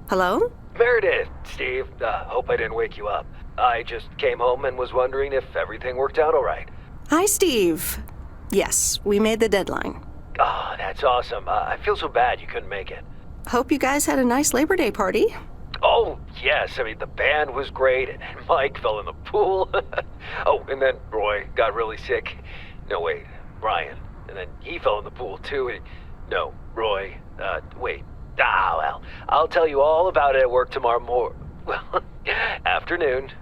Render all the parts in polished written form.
Hello? Meredith, Steve. Hope I didn't wake you up. I just came home and was wondering if everything worked out all right. Hi, Steve. Yes, we made the deadline. Oh, that's awesome. I feel so bad you couldn't make it. Hope you guys had a nice Labor Day party. Oh, yes. I mean, the band was great, and Mike fell in the pool. Oh, and then Roy got really sick. No, wait, Brian. And then he fell in the pool, too. No, Roy. Wait. Well, I'll tell you all about it at work tomorrow afternoon.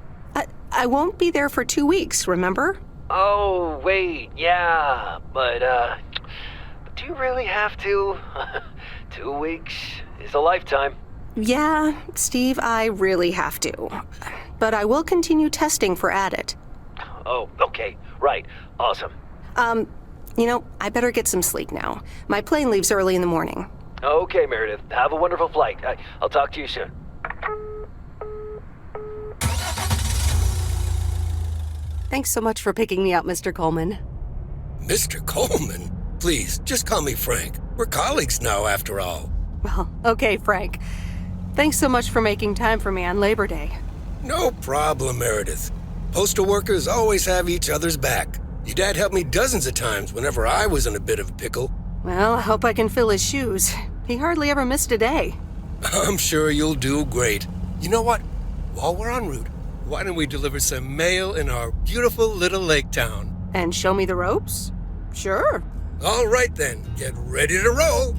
I won't be there for 2 weeks, remember? Oh, wait, yeah. But do you really have to? 2 weeks is a lifetime. Yeah, Steve, I really have to. But I will continue testing for Addit. Oh, okay. Right. Awesome. I better get some sleep now. My plane leaves early in the morning. Okay, Meredith. Have a wonderful flight. I'll talk to you soon. Thanks so much for picking me up, Mr. Coleman. Mr. Coleman? Please, just call me Frank. We're colleagues now, after all. Well, okay, Frank. Thanks so much for making time for me on Labor Day. No problem, Meredith. Postal workers always have each other's back. Your dad helped me dozens of times whenever I was in a bit of a pickle. Well, I hope I can fill his shoes. He hardly ever missed a day. I'm sure you'll do great. You know what? While we're en route, why don't we deliver some mail in our beautiful little lake town? And show me the ropes? Sure. All right then, get ready to roll.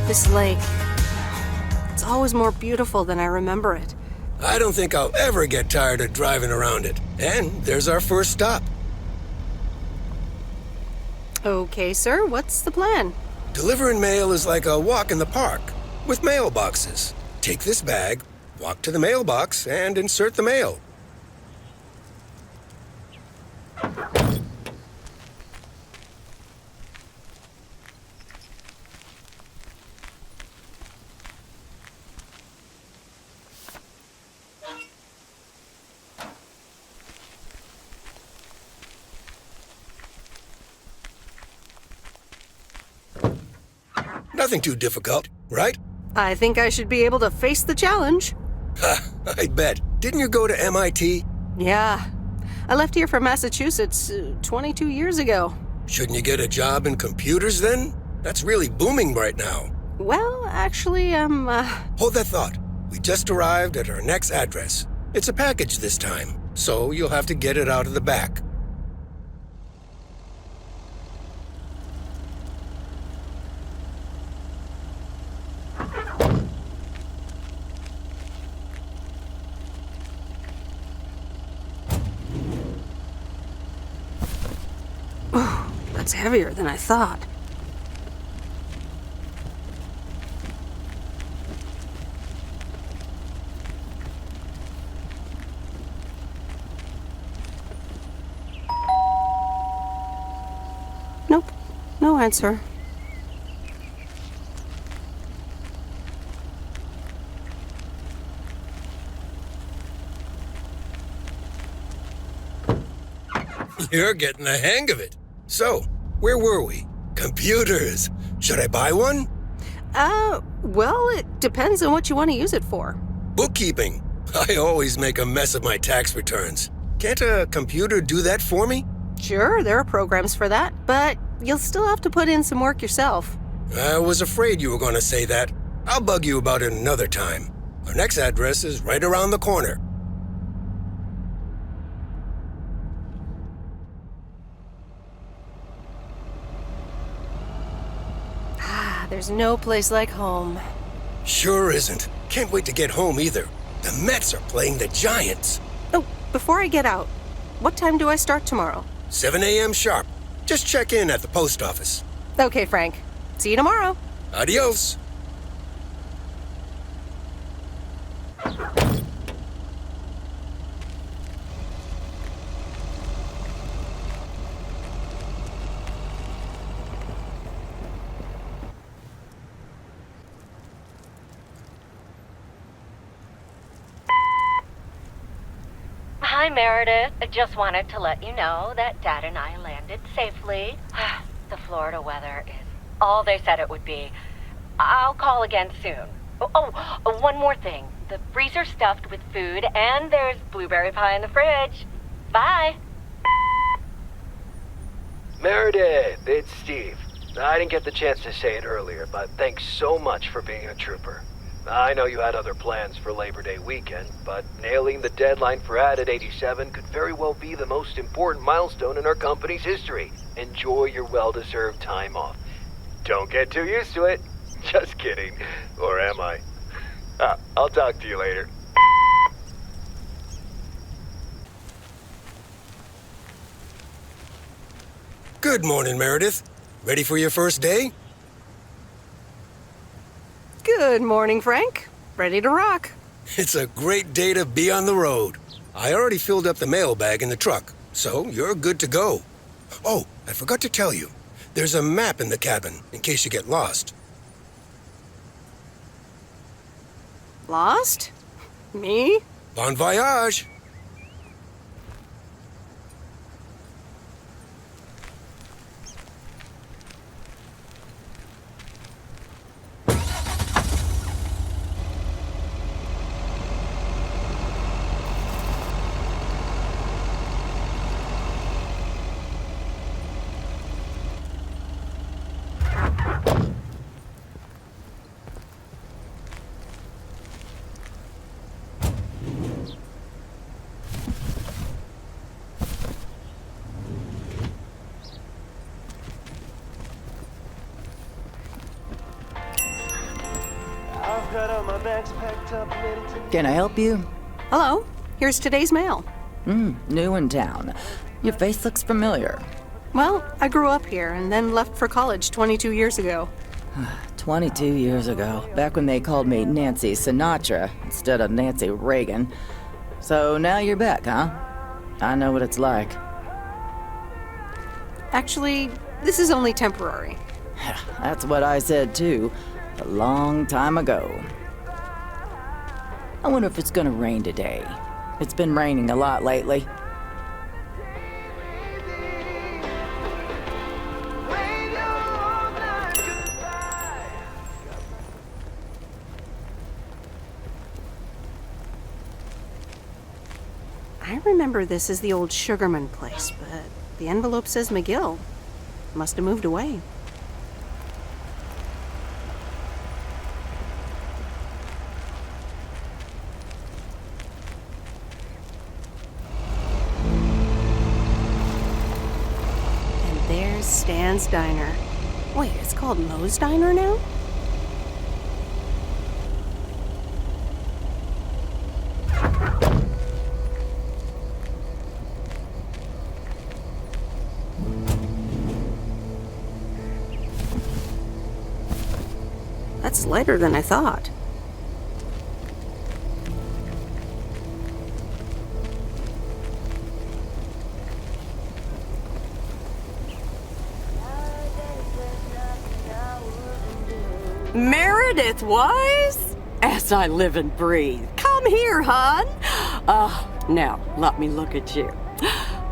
This lake, it's always more beautiful than I remember it. I don't think I'll ever get tired of driving around it. And there's our first stop. Okay, sir, what's the plan? Delivering mail is like a walk in the park with mailboxes. Take this bag, walk to the mailbox, and insert the mail. Nothing too difficult, right? I think I should be able to face the challenge. Ha, I bet. Didn't you go to MIT? Yeah. I left here from Massachusetts 22 years ago. Shouldn't you get a job in computers then? That's really booming right now. Well, actually, Hold that thought. We just arrived at our next address. It's a package this time, so you'll have to get it out of the back. It's heavier than I thought. Nope, no answer. You're getting the hang of it. So, where were we? Computers. Should I buy one? Well, it depends on what you want to use it for. Bookkeeping. I always make a mess of my tax returns. Can't a computer do that for me? Sure, there are programs for that, but you'll still have to put in some work yourself. I was afraid you were going to say that. I'll bug you about it another time. Our next address is right around the corner. There's no place like home. Sure isn't. Can't wait to get home either. The Mets are playing the Giants. Oh, before I get out, what time do I start tomorrow? 7 a.m. sharp. Just check in at the post office. Okay, Frank. See you tomorrow. Adios. Hi, Meredith. I just wanted to let you know that Dad and I landed safely. The Florida weather is all they said it would be. I'll call again soon. One more thing. The freezer's stuffed with food, and there's blueberry pie in the fridge. Bye. Meredith, it's Steve. I didn't get the chance to say it earlier, but thanks so much for being a trooper. I know you had other plans for Labor Day weekend, but nailing the deadline for Added 87 could very well be the most important milestone in our company's history. Enjoy your well-deserved time off. Don't get too used to it. Just kidding. Or am I? I'll talk to you later. Good morning, Meredith. Ready for your first day? Good morning, Frank. Ready to rock. It's a great day to be on the road. I already filled up the mailbag in the truck, so you're good to go. Oh, I forgot to tell you. There's a map in the cabin, in case you get lost. Lost? Me? Bon voyage! Can I help you? Hello. Here's today's mail. New in town. Your face looks familiar. Well, I grew up here and then left for college 22 years ago. 22 years ago, back when they called me Nancy Sinatra instead of Nancy Reagan. So now you're back, huh? I know what it's like. Actually, this is only temporary. That's what I said too, a long time ago. I wonder if it's gonna rain today. It's been raining a lot lately. I remember this as the old Sugarman place, but the envelope says McGill. Must have moved away. And there's Stan's Diner. Wait, it's called Moe's Diner now? That's lighter than I thought. Meredith Wise? As I live and breathe. Come here, hon. Now, let me look at you.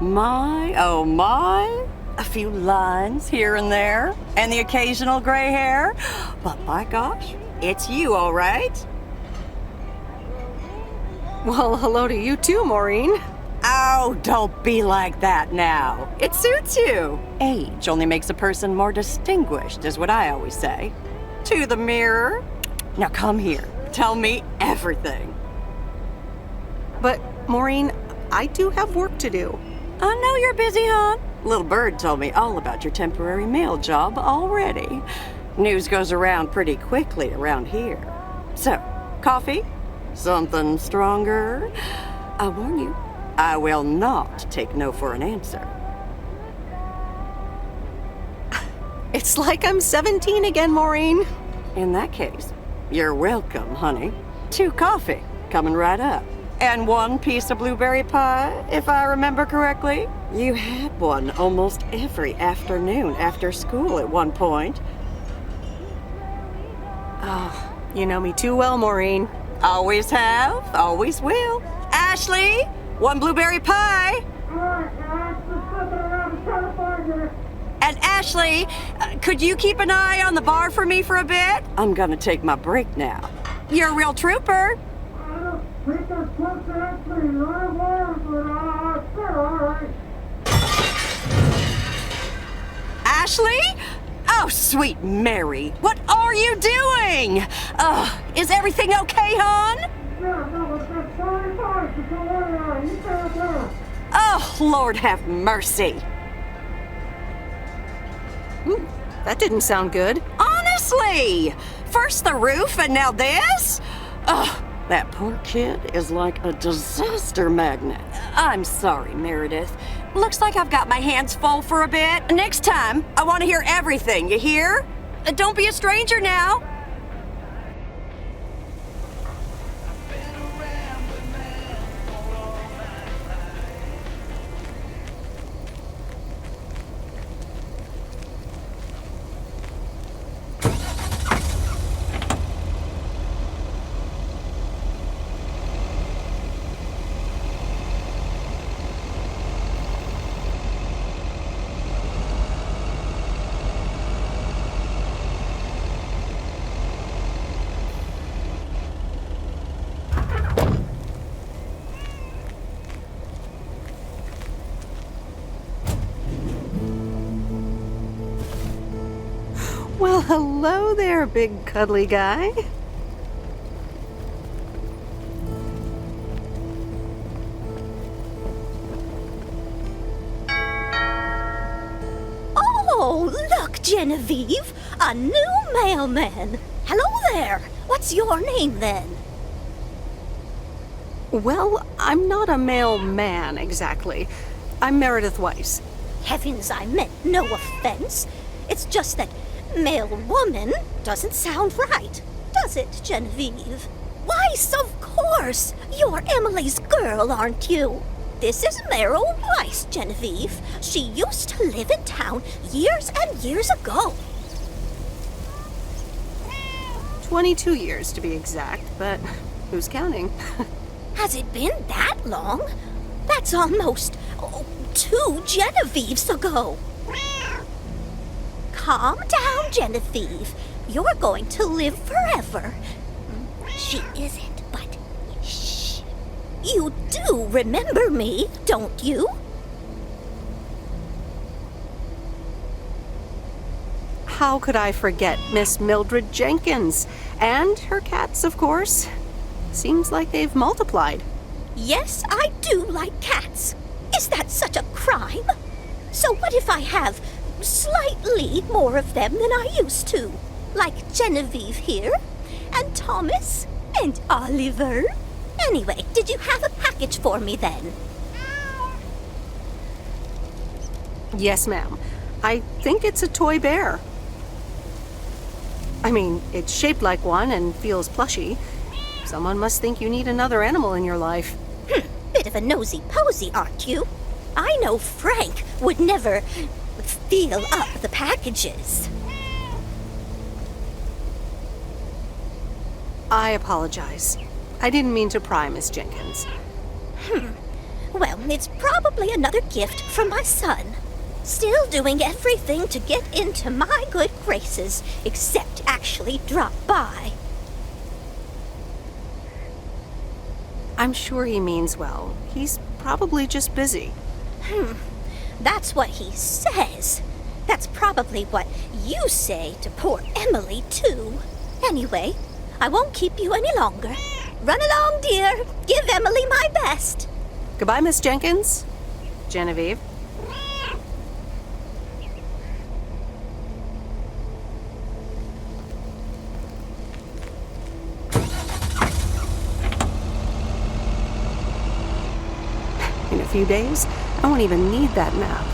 My, oh my. A few lines here and there, and the occasional gray hair. But my gosh, it's you, all right? Well, hello to you too, Maureen. Oh, don't be like that now. It suits you. Age only makes a person more distinguished, is what I always say. To the mirror. Now come here. Tell me everything. But, Maureen, I do have work to do. I know you're busy, hon. Little Bird told me all about your temporary mail job already. News goes around pretty quickly around here. So, coffee? Something stronger? I warn you, I will not take no for an answer. It's like I'm 17 again, Maureen. In that case, you're welcome, honey. 2 coffee, coming right up. And 1 piece of blueberry pie, if I remember correctly. You had one almost every afternoon after school at one point. Oh, you know me too well, Maureen. Always have, always will. Ashley, 1 blueberry pie. And Ashley, could you keep an eye on the bar for me for a bit? I'm gonna take my break now. You're a real trooper. Ashley? Oh, sweet Mary, what are you doing? Is everything okay, hon? Oh, Lord have mercy. Ooh, that didn't sound good. Honestly! First the roof and now this? Ugh, that poor kid is like a disaster magnet. I'm sorry, Meredith. Looks like I've got my hands full for a bit. Next time, I want to hear everything, you hear? Don't be a stranger now. Well, hello there, big cuddly guy. Oh, look, Genevieve, a new mailman. Hello there. What's your name then? Well, I'm not a mailman exactly. I'm Meredit Waiss. Heavens, I meant no offense. It's just that mail woman doesn't sound right, does it, Genevieve? Weiss, of course. You're Emily's girl, aren't you? This is Meryl Weiss, Genevieve. She used to live in town years and years ago. 22 years to be exact, but who's counting? Has it been that long? That's almost 2 Genevieves ago. Calm down, Genevieve. You're going to live forever. She isn't, but shh. You do remember me, don't you? How could I forget Miss Mildred Jenkins? And her cats, of course. Seems like they've multiplied. Yes, I do like cats. Is that such a crime? So what if I have slightly more of them than I used to? Like Genevieve here, and Thomas, and Oliver. Anyway, did you have a package for me then? Yes, ma'am. I think it's a toy bear. I mean, it's shaped like one and feels plushy. Someone must think you need another animal in your life. Bit of a nosy-posy, aren't you? I know Frank would never feel up the packages. I apologize. I didn't mean to pry, Miss Jenkins. Well, it's probably another gift from my son. Still doing everything to get into my good graces, except actually drop by. I'm sure he means well. He's probably just busy. That's what he says. That's probably what you say to poor Emily, too. Anyway, I won't keep you any longer. Run along, dear. Give Emily my best. Goodbye, Miss Jenkins. Genevieve. In a few days, I won't even need that map.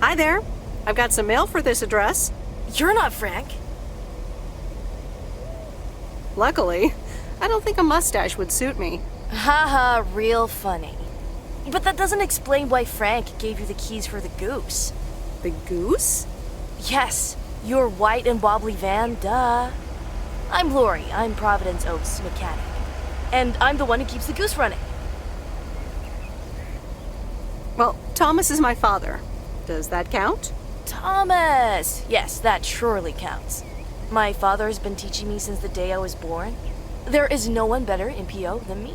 Hi there. I've got some mail for this address. You're not Frank. Luckily, I don't think a mustache would suit me. Haha, real funny. But that doesn't explain why Frank gave you the keys for the goose. The goose? Yes, your white and wobbly van, duh. I'm Lori, I'm Провиденс-Оукs mechanic. And I'm the one who keeps the goose running. Well, Thomas is my father. Does that count? Thomas! Yes, that surely counts. My father has been teaching me since the day I was born. There is no one better in PO than me.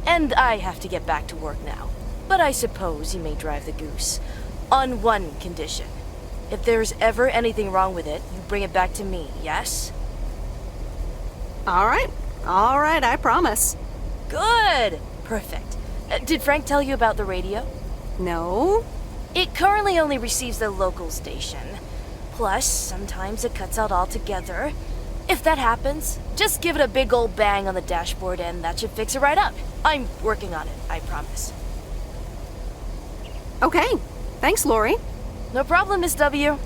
And I have to get back to work now. But I suppose you may drive the goose. On one condition. If there's ever anything wrong with it, you bring it back to me, yes? All right, I promise. Good! Perfect. Did Frank tell you about the radio? No? It currently only receives the local station. Plus, sometimes it cuts out altogether. If that happens, just give it a big old bang on the dashboard and that should fix it right up. I'm working on it, I promise. Okay, thanks, Lori. No problem, Miss W.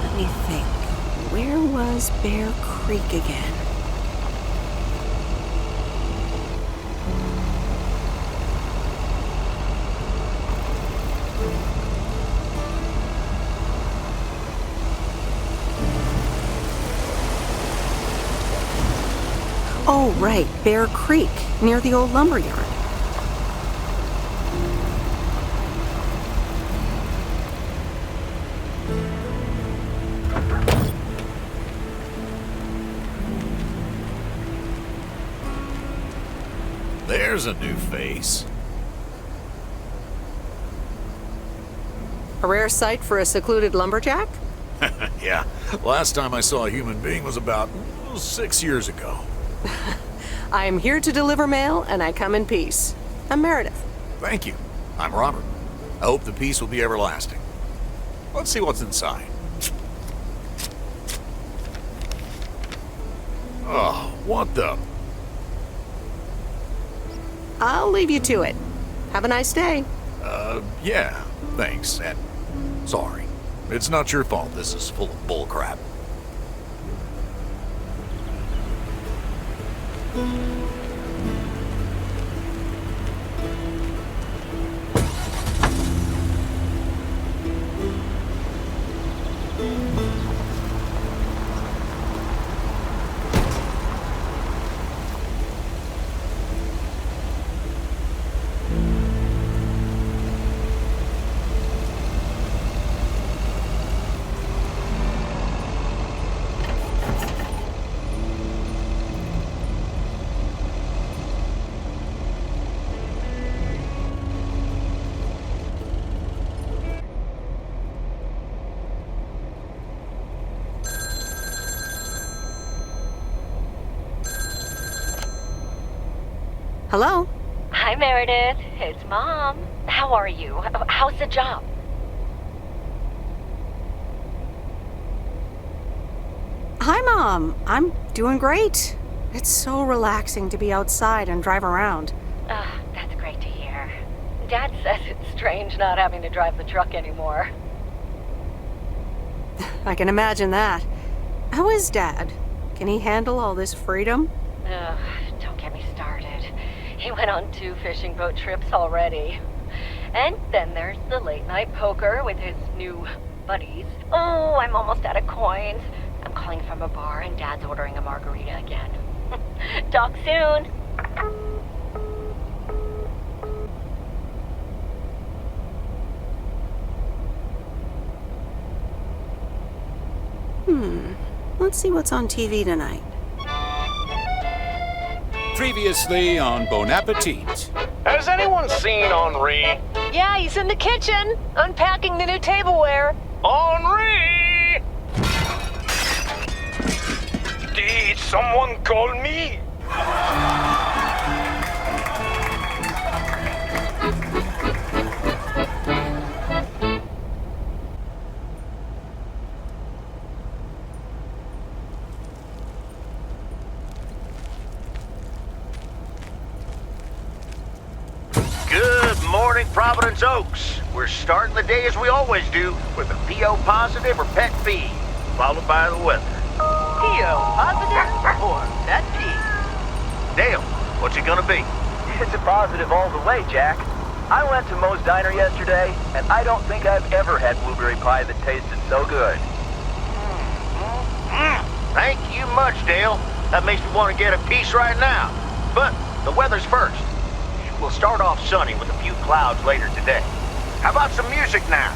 Let me think. Where was Bear Creek again? Oh, right, Bear Creek, near the old lumber yard. There's a new face. A rare sight for a secluded lumberjack? Yeah, last time I saw a human being was about 6 years ago. I am here to deliver mail, and I come in peace. I'm Meredith. Thank you. I'm Robert. I hope the peace will be everlasting. Let's see what's inside. Oh, what the... I'll leave you to it. Have a nice day. Yeah, thanks, and sorry. It's not your fault this is full of bull crap. Hello? Hi, Meredith. It's Mom. How are you? How's the job? Hi, Mom. I'm doing great. It's so relaxing to be outside and drive around. That's great to hear. Dad says it's strange not having to drive the truck anymore. I can imagine that. How is Dad? Can he handle all this freedom? Don't get me started. He went on 2 fishing boat trips already. And then there's the late night poker with his new buddies. Oh, I'm almost out of coins. I'm calling from a bar and Dad's ordering a margarita again. Talk soon. Let's see what's on TV tonight. Previously on Bon Appetit. Has anyone seen Henri? Yeah, he's in the kitchen, unpacking the new tableware. Henri! Did someone call me? morning, Провиденс-Оукс. We're starting the day as we always do, with a PO positive or pet peeve, followed by the weather. PO positive or pet peeve? Dale, what's it gonna be? It's a positive all the way, Jack. I went to Moe's Diner yesterday, and I don't think I've ever had blueberry pie that tasted so good. Thank you much, Dale. That makes me want to get a piece right now. But the weather's first. We'll start off sunny with a few clouds later today. How about some music now?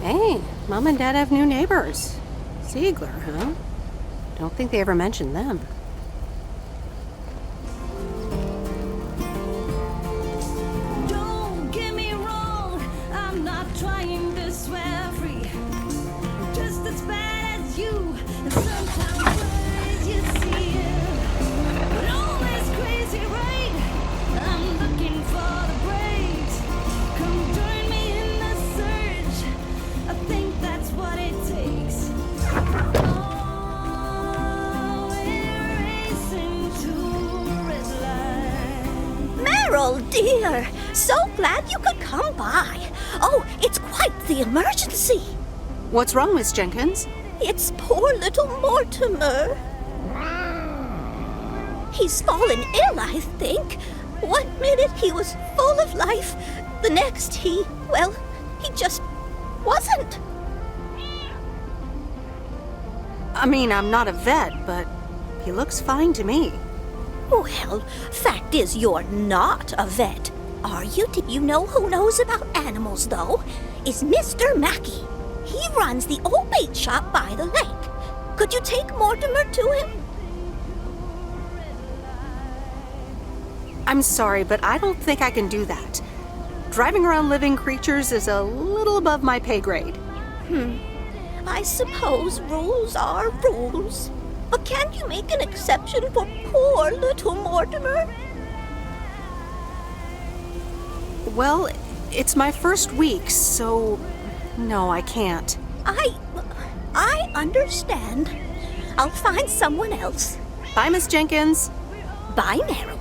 Hey, Mom and Dad have new neighbors. Ziegler, huh? Don't think they ever mentioned them. Don't get me wrong, I'm not trying to swear free. I'm just as bad as you, and sometimes words you see it. But all this crazy right, I'm looking for the breaks. Come join me in the search. I think that's what it takes. Meryl, dear, so glad you could come by. Oh, it's quite the emergency. What's wrong, Miss Jenkins? It's poor little Mortimer. He's fallen ill, I think. One minute he was full of life, the next he just wasn't. I mean, I'm not a vet, but he looks fine to me. Well, fact is you're not a vet. Are you? You know who knows about animals, though? Is Mr. Mackey. He runs the old bait shop by the lake. Could you take Mortimer to him? I'm sorry, but I don't think I can do that. Driving around living creatures is a little above my pay grade. I suppose rules are rules. But can't you make an exception for poor little Mortimer? Well, it's my first week, so no, I can't. I understand. I'll find someone else. Bye, Miss Jenkins. Bye, Meryl.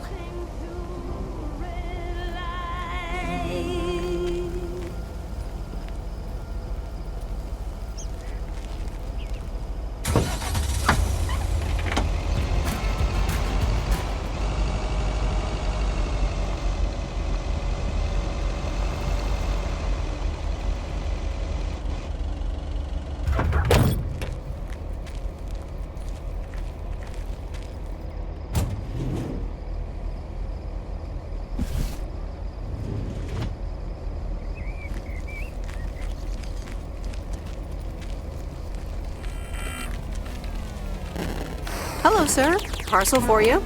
Hello, sir. Parcel for you.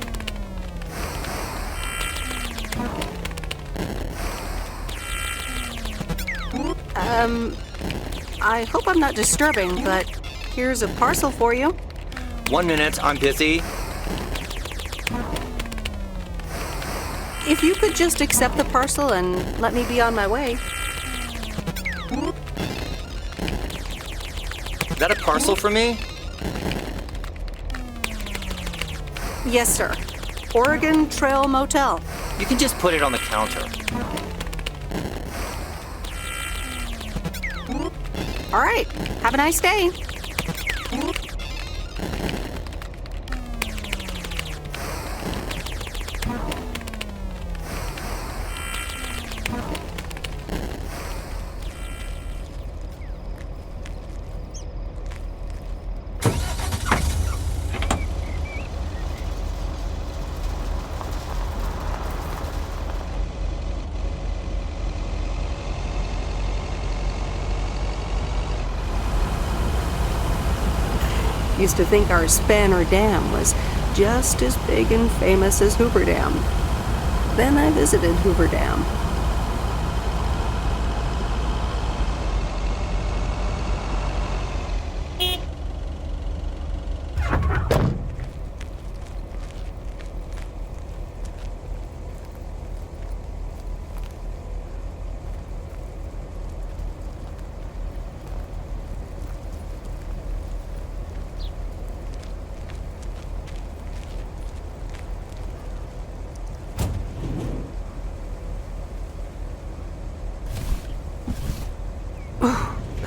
I hope I'm not disturbing, but here's a parcel for you. 1 minute, I'm busy. If you could just accept the parcel and let me be on my way. Is that a parcel for me? Yes, sir. Oregon Trail Motel. You can just put it on the counter. All right. Have a nice day. Used to think our Spanner Dam was just as big and famous as Hoover Dam. Then I visited Hoover Dam.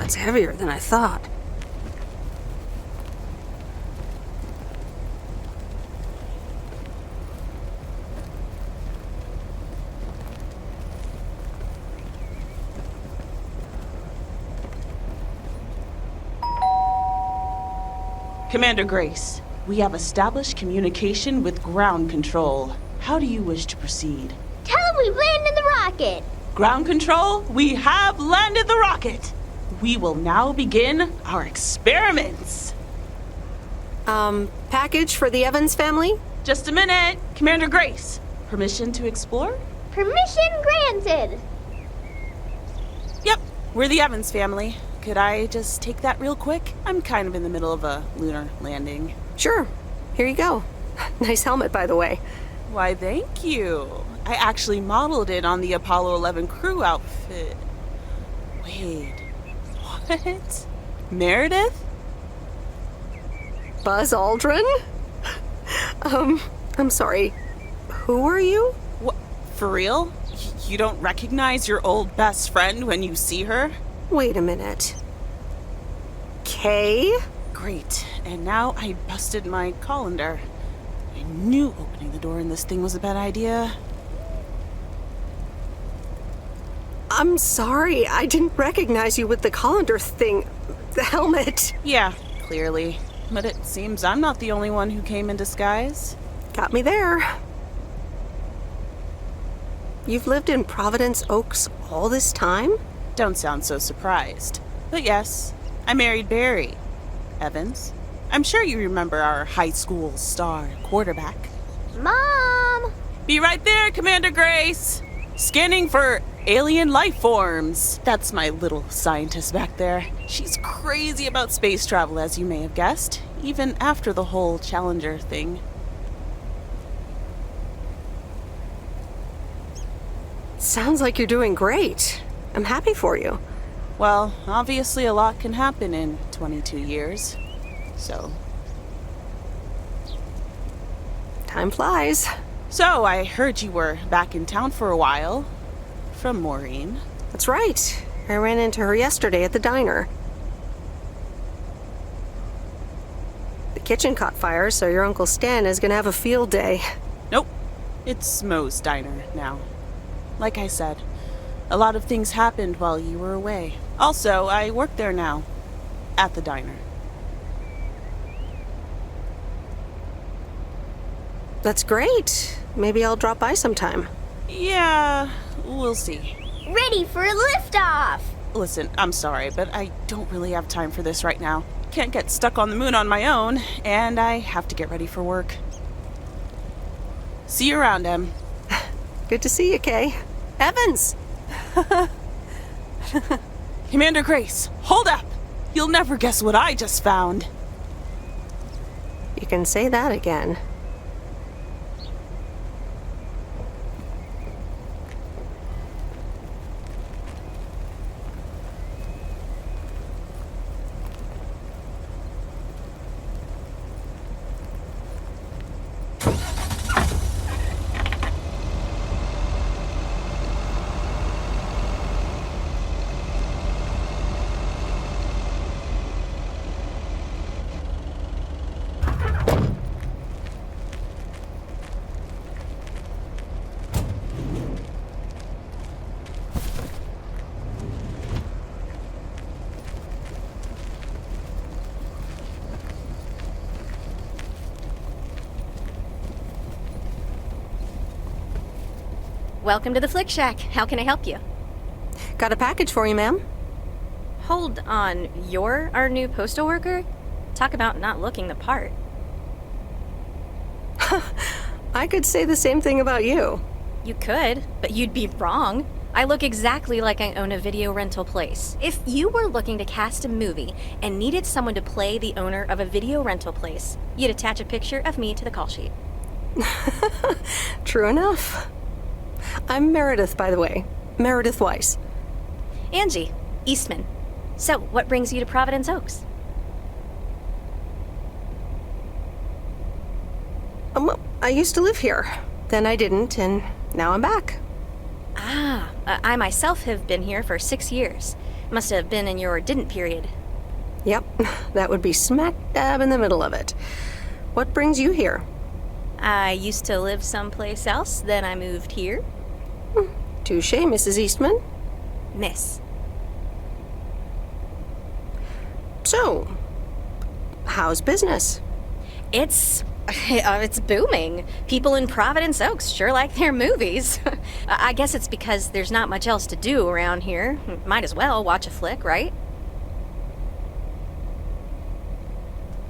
That's heavier than I thought. Commander Grace, we have established communication with ground control. How do you wish to proceed? Tell them we've landed the rocket. Ground control, we have landed the rocket. We will now begin our experiments. Package for the Evans family? Just a minute. Commander Grace, permission to explore? Permission granted. Yep, we're the Evans family. Could I just take that real quick? I'm kind of in the middle of a lunar landing. Sure. Here you go. Nice helmet, by the way. Why, thank you. I actually modeled it on the Apollo 11 crew outfit. Wait, what? Meredith? Buzz Aldrin? I'm sorry. Who are you? What? For real? You don't recognize your old best friend when you see her? Wait a minute. Kay? Great. And now I busted my colander. I knew opening the door in this thing was a bad idea. I'm sorry. I didn't recognize you with the colander thing. The helmet. Yeah, clearly. But it seems I'm not the only one who came in disguise. Got me there. You've lived in Провиденс-Оукс all this time? Don't sound so surprised. But yes, I married Barry. Evans. I'm sure you remember our high school star quarterback. Mom! Be right there, Commander Grace! Scanning for alien life forms. That's my little scientist back there. She's crazy about space travel, as you may have guessed, even after the whole Challenger thing. Sounds like you're doing great. I'm happy for you. Well, obviously a lot can happen in 22 years, so... Time flies. So, I heard you were back in town for a while. From Maureen. That's right. I ran into her yesterday at the diner. The kitchen caught fire, so your Uncle Stan is gonna have a field day. Nope. It's Mo's diner now. Like I said, a lot of things happened while you were away. Also, I work there now. At the diner. That's great. Maybe I'll drop by sometime. Yeah, we'll see. Ready for a liftoff! Listen, I'm sorry, but I don't really have time for this right now. Can't get stuck on the moon on my own, and I have to get ready for work. See you around, Em. Good to see you, Kay. Evans! Commander Grace, hold up! You'll never guess what I just found. You can say that again. Welcome to the Flick Shack. How can I help you? Got a package for you, ma'am. Hold on. You're our new postal worker? Talk about not looking the part. I could say the same thing about you. You could, but you'd be wrong. I look exactly like I own a video rental place. If you were looking to cast a movie and needed someone to play the owner of a video rental place, you'd attach a picture of me to the call sheet. True enough. I'm Meredith, by the way. Meredit Waiss. Angie, Eastman. So, what brings you to Провиденс-Оукс? I used to live here. Then I didn't, and now I'm back. Ah, I myself have been here for 6 years. Must have been in your didn't period. Yep, that would be smack dab in the middle of it. What brings you here? I used to live someplace else, then I moved here. Touche, Mrs. Eastman. Miss. So, how's business? It's booming. People in Провиденс-Оукс sure like their movies. I guess it's because there's not much else to do around here. Might as well watch a flick, right?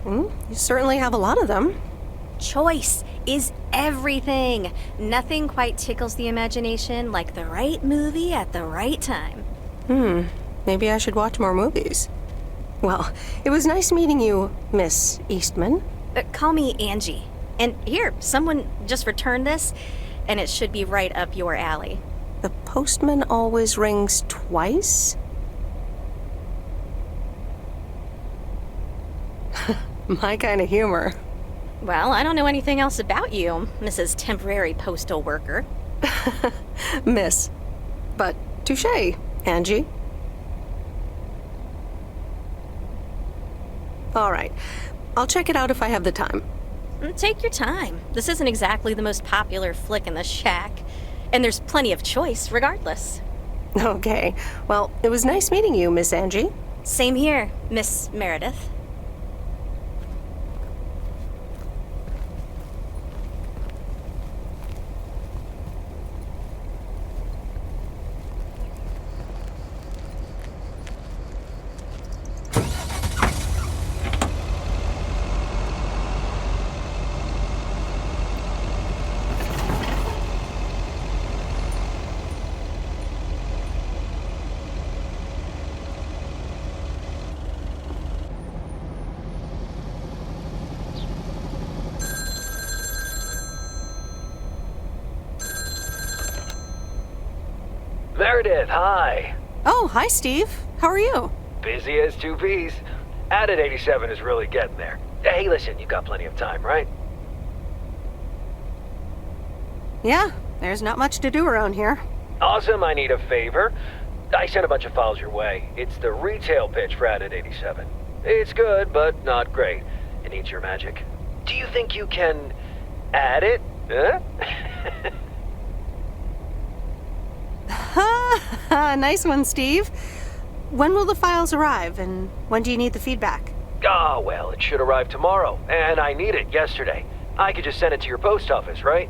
You certainly have a lot of them. Choice is everything. Nothing quite tickles the imagination like the right movie at the right time. Maybe I should watch more movies. Well, it was nice meeting you, Miss Eastman. Call me Angie. And here, someone just returned this, and it should be right up your alley. The postman always rings twice? My kind of humor. Well, I don't know anything else about you, Mrs. Temporary Postal Worker. Miss. But touche, Angie. All right. I'll check it out if I have the time. Take your time. This isn't exactly the most popular flick in the shack, and there's plenty of choice regardless. Okay. Well, it was nice meeting you, Miss Angie. Same here, Miss Meredith. Meredith, hi. Oh, hi, Steve. How are you? Busy as two peas. Added 87 is really getting there. Hey, listen, you've got plenty of time, right? Yeah, there's not much to do around here. Awesome, I need a favor. I sent a bunch of files your way. It's the retail pitch for Added 87. It's good, but not great. It needs your magic. Do you think you can add it? Huh? Nice one, Steve. When will the files arrive, and when do you need the feedback? Oh, well, it should arrive tomorrow, and I need it yesterday. I could just send it to your post office, right?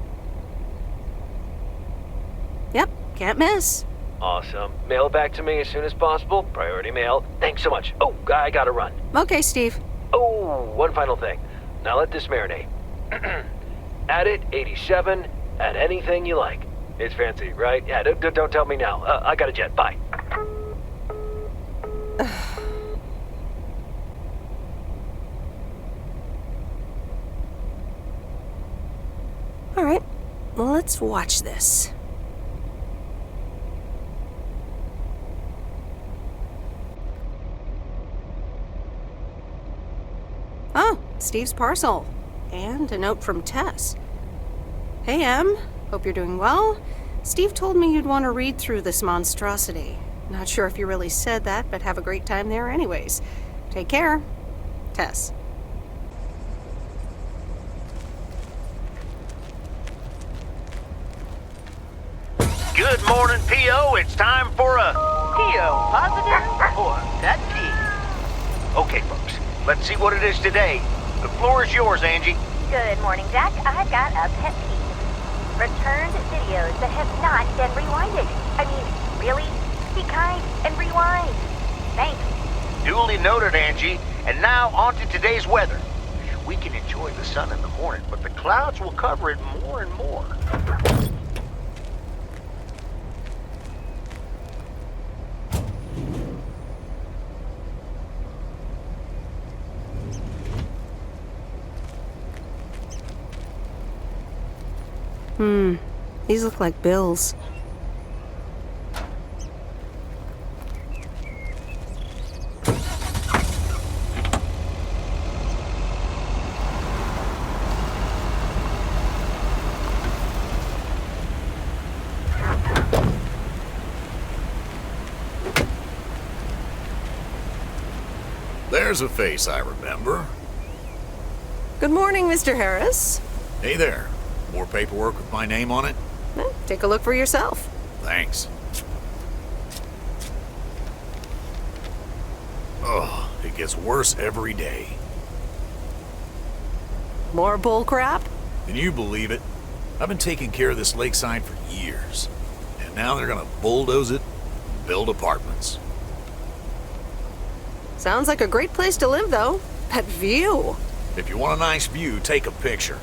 Yep, can't miss. Awesome. Mail it back to me as soon as possible. Priority mail. Thanks so much. Oh, I gotta run. Okay, Steve. Oh, one final thing. Now let this marinate. Add it, 87, add anything you like. It's fancy, right? Yeah, don't tell me now. I got a jet. Bye. All right, well, let's watch this. Oh, Steve's parcel. And a note from Tess. Hey, Em. Hope you're doing well. Steve told me you'd want to read through this monstrosity. Not sure if you really said that, but have a great time there anyways. Take care. Tess. Good morning, P.O. It's time for a... P.O. positive or that P? Okay, folks. Let's see what it is today. The floor is yours, Angie. Good morning, Jack. I've got a pet peeve. Returned videos that have not been rewinded. I mean, really? Be kind and rewind. Thanks. Duly noted, Angie. And now on to today's weather. We can enjoy the sun in the morning, but the clouds will cover it more and more. These look like bills. There's a face I remember. Good morning, Mr. Harris. Hey there. More paperwork with my name on it? Well, take a look for yourself. Thanks. Oh, it gets worse every day. More bull crap? Can you believe it? I've been taking care of this lakeside for years. And now they're gonna bulldoze it and build apartments. Sounds like a great place to live, though. That view. If you want a nice view, take a picture.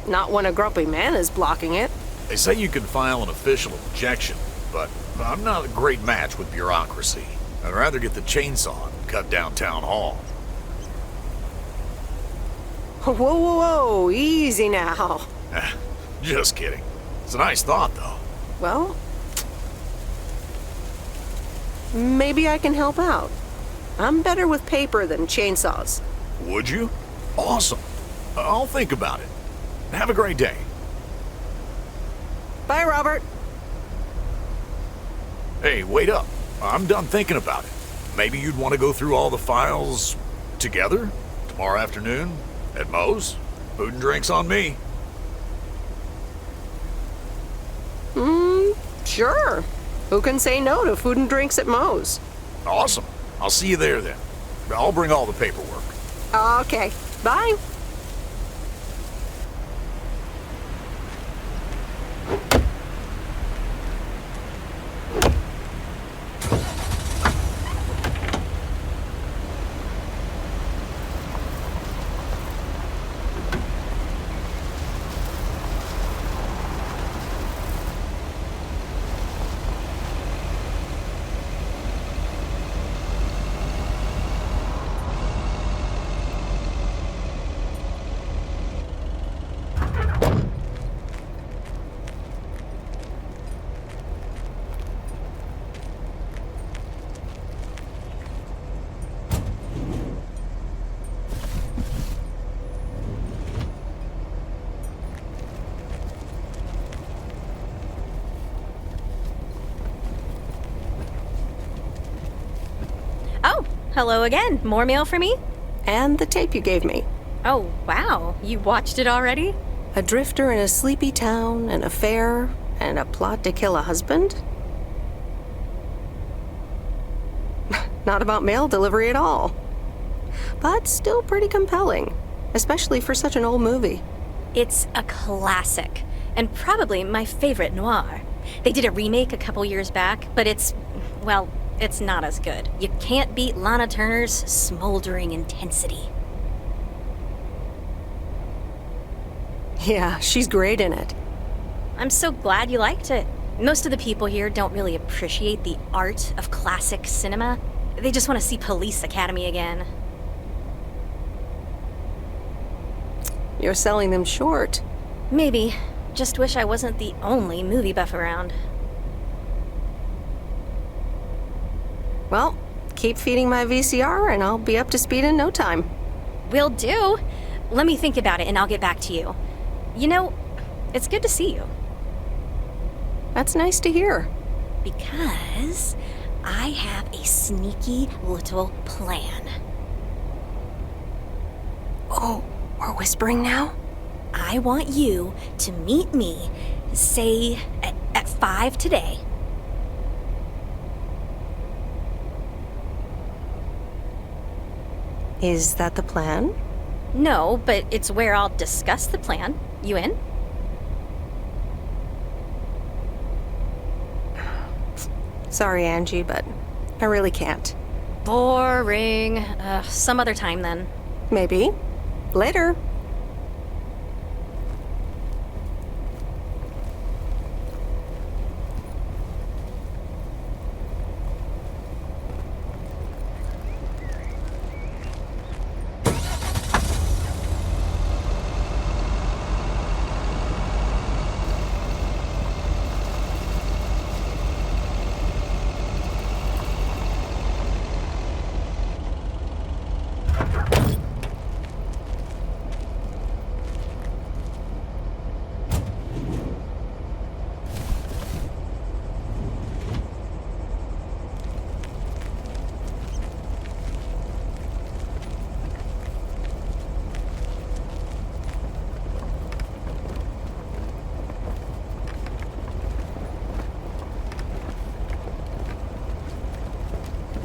Not when a grumpy man is blocking it. They say you can file an official objection, but I'm not a great match with bureaucracy. I'd rather get the chainsaw and cut down town hall. Whoa, whoa, whoa, easy now. Just kidding. It's a nice thought, though. Well, maybe I can help out. I'm better with paper than chainsaws. Would you? Awesome. I'll think about it. Have a great day. Bye, Robert. Hey, wait up. I'm done thinking about it. Maybe you'd want to go through all the files together tomorrow afternoon at Moe's? Food and drinks on me. Sure. Who can say no to food and drinks at Moe's? Awesome. I'll see you there then. I'll bring all the paperwork. Okay. Bye. Oh, hello again. More mail for me? And the tape you gave me. Oh, wow. You watched it already? A drifter in a sleepy town, an affair, and a plot to kill a husband? Not about mail delivery at all. But still pretty compelling, especially for such an old movie. It's a classic, and probably my favorite noir. They did a remake a couple years back, but it's not as good. You can't beat Lana Turner's smoldering intensity. Yeah, she's great in it. I'm so glad you liked it. Most of the people here don't really appreciate the art of classic cinema. They just want to see Police Academy again. You're selling them short. Maybe. Just wish I wasn't the only movie buff around. Well, keep feeding my VCR and I'll be up to speed in no time. Will do. Let me think about it and I'll get back to you. You know, it's good to see you. That's nice to hear. Because I have a sneaky little plan. Oh, we're whispering now? I want you to meet me, say, at 5 today. Is that the plan? No, but it's where I'll discuss the plan. You in? Sorry, Angie, but I really can't. Boring. Some other time then. Maybe. Later.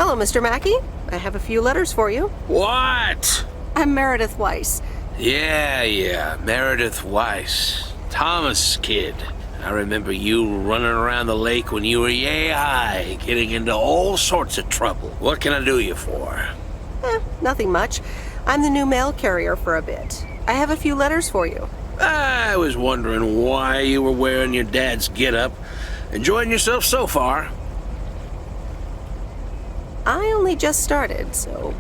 Hello, Mr. Mackey. I have a few letters for you. What? I'm Meredith Weiss. Yeah, Meredith Weiss. Thomas' kid. I remember you running around the lake when you were yay high, getting into all sorts of trouble. What can I do you for? Nothing much. I'm the new mail carrier for a bit. I have a few letters for you. I was wondering why you were wearing your dad's getup. Enjoying yourself so far? I only just started, so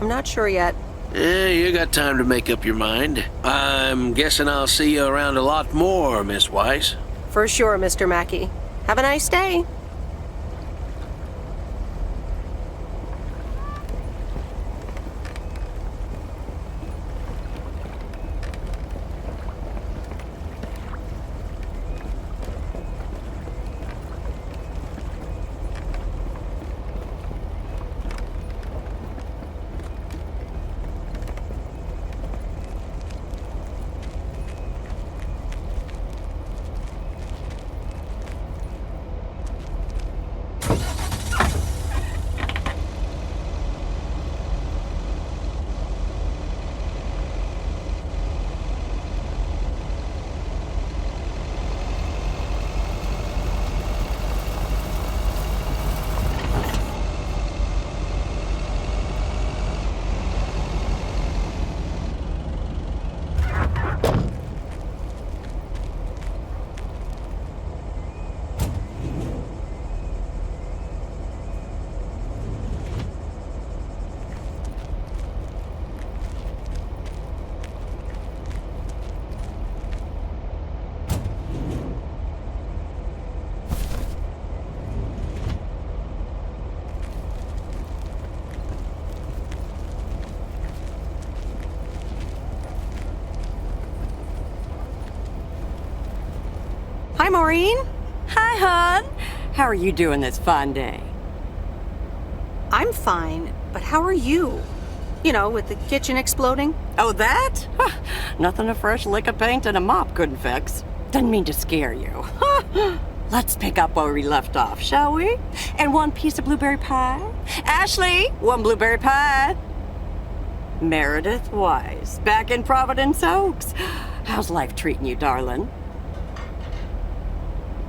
I'm not sure yet. You got time to make up your mind. I'm guessing I'll see you around a lot more, Miss Weiss. For sure, Mr. Mackey. Have a nice day. Hi, Maureen. Hi, hon. How are you doing this fine day? I'm fine, but how are you? You know, with the kitchen exploding? Oh, that? Nothing a fresh lick of paint and a mop couldn't fix. Didn't mean to scare you. Let's pick up where we left off, shall we? And one piece of blueberry pie? Ashley, one blueberry pie. Meredith Wise, back in Провиденс-Оукс. How's life treating you, darling?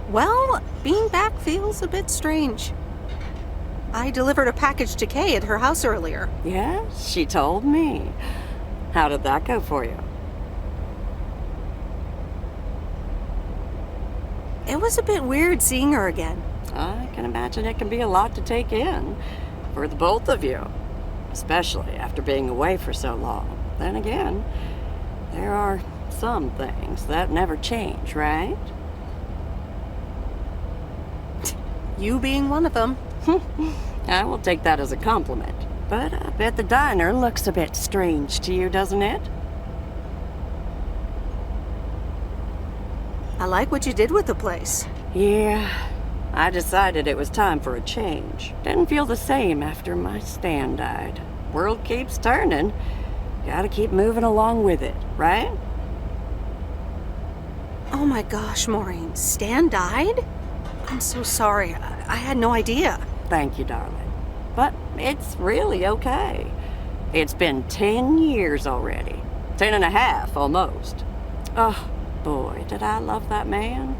Well, being back feels a bit strange. I delivered a package to Kay at her house earlier. Yes, she told me. How did that go for you? It was a bit weird seeing her again. I can imagine it can be a lot to take in for the both of you, especially after being away for so long. Then again, there are some things that never change, right? You being one of them. I will take that as a compliment. But I bet the diner looks a bit strange to you, doesn't it? I like what you did with the place. Yeah, I decided it was time for a change. Didn't feel the same after my Stan died. World keeps turning. Gotta keep moving along with it, right? Oh my gosh, Maureen. Stan died? I'm so sorry. I had no idea. Thank you, darling. But it's really okay. It's been 10 years already. 10 and a half, almost. Oh, boy, did I love that man.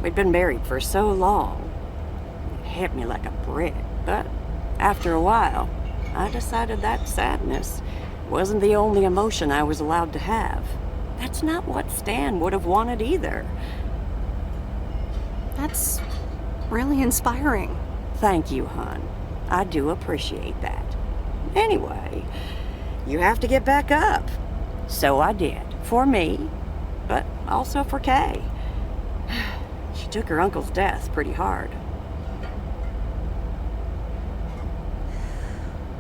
We'd been married for so long. It hit me like a brick. But after a while, I decided that sadness wasn't the only emotion I was allowed to have. That's not what Stan would have wanted either. That's really inspiring. Thank you, hon. I do appreciate that. Anyway, you have to get back up. So I did. For me, but also for Kay. She took her uncle's death pretty hard.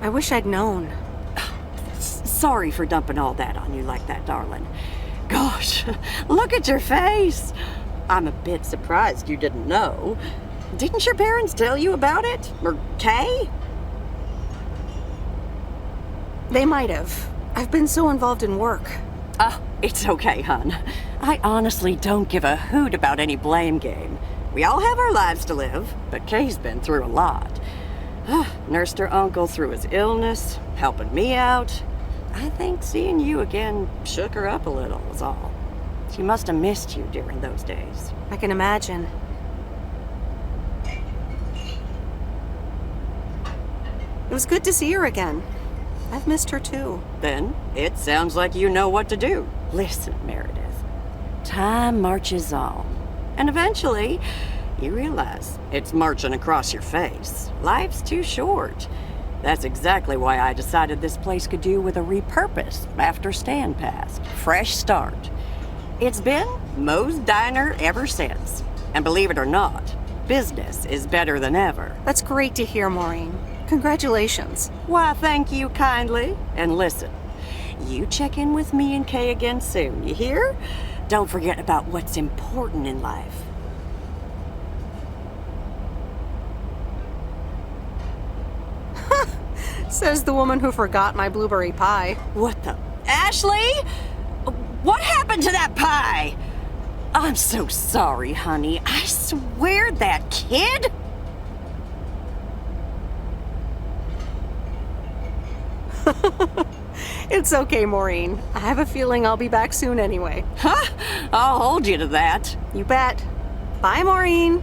I wish I'd known. Sorry for dumping all that on you like that, darling. Gosh, look at your face. I'm a bit surprised you didn't know. Didn't your parents tell you about it? Or Kay? They might have. I've been so involved in work. Oh, it's okay, hon. I honestly don't give a hoot about any blame game. We all have our lives to live, but Kay's been through a lot. Nursed her uncle through his illness, helping me out. I think seeing you again shook her up a little, was all. She must have missed you during those days. I can imagine. It was good to see her again. I've missed her too. Then, it sounds like you know what to do. Listen, Meredith. Time marches on. And eventually, you realize it's marching across your face. Life's too short. That's exactly why I decided this place could do with a repurpose after Stan passed. Fresh start. It's been Moe's Diner ever since. And believe it or not, business is better than ever. That's great to hear, Maureen. Congratulations. Why, thank you kindly. And listen, you check in with me and Kay again soon, you hear? Don't forget about what's important in life. Says the woman who forgot my blueberry pie. What the? Ashley? What happened to that pie? I'm so sorry, honey. I swear that kid... It's okay, Maureen. I have a feeling I'll be back soon anyway. Huh? I'll hold you to that. You bet. Bye, Maureen.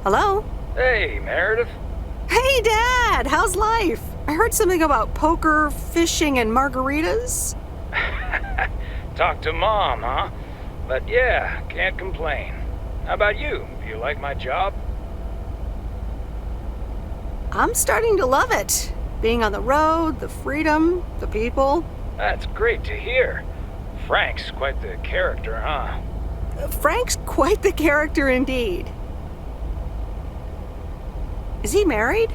Hello? Hey, Meredith. Hey, Dad! How's life? I heard something about poker, fishing, and margaritas. Talk to Mom, huh? But yeah, can't complain. How about you? Do you like my job? I'm starting to love it. Being on the road, the freedom, the people. That's great to hear. Frank's quite the character, huh? Frank's quite the character indeed. Is he married?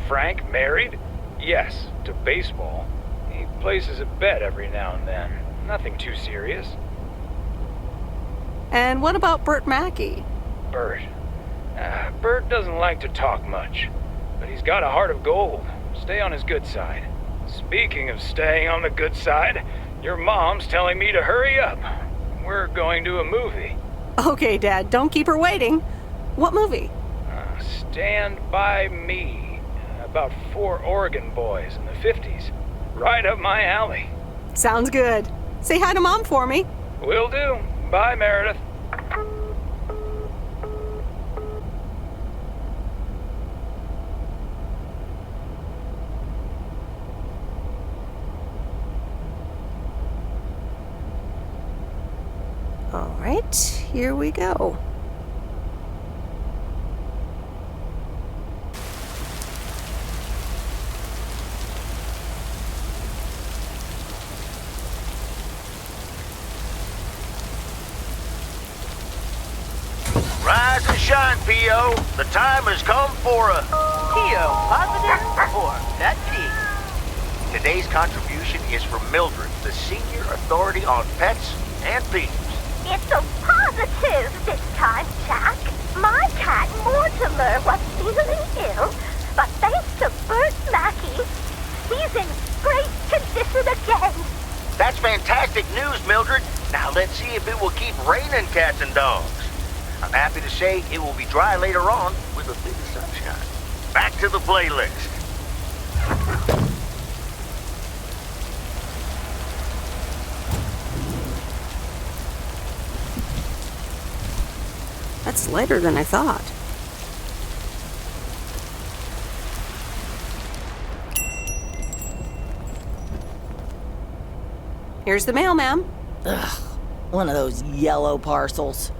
Frank married? Yes, to baseball. He places a bet every now and then. Nothing too serious. And what about Bert Mackey? Bert. Bert doesn't like to talk much, but he's got a heart of gold. Stay on his good side. Speaking of staying on the good side, your mom's telling me to hurry up. We're going to a movie. Okay, Dad, don't keep her waiting. What movie? Stand By Me. About 4 Oregon boys in the 50s. Right up my alley. Sounds good. Say hi to Mom for me. Will do. Bye, Meredith. All right, here we go. Rise and shine, P.O. The time has come for a... P.O. positive or pet peeve? Today's contribution is from Mildred, the senior authority on pets and peeves. It's a positive this time, Jack. My cat Mortimer was feeling ill, but thanks to Bert Mackey, he's in great condition again. That's fantastic news, Mildred. Now let's see if it will keep raining cats and dogs. I'm happy to say it will be dry later on with a bit of sunshine. Back to the playlist. That's lighter than I thought. Here's the mail, ma'am. Ugh, one of those yellow parcels.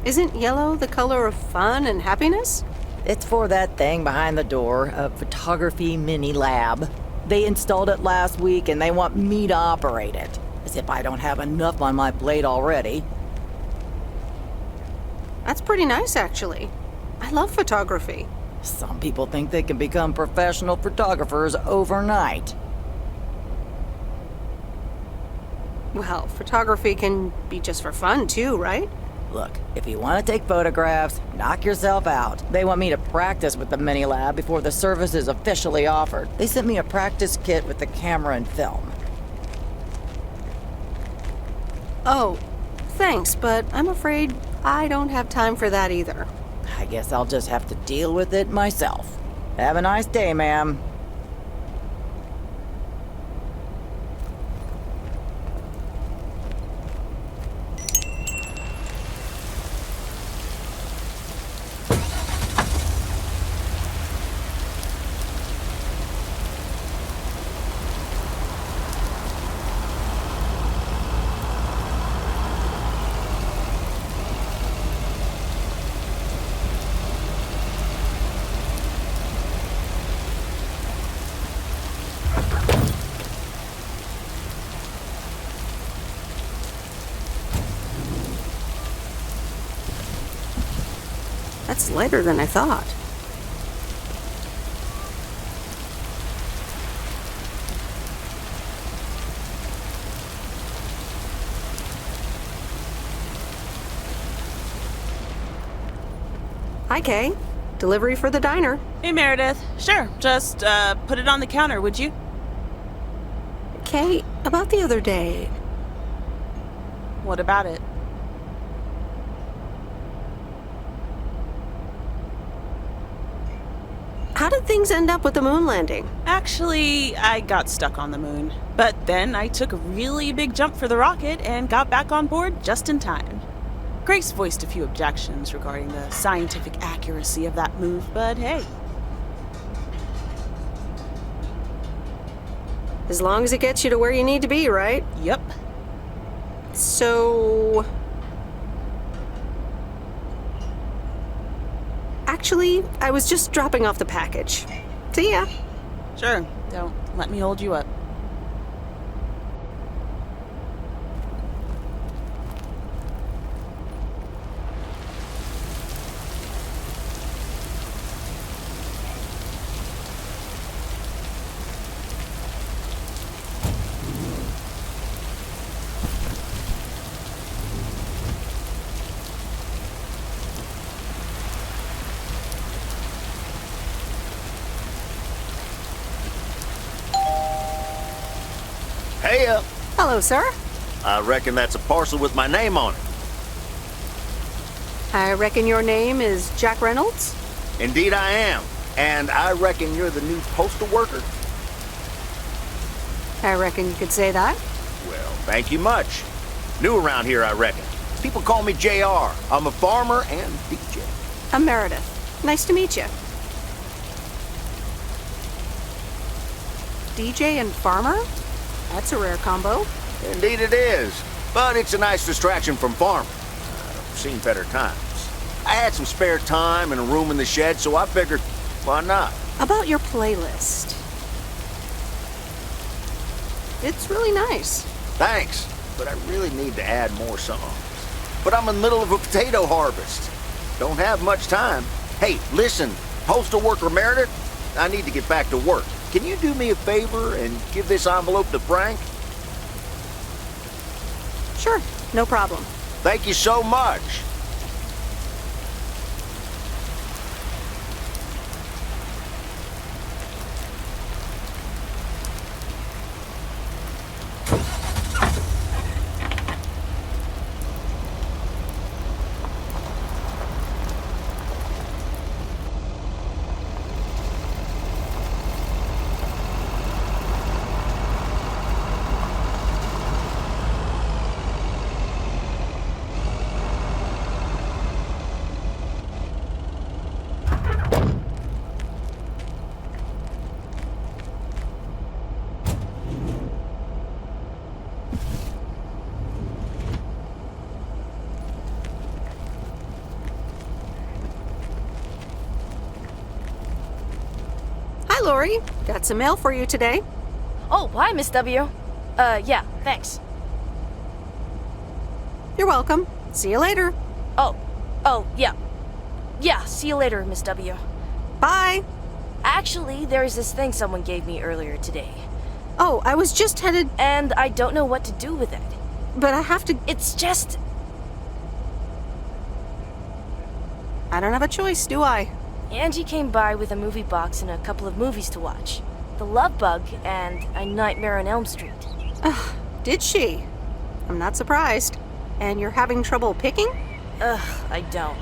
Isn't yellow the color of fun and happiness? It's for that thing behind the door, a photography mini lab. They installed it last week and they want me to operate it. As if I don't have enough on my plate already. That's pretty nice, actually. I love photography. Some people think they can become professional photographers overnight. Well, photography can be just for fun, too, right? Look, if you want to take photographs, knock yourself out. They want me to practice with the mini lab before the service is officially offered. They sent me a practice kit with the camera and film. Oh, thanks, but I'm afraid I don't have time for that either. I guess I'll just have to deal with it myself. Have a nice day, ma'am. That's lighter than I thought. Hi, Kay. Delivery for the diner. Hey, Meredith. Sure, just put it on the counter, would you? Kay, about the other day. What about it? How did things end up with the moon landing? Actually, I got stuck on the moon. But then I took a really big jump for the rocket and got back on board just in time. Grace voiced a few objections regarding the scientific accuracy of that move, but hey. As long as it gets you to where you need to be, right? Yep. So... Actually, I was just dropping off the package. See ya. Sure, don't let me hold you up. Hey, Hello, sir. I reckon that's a parcel with my name on it. I reckon your name is Jack Reynolds? Indeed I am. And I reckon you're the new postal worker? I reckon you could say that. Well, thank you much. New around here, I reckon. People call me JR. I'm a farmer and DJ. I'm Meredith. Nice to meet you. DJ and farmer? That's a rare combo. Indeed it is. But it's a nice distraction from farming. I've seen better times. I had some spare time and a room in the shed, so I figured, why not? About your playlist. It's really nice. Thanks, but I really need to add more songs. But I'm in the middle of a potato harvest. Don't have much time. Hey, listen, postal worker Meredith, I need to get back to work. Can you do me a favor and give this envelope to Frank? Sure, no problem. Thank you so much. Hi, Lori. Got some mail for you today. Oh, hi, Miss W. Yeah, thanks. You're welcome. See you later. Oh, yeah. Yeah, see you later, Miss W. Bye. Actually, there's this thing someone gave me earlier today. Oh, I was just headed... And I don't know what to do with it. But I have to... It's just... I don't have a choice, do I? Angie came by with a movie box and a couple of movies to watch. The Love Bug and A Nightmare on Elm Street. Did she? I'm not surprised. And you're having trouble picking? I don't.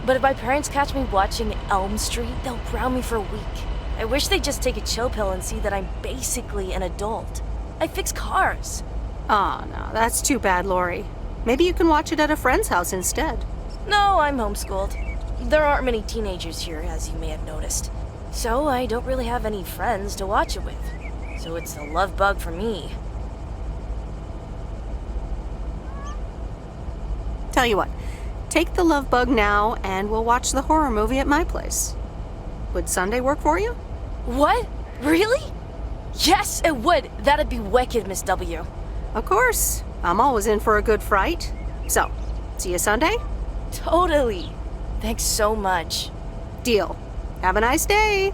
But if my parents catch me watching Elm Street, they'll ground me for a week. I wish they'd just take a chill pill and see that I'm basically an adult. I fix cars. Oh, no, that's too bad, Lori. Maybe you can watch it at a friend's house instead. No, I'm homeschooled. There aren't many teenagers here, as you may have noticed. So I don't really have any friends to watch it with. So it's a love bug for me. Tell you what, take the love bug now and we'll watch the horror movie at my place. Would Sunday work for you? What? Really? Yes, it would. That'd be wicked, Miss W. Of course. I'm always in for a good fright. So, see you Sunday? Totally. Thanks so much. Deal. Have a nice day.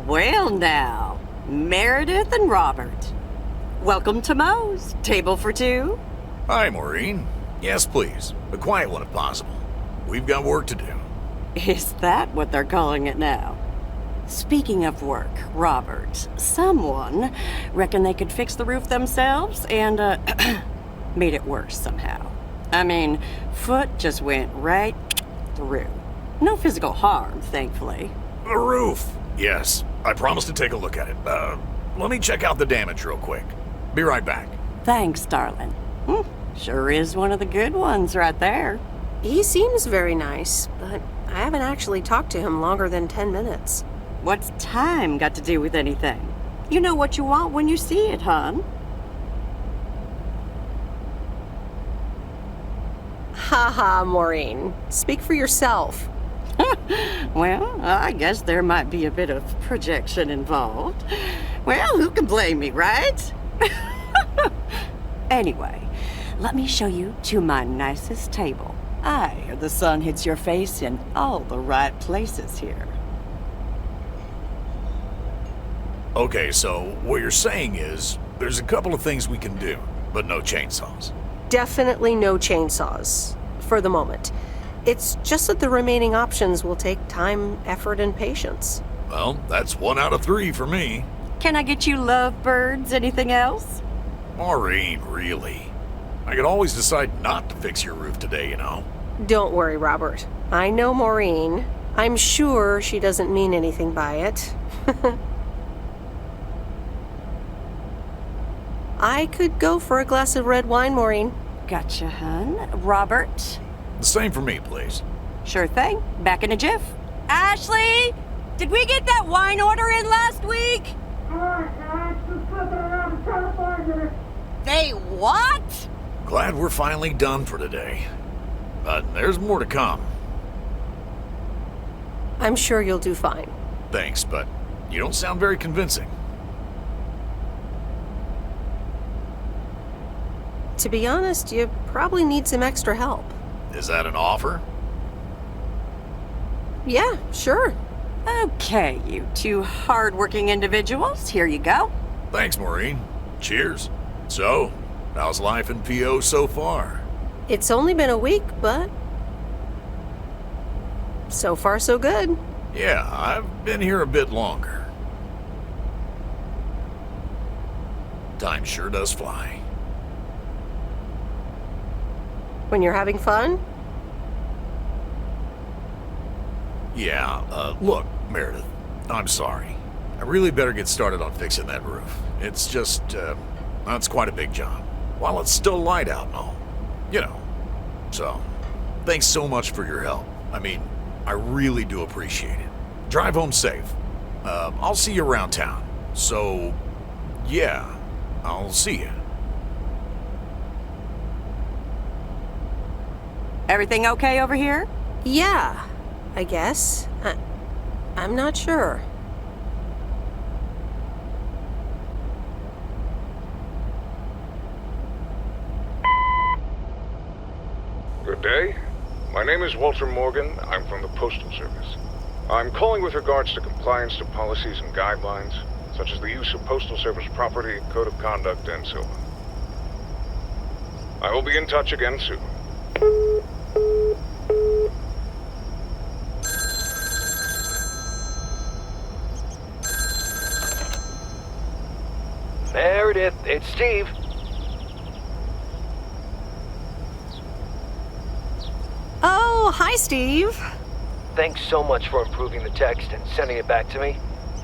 Well now, Meredith and Robert. Welcome to Moe's. Table for two? Hi, Maureen. Yes, please. A quiet one if possible. We've got work to do. Is that what they're calling it now? Speaking of work, Robert, someone reckoned they could fix the roof themselves and, made it worse somehow. I mean, foot just went right through. No physical harm, thankfully. The roof! Yes, I promised to take a look at it. Let me check out the damage real quick. Be right back. Thanks, darling. Sure is one of the good ones right there. He seems very nice, but I haven't actually talked to him longer than 10 minutes. What's time got to do with anything? You know what you want when you see it, hon. Haha, Maureen. Speak for yourself. Well, I guess there might be a bit of projection involved. Well, who can blame me, right? Anyway, let me show you to my nicest table. The sun hits your face in all the right places here. Okay, so what you're saying is there's a couple of things we can do, but no chainsaws. Definitely no chainsaws, for the moment. It's just that the remaining options will take time, effort, and patience. Well, that's 1 out of 3 for me. Can I get you lovebirds? Anything else? Maureen, really? I could always decide not to fix your roof today, you know? Don't worry, Robert. I know Maureen. I'm sure she doesn't mean anything by it. I could go for a glass of red wine, Maureen. Gotcha, hun. Robert? The same for me, please. Sure thing. Back in a jiff. Ashley! Did we get that wine order in last week? They what? Glad we're finally done for today. But there's more to come. I'm sure you'll do fine. Thanks, but you don't sound very convincing. To be honest, you probably need some extra help. Is that an offer? Yeah, sure. Okay, you two hard-working individuals, here you go. Thanks, Maureen. Cheers. So, how's life in PO so far? It's only been a week, but so far so good. Yeah, I've been here a bit longer. Time sure does fly. When you're having fun? Yeah, look, Meredith, I'm sorry. I really better get started on fixing that roof. It's just, that's quite a big job. While it's still light out and all. You know. So, thanks so much for your help. I mean, I really do appreciate it. Drive home safe. I'll see you around town. So, yeah, I'll see you. Everything okay over here? Yeah, I guess. I'm not sure. Good day. My name is Walter Morgan. I'm from the Postal Service. I'm calling with regards to compliance to policies and guidelines, such as the use of Postal Service property, code of conduct, and so on. I will be in touch again soon. Meredith, it's Steve. Oh, hi, Steve. Thanks so much for improving the text and sending it back to me.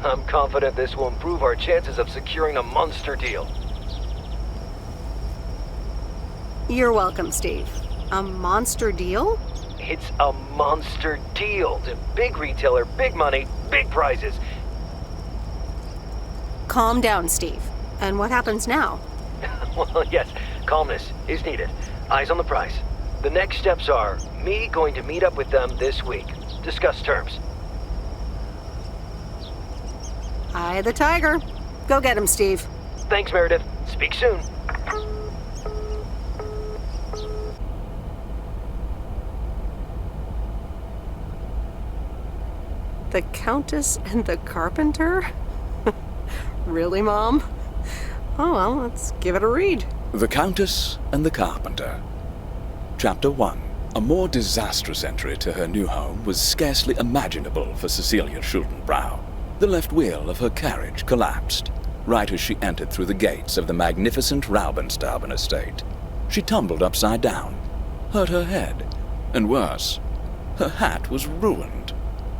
I'm confident this will improve our chances of securing a monster deal. You're welcome, Steve. A monster deal? It's a monster deal. The big retailer, big money, big prizes. Calm down, Steve. And what happens now? Well, yes, calmness is needed. Eyes on the prize. The next steps are me going to meet up with them this week. Discuss terms. Eye the tiger. Go get him, Steve. Thanks, Meredith. Speak soon. The Countess and the Carpenter? Really, Mom? Oh, well, let's give it a read. The Countess and the Carpenter. Chapter 1. A more disastrous entry to her new home was scarcely imaginable for Cecilia Schuldenbrow. The left wheel of her carriage collapsed, right as she entered through the gates of the magnificent Raubenstaben estate. She tumbled upside down, hurt her head, and worse, her hat was ruined.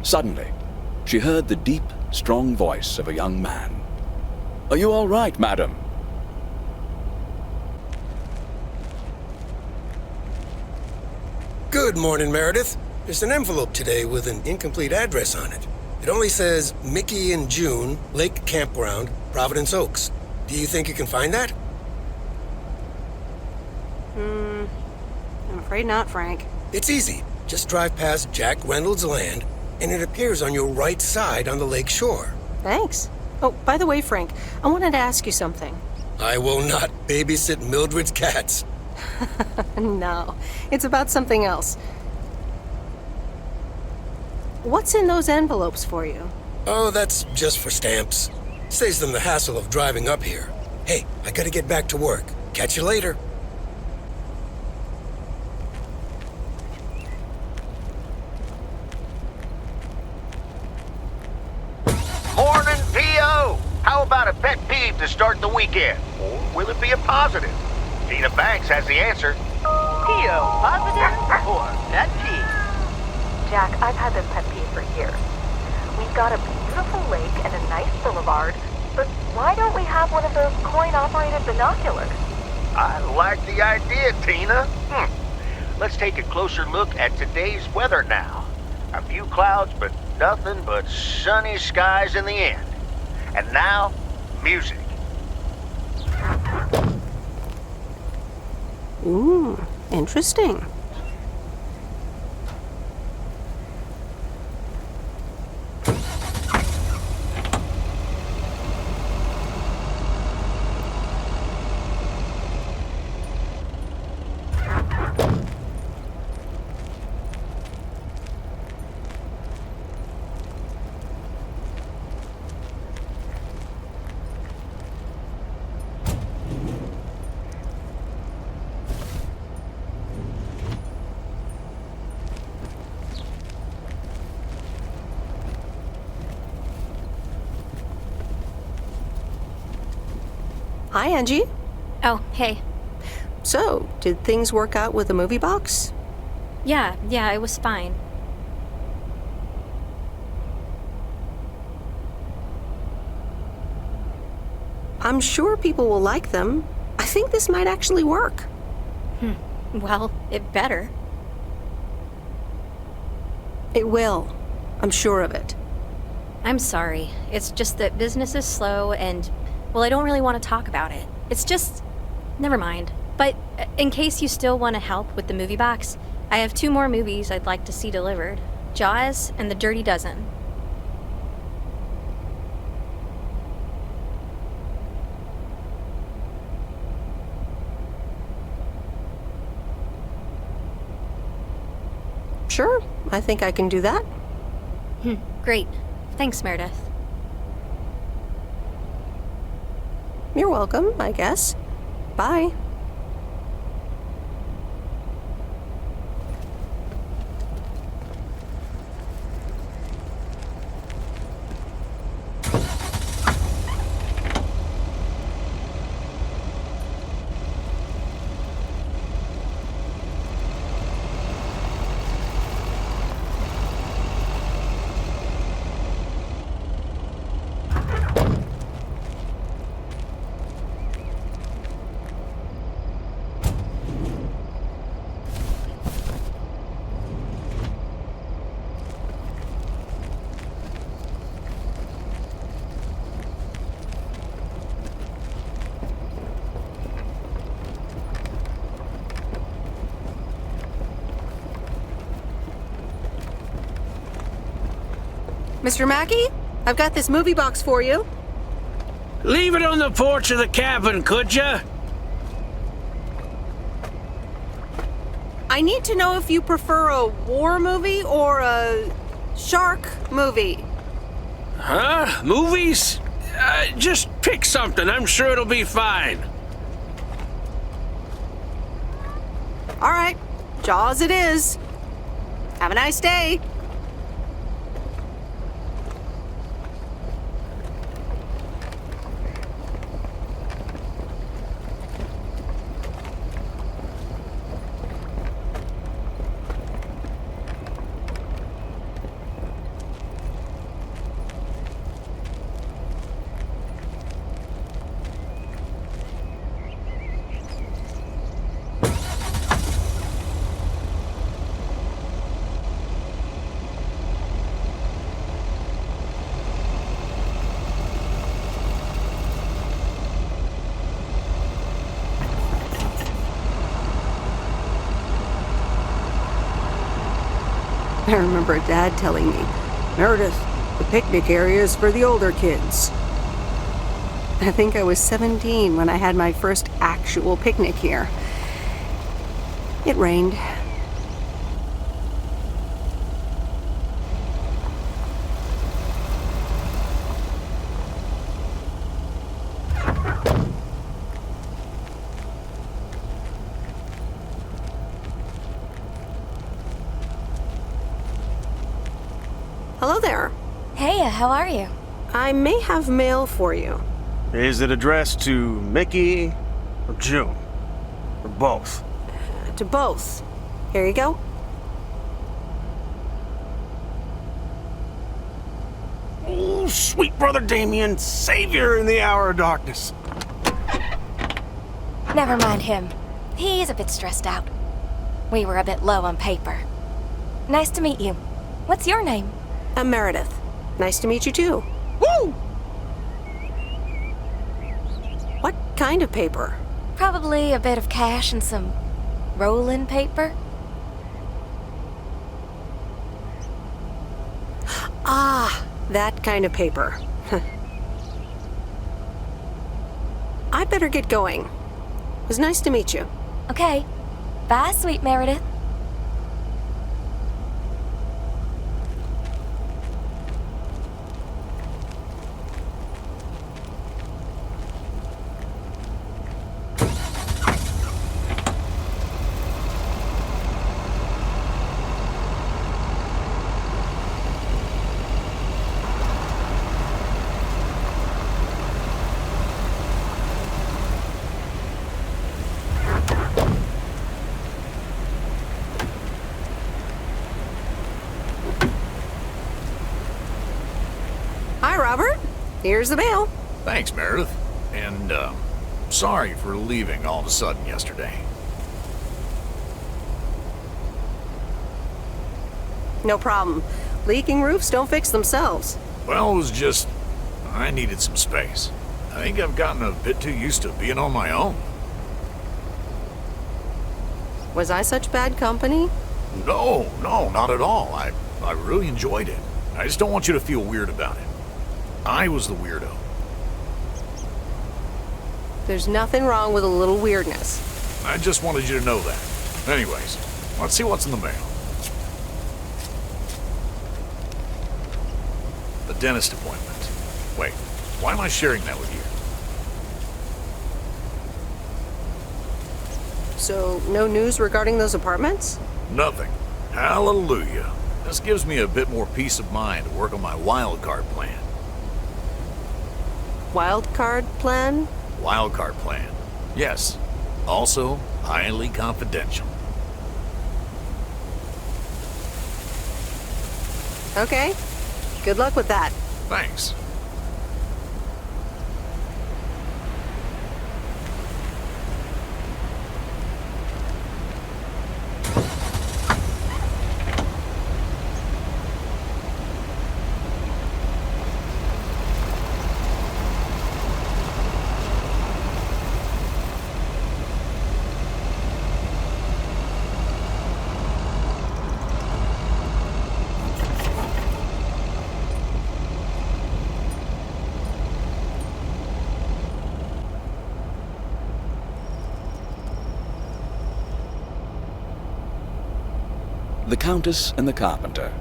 Suddenly, she heard the deep, strong voice of a young man. "Are you all right, madam?" Good morning, Meredith. There's an envelope today with an incomplete address on it. It only says Mickey and June, Lake Campground, Провиденс-Оукс. Do you think you can find that? I'm afraid not, Frank. It's easy. Just drive past Jack Reynolds' land, and it appears on your right side on the lake shore. Thanks. Oh, by the way, Frank, I wanted to ask you something. I will not babysit Mildred's cats. No, it's about something else. What's in those envelopes for you? Oh, that's just for stamps. Saves them the hassle of driving up here. Hey, I gotta get back to work. Catch you later. Morning, P.O. How about a pet peeve to start the weekend? Or will it be a positive? Tina Banks has the answer. P.O. Positive or pet peeve? Jack, I've had this pet peeve for years. We've got a beautiful lake and a nice boulevard, but why don't we have one of those coin-operated binoculars? I like the idea, Tina. Let's take a closer look at today's weather now. A few clouds, but nothing but sunny skies in the end. And now, music. Ooh, interesting. Hi, Angie. Oh, hey. So, did things work out with the movie box? Yeah, it was fine. I'm sure people will like them. I think this might actually work. Well, it better. It will. I'm sure of it. I'm sorry. It's just that business is slow and, well, I don't really want to talk about it. It's just... never mind. But in case you still want to help with the movie box, I have 2 more movies I'd like to see delivered. Jaws and The Dirty Dozen. Sure, I think I can do that. Great. Thanks, Meredith. You're welcome, I guess. Bye. Mr. Mackey, I've got this movie box for you. Leave it on the porch of the cabin, could ya? I need to know if you prefer a war movie or a shark movie. Huh? Movies? Just pick something. I'm sure it'll be fine. All right, Jaws it is. Have a nice day. I remember Dad telling me, Meredith, the picnic area is for the older kids. I think I was 17 when I had my first actual picnic here. It rained. Hello there. Hey, how are you? I may have mail for you. Is it addressed to Mickey or June? Or both? To both. Here you go. Oh, sweet brother Damien, savior in the hour of darkness. Never mind him. He's a bit stressed out. We were a bit low on paper. Nice to meet you. What's your name? I'm Meredith. Nice to meet you too. Woo! What kind of paper? Probably a bit of cash and some rolling paper. Ah, that kind of paper. I better get going. It was nice to meet you. Okay. Bye, sweet Meredith. Hi, Robert. Here's the mail. Thanks, Meredith. And, sorry for leaving all of a sudden yesterday. No problem. Leaking roofs don't fix themselves. Well, it was just... I needed some space. I think I've gotten a bit too used to being on my own. Was I such bad company? No, not at all. I really enjoyed it. I just don't want you to feel weird about it. I was the weirdo. There's nothing wrong with a little weirdness. I just wanted you to know that. Anyways, let's see what's in the mail. The dentist appointment. Wait, why am I sharing that with you? So, no news regarding those apartments? Nothing. Hallelujah. This gives me a bit more peace of mind to work on my wild card plan. Wild card plan? Wild card plan. Yes. Also, highly confidential. Okay. Good luck with that. Thanks. The Countess and the Carpenter.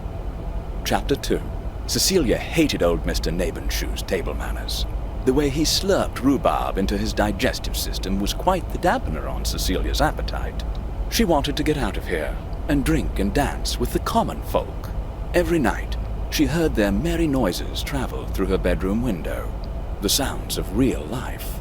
Chapter 2. Cecilia hated old Mr. Nabenshoe's table manners. The way he slurped rhubarb into his digestive system was quite the dampener on Cecilia's appetite. She wanted to get out of here and drink and dance with the common folk. Every night, she heard their merry noises travel through her bedroom window, the sounds of real life.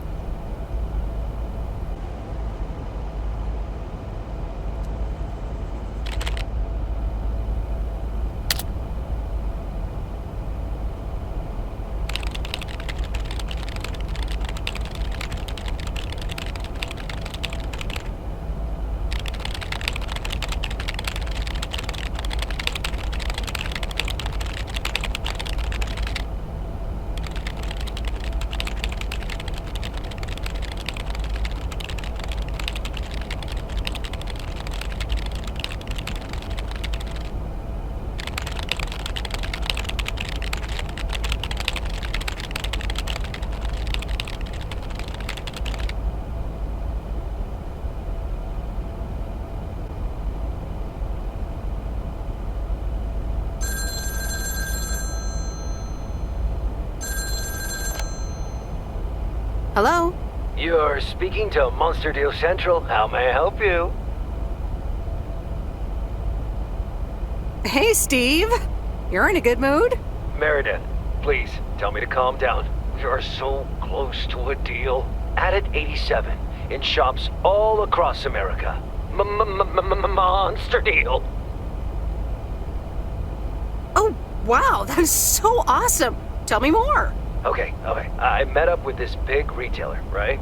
Hello? You're speaking to Monster Deal Central. How may I help you? Hey, Steve. You're in a good mood? Meredith, please tell me to calm down. We are so close to a deal. Added 87 in shops all across America. Monster deal. Oh, wow, that is so awesome. Tell me more. Okay. I met up with this big retailer, right?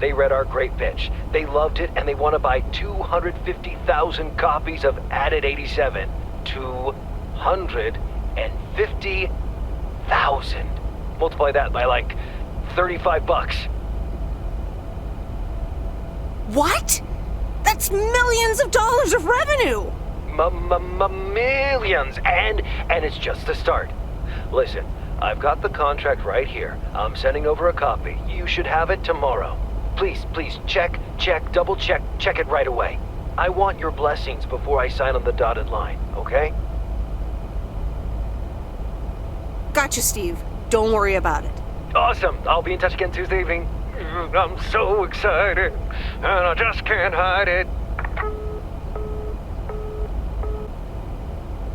They read our great pitch. They loved it, and they want to buy 250,000 copies of Added 87. 250,000. Multiply that by like $35. What? That's millions of dollars of revenue. Millions, and it's just the start. Listen, I've got the contract right here. I'm sending over a copy. You should have it tomorrow. Please, check, double check it right away. I want your blessings before I sign on the dotted line, okay? Gotcha, Steve. Don't worry about it. Awesome. I'll be in touch again Tuesday evening. I'm so excited, and I just can't hide it.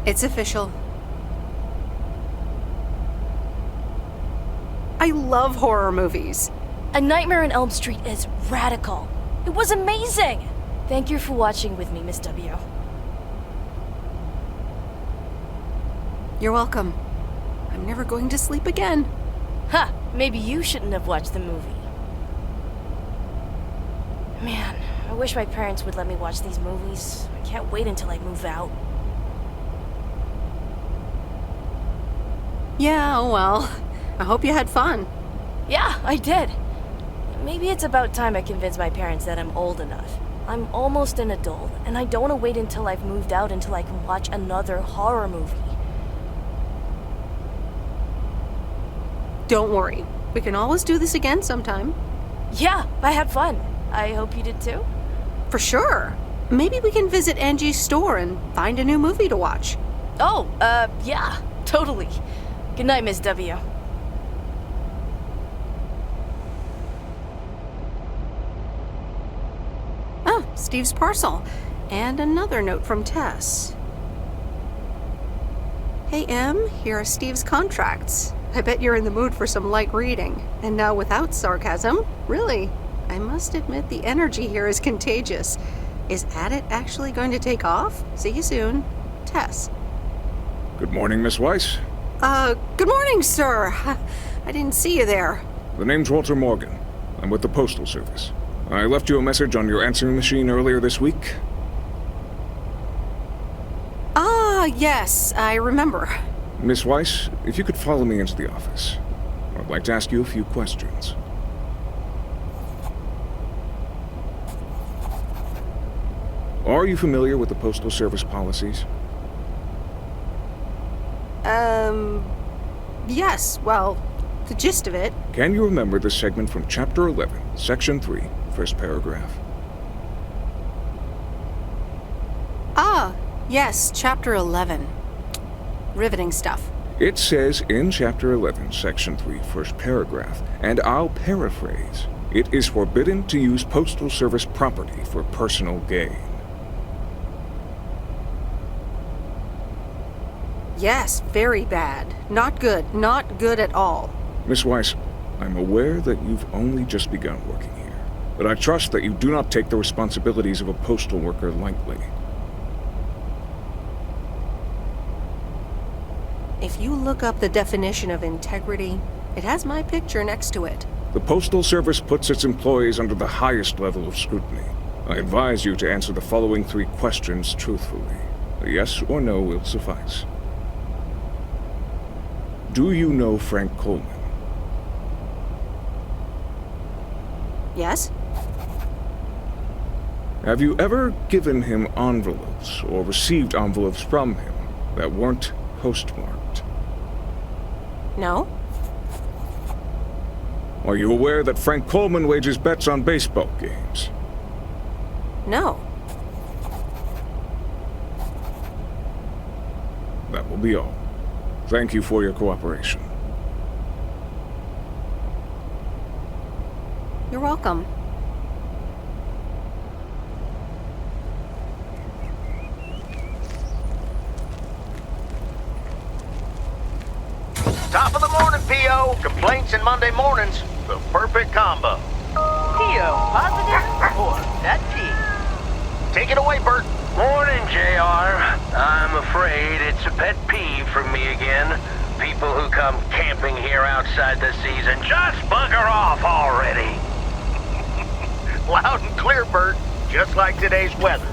It's official. I love horror movies. A Nightmare on Elm Street is radical. It was amazing. Thank you for watching with me, Miss W. You're welcome. I'm never going to sleep again. Ha! Maybe you shouldn't have watched the movie. Man, I wish my parents would let me watch these movies. I can't wait until I move out. Yeah, oh well. I hope you had fun. Yeah, I did. Maybe it's about time I convince my parents that I'm old enough. I'm almost an adult, and I don't want to wait until I've moved out until I can watch another horror movie. Don't worry. We can always do this again sometime. Yeah, I had fun. I hope you did too. For sure. Maybe we can visit Angie's store and find a new movie to watch. Oh, yeah, totally. Good night, Miss W. Oh, Steve's parcel. And another note from Tess. Hey, Em, here are Steve's contracts. I bet you're in the mood for some light reading. And now without sarcasm, really, I must admit the energy here is contagious. Is Adit actually going to take off? See you soon. Tess. Good morning, Miss Weiss. Good morning, sir. I didn't see you there. The name's Walter Morgan. I'm with the Postal Service. I left you a message on your answering machine earlier this week. Ah, yes, I remember. Miss Weiss, if you could follow me into the office. I'd like to ask you a few questions. Are you familiar with the Postal Service policies? Yes, well, the gist of it. Can you remember this segment from Chapter 11, Section 3, first paragraph? Ah, yes, Chapter 11. Riveting stuff. It says in Chapter 11, Section 3, first paragraph, and I'll paraphrase, it is forbidden to use Postal Service property for personal gain. Yes, very bad. Not good. Not good at all. Miss Weiss, I'm aware that you've only just begun working here, but I trust that you do not take the responsibilities of a postal worker lightly. If you look up the definition of integrity, it has my picture next to it. The Postal Service puts its employees under the highest level of scrutiny. I advise you to answer the following 3 questions truthfully. A yes or no will suffice. Do you know Frank Coleman? Yes? Have you ever given him envelopes or received envelopes from him that weren't postmarked? No? Are you aware that Frank Coleman wages bets on baseball games? No. That will be all. Thank you for your cooperation. You're welcome. Top of the morning, P.O. Complaints and Monday mornings. The perfect combo. P.O. positive or that P. Take it away, Bert. Morning, JR. I'm afraid it's a pet peeve for me again. People who come camping here outside the season, just bugger off already. Loud and clear, Bert. Just like today's weather.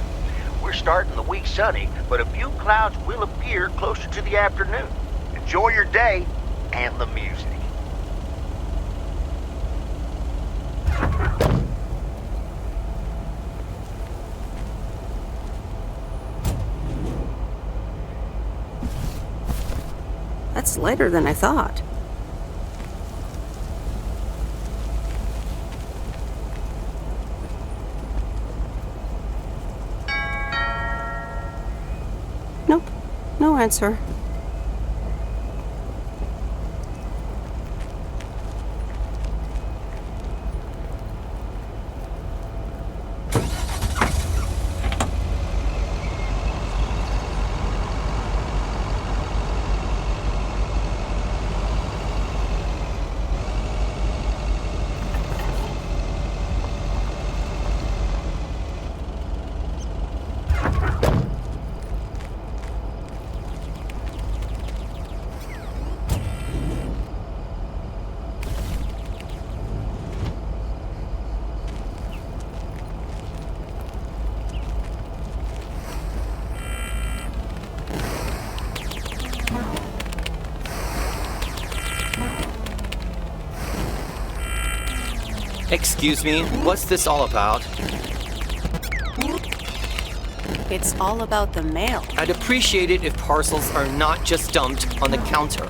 We're starting the week sunny, but a few clouds will appear closer to the afternoon. Enjoy your day and the music. That's lighter than I thought. Nope, no answer. Excuse me, what's this all about? It's all about the mail. I'd appreciate it if parcels are not just dumped on the counter.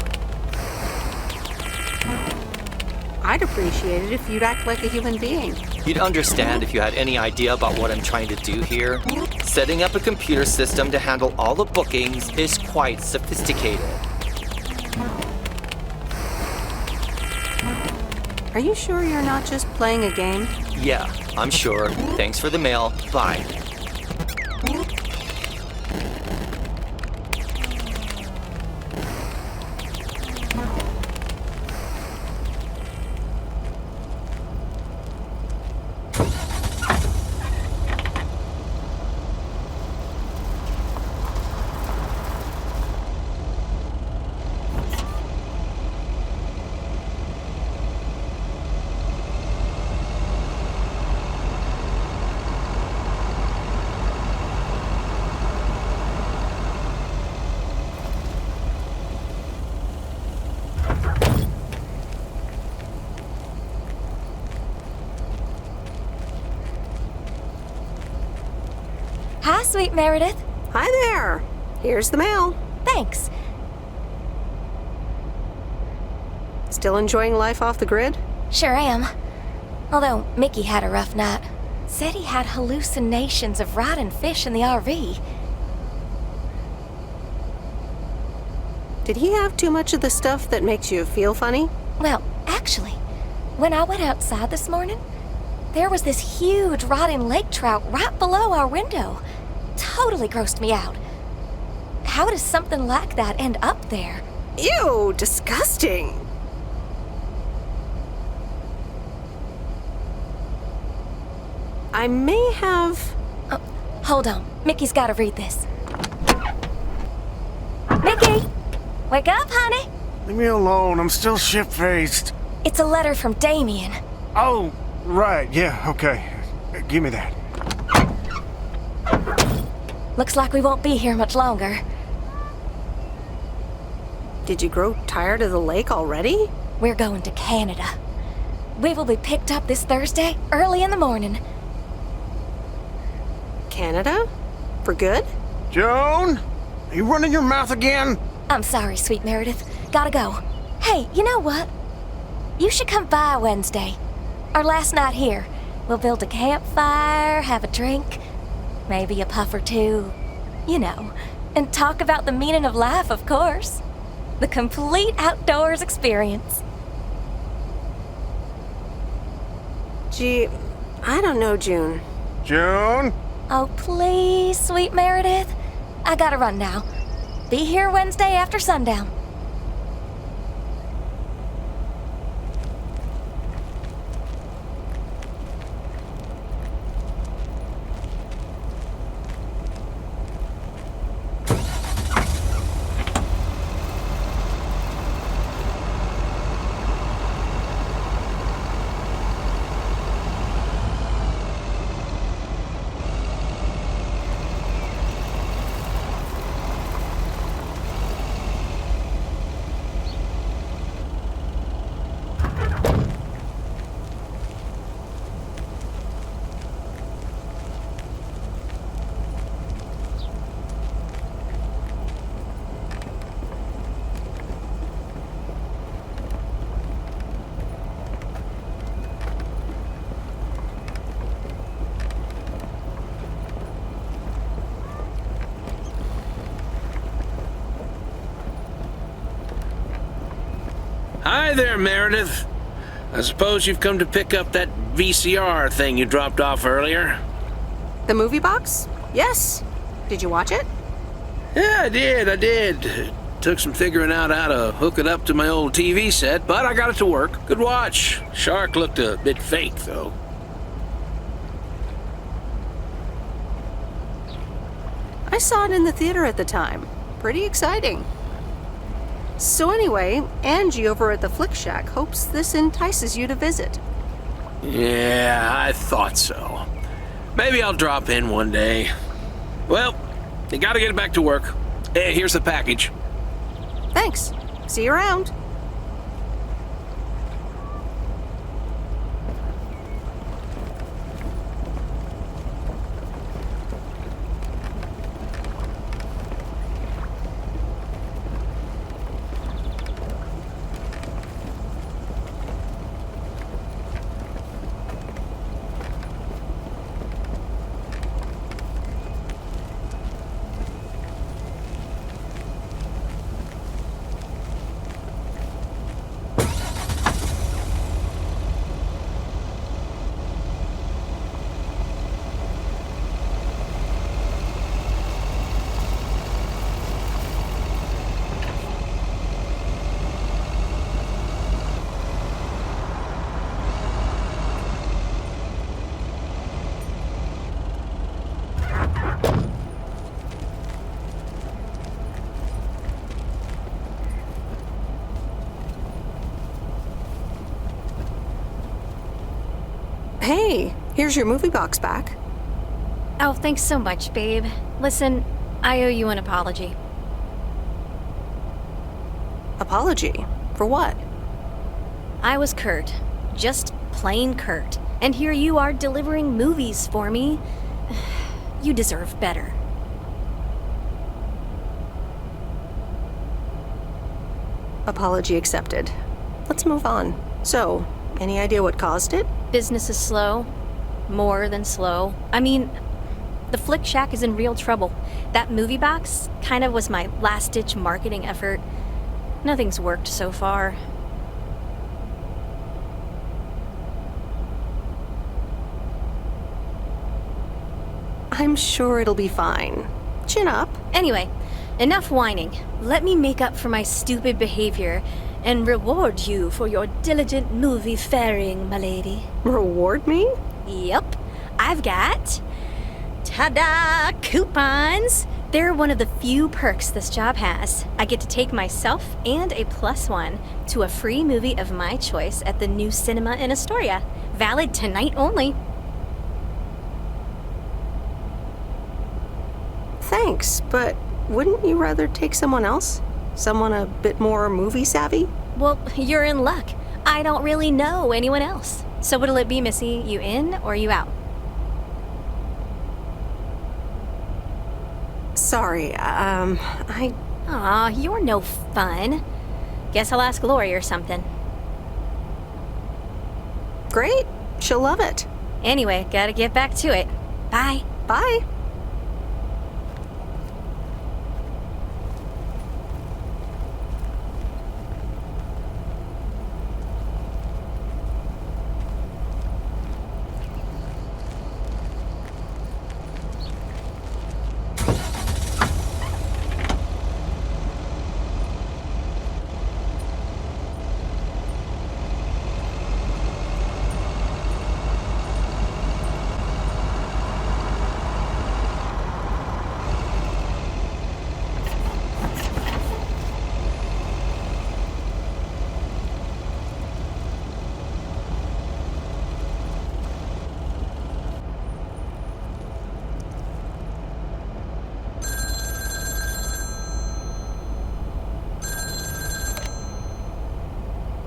I'd appreciate it if you'd act like a human being. You'd understand if you had any idea about what I'm trying to do here. Setting up a computer system to handle all the bookings is quite sophisticated. Are you sure you're not just playing a game? Yeah, I'm sure. Thanks for the mail. Bye. Hi, sweet Meredith. Hi there. Here's the mail. Thanks. Still enjoying life off the grid? Sure am. Although Mickey had a rough night. Said he had hallucinations of riding fish in the RV. Did he have too much of the stuff that makes you feel funny? Well, actually, when I went outside this morning, there was this huge rotting lake trout right below our window. Totally grossed me out. How does something like that end up there? Ew, disgusting. I may have... Oh, hold on. Mickey's gotta read this. Mickey! Wake up, honey! Leave me alone, I'm still shit-faced. It's a letter from Damien. Oh, right, yeah, okay. Give me that. Looks like we won't be here much longer. Did you grow tired of the lake already? We're going to Canada. We will be picked up this Thursday, early in the morning. Canada? For good? Joan? Are you running your mouth again? I'm sorry, sweet Meredith. Gotta go. Hey, you know what? You should come by Wednesday. Our last night here. We'll build a campfire, have a drink, maybe a puff or two, you know, and talk about the meaning of life, of course. The complete outdoors experience. Gee, I don't know, June. June? Oh, please, sweet Meredith. I gotta run now. Be here Wednesday after sundown. Hi there, Meredith. I suppose you've come to pick up that VCR thing you dropped off earlier? The movie box? Yes. Did you watch it? Yeah, I did. Took some figuring out how to hook it up to my old TV set, but I got it to work. Good watch. Shark looked a bit fake, though. I saw it in the theater at the time. Pretty exciting. So anyway, Angie over at the Flick Shack hopes this entices you to visit. Yeah, I thought so. Maybe I'll drop in one day. Well, you gotta get back to work. Hey, here's the package. Thanks. See you around. Hey, here's your movie box back. Oh, thanks so much, babe. Listen, I owe you an apology. Apology? For what? I was Kurt. Just plain Kurt. And here you are delivering movies for me. You deserve better. Apology accepted. Let's move on. So, any idea what caused it? Business is slow. More than slow. I mean, the Flick Shack is in real trouble. That movie box kind of was my last-ditch marketing effort. Nothing's worked so far. I'm sure it'll be fine. Chin up. Anyway, enough whining. Let me make up for my stupid behavior and reward you for your diligent movie faring, my lady. Reward me? Yep. I've got... ta-da! Coupons! They're one of the few perks this job has. I get to take myself and a +1 to a free movie of my choice at the new cinema in Astoria. Valid tonight only. Thanks, but wouldn't you rather take someone else? Someone a bit more movie savvy? Well, you're in luck. I don't really know anyone else. So what'll it be, Missy? You in or you out? Sorry, Aw, you're no fun. Guess I'll ask Lori or something. Great. She'll love it. Anyway, gotta get back to it. Bye. Bye.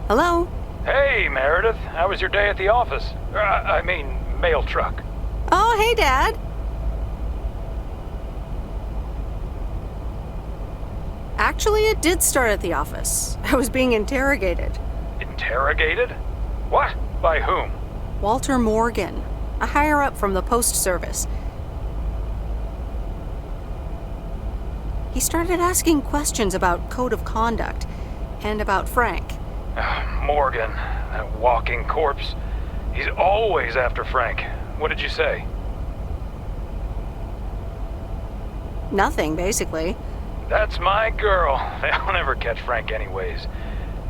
Hello? Hey, Meredith. How was your day at the office? I mean, mail truck. Oh, hey, Dad. Actually, it did start at the office. I was being interrogated. Interrogated? What? By whom? Walter Morgan, a higher-up from the Post Service. He started asking questions about code of conduct and about Frank. Morgan, that walking corpse. He's always after Frank. What did you say? Nothing, basically. That's my girl. They'll never catch Frank anyways.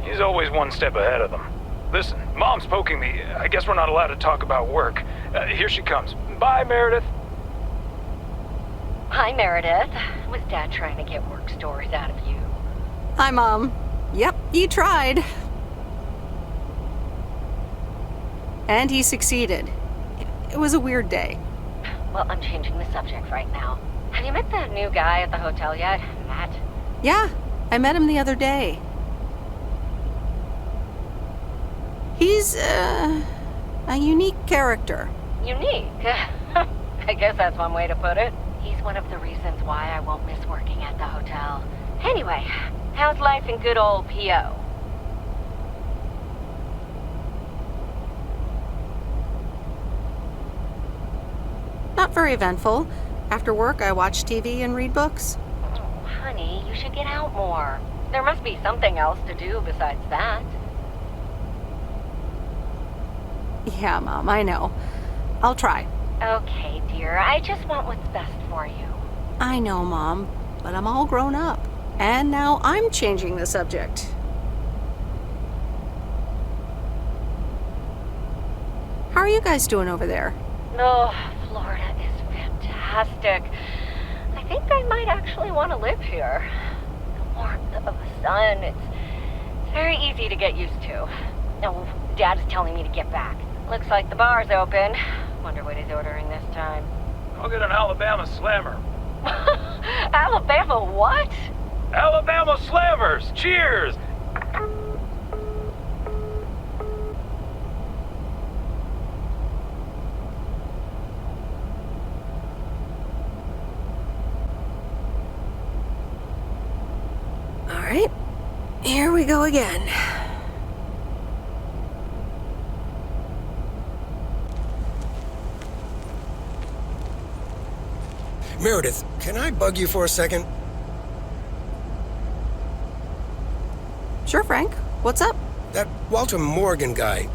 He's always one step ahead of them. Listen, Mom's poking me. I guess we're not allowed to talk about work. Here she comes. Bye, Meredith. Hi, Meredith. Was Dad trying to get work stories out of you? Hi, Mom. Yep, he tried. And he succeeded. It was a weird day. Well, I'm changing the subject right now. Have you met the new guy at the hotel yet, Matt? Yeah, I met him the other day. He's, a unique character. Unique? I guess that's one way to put it. He's one of the reasons why I won't miss working at the hotel. Anyway, how's life in good old P.O.? Not very eventful. After work, I watch TV and read books. Oh, honey, you should get out more. There must be something else to do besides that. Yeah, Mom, I know. I'll try. Okay, dear. I just want what's best for you. I know, Mom, but I'm all grown up. And now I'm changing the subject. How are you guys doing over there? Oh, Florida is fantastic. I think I might actually want to live here. The warmth of the sun, it's very easy to get used to. Oh, Dad is telling me to get back. Looks like the bar's open. Wonder what he's ordering this time. I'll get an Alabama Slammer. Alabama what? Alabama Slammers! Cheers! All right, here we go again. Meredith, can I bug you for a second? Sure, Frank. What's up? That Walter Morgan guy,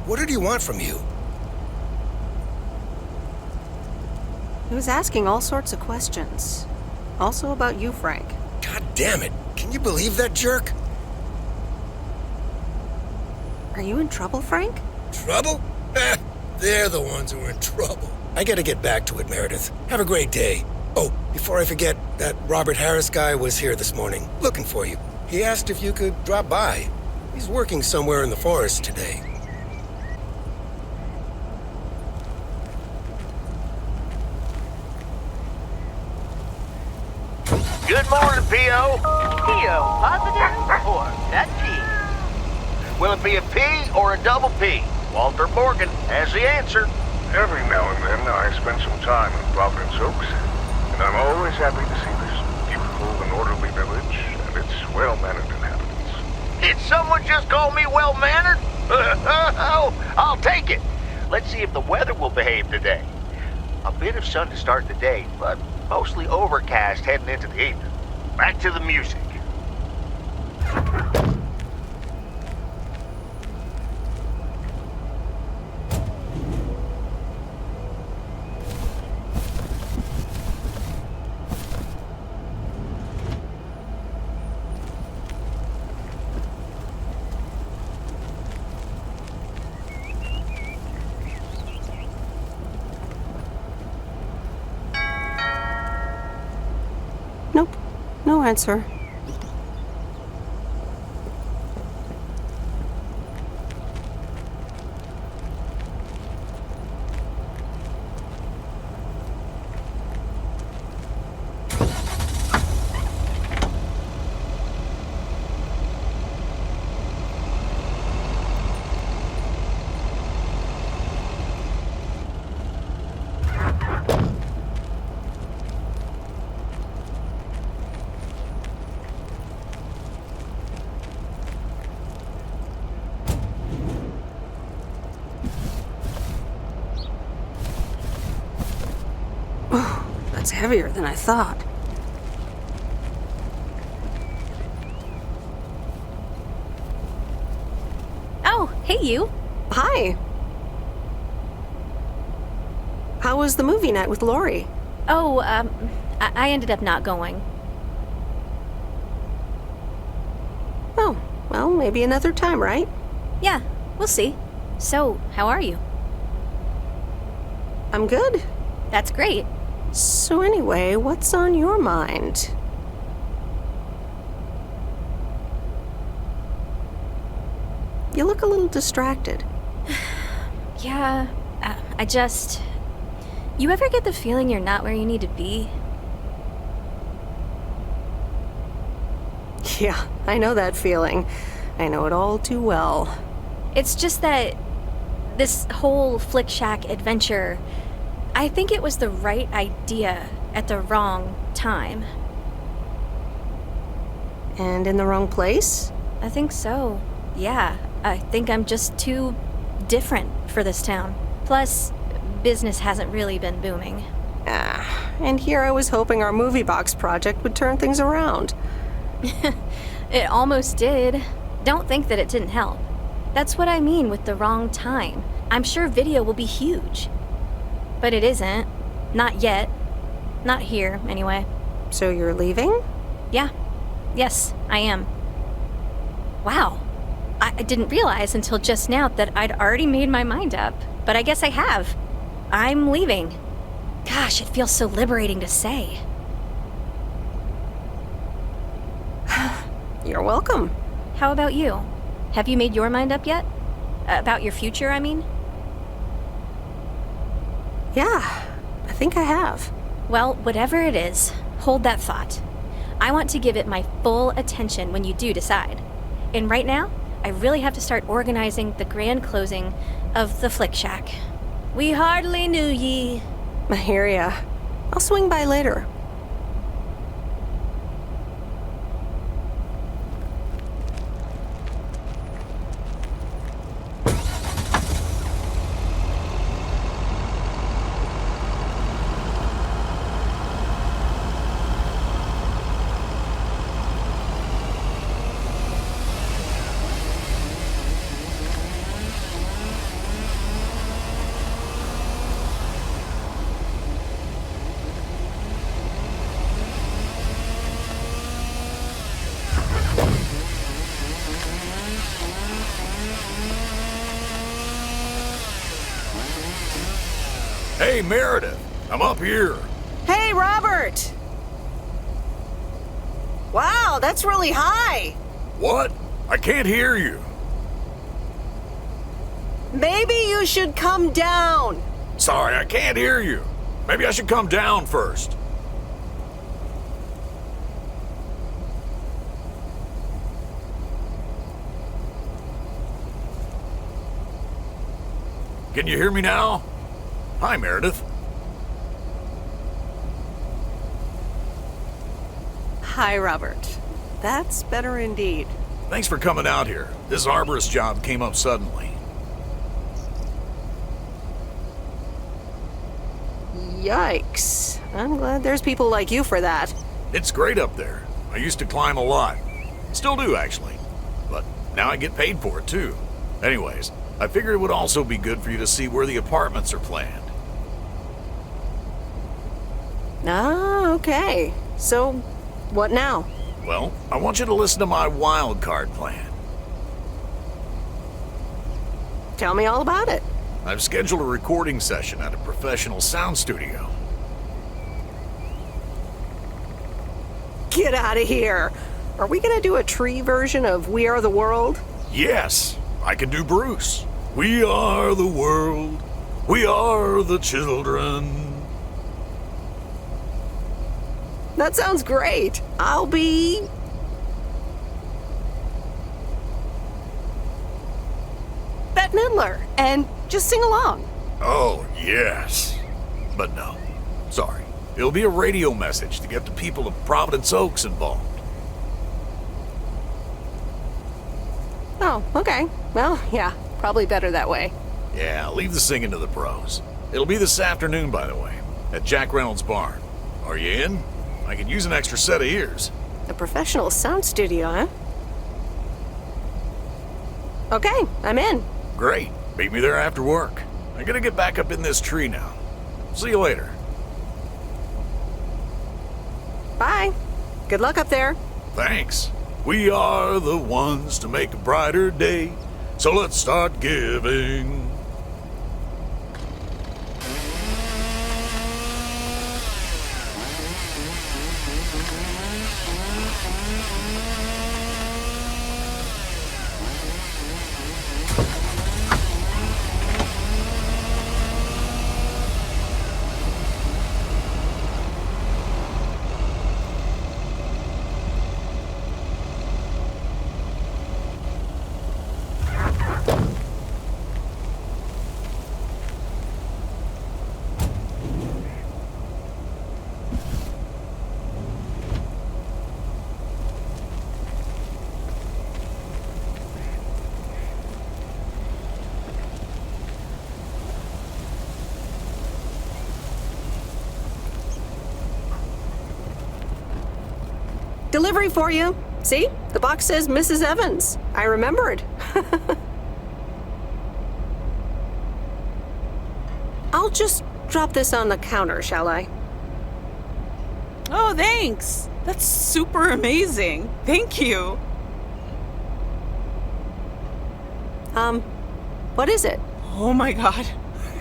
what did he want from you? He was asking all sorts of questions. Also about you, Frank. God damn it. Can you believe that jerk? Are you in trouble, Frank? Trouble? They're the ones who are in trouble. I gotta get back to it, Meredith. Have a great day. Oh, before I forget, that Robert Harris guy was here this morning, looking for you. He asked if you could drop by. He's working somewhere in the forest today. Good morning, P.O. P.O. positive or that P? Will it be a P or a double P? Walter Morgan has the answer. Every now and then I spend some time in Провиденс-Оукс, and I'm always happy to see this beautiful and orderly village and its well-mannered inhabitants. Did someone just call me well-mannered? Oh, I'll take it. Let's see if the weather will behave today. A bit of sun to start the day, but mostly overcast heading into the evening. Back to the music. Nope. No answer. That's heavier than I thought. Oh, hey you. Hi. How was the movie night with Lori? Oh, I ended up not going. Oh, well, maybe another time, right? Yeah, we'll see. So, how are you? I'm good. That's great. So anyway, what's on your mind? You look a little distracted. Yeah, I just... You ever get the feeling you're not where you need to be? Yeah, I know that feeling. I know it all too well. It's just that this whole Flick Shack adventure, I think it was the right idea at the wrong time. And in the wrong place? I think so. Yeah, I think I'm just too different for this town. Plus, business hasn't really been booming. And here I was hoping our movie box project would turn things around. It almost did. Don't think that it didn't help. That's what I mean with the wrong time. I'm sure video will be huge. But it isn't. Not yet. Not here, anyway. So you're leaving? Yeah. Yes, I am. Wow. I didn't realize until just now that I'd already made my mind up. But I guess I have. I'm leaving. Gosh, it feels so liberating to say. You're welcome. How about you? Have you made your mind up yet? About your future, I mean? Yeah, I think I have. Well, whatever it is, hold that thought. I want to give it my full attention when you do decide. And right now, I really have to start organizing the grand closing of the Flick Shack. We hardly knew ye. I hear ya. I'll swing by later. Hey, Meredith, I'm up here. Hey, Robert! Wow, that's really high. What? I can't hear you. Maybe you should come down. Sorry, I can't hear you. Maybe I should come down first. Can you hear me now? Hi, Meredith. Hi, Robert. That's better indeed. Thanks for coming out here. This arborist job came up suddenly. Yikes. I'm glad there's people like you for that. It's great up there. I used to climb a lot. Still do, actually. But now I get paid for it, too. Anyways, I figured it would also be good for you to see where the apartments are planned. Ah, okay. So, what now? Well, I want you to listen to my wild card plan. Tell me all about it. I've scheduled a recording session at a professional sound studio. Get out of here. Are we gonna do a tree version of We Are the World? Yes, I can do Bruce. We are the world. We are the children. That sounds great. I'll be... Bette Midler, and just sing along. Oh, yes. But no, sorry. It'll be a radio message to get the people of Провиденс-Оукс involved. Oh, okay. Well, yeah, probably better that way. Yeah, leave the singing to the pros. It'll be this afternoon, by the way, at Jack Reynolds' barn. Are you in? I could use an extra set of ears. A professional sound studio, huh? Okay, I'm in. Great. Meet me there after work. I gotta get back up in this tree now. See you later. Bye. Good luck up there. Thanks. We are the ones to make a brighter day, so let's start giving. Delivery for you. See? The box says Mrs. Evans. I remembered. I'll just drop this on the counter, shall I? Oh, thanks. That's super amazing. Thank you. What is it? Oh my god.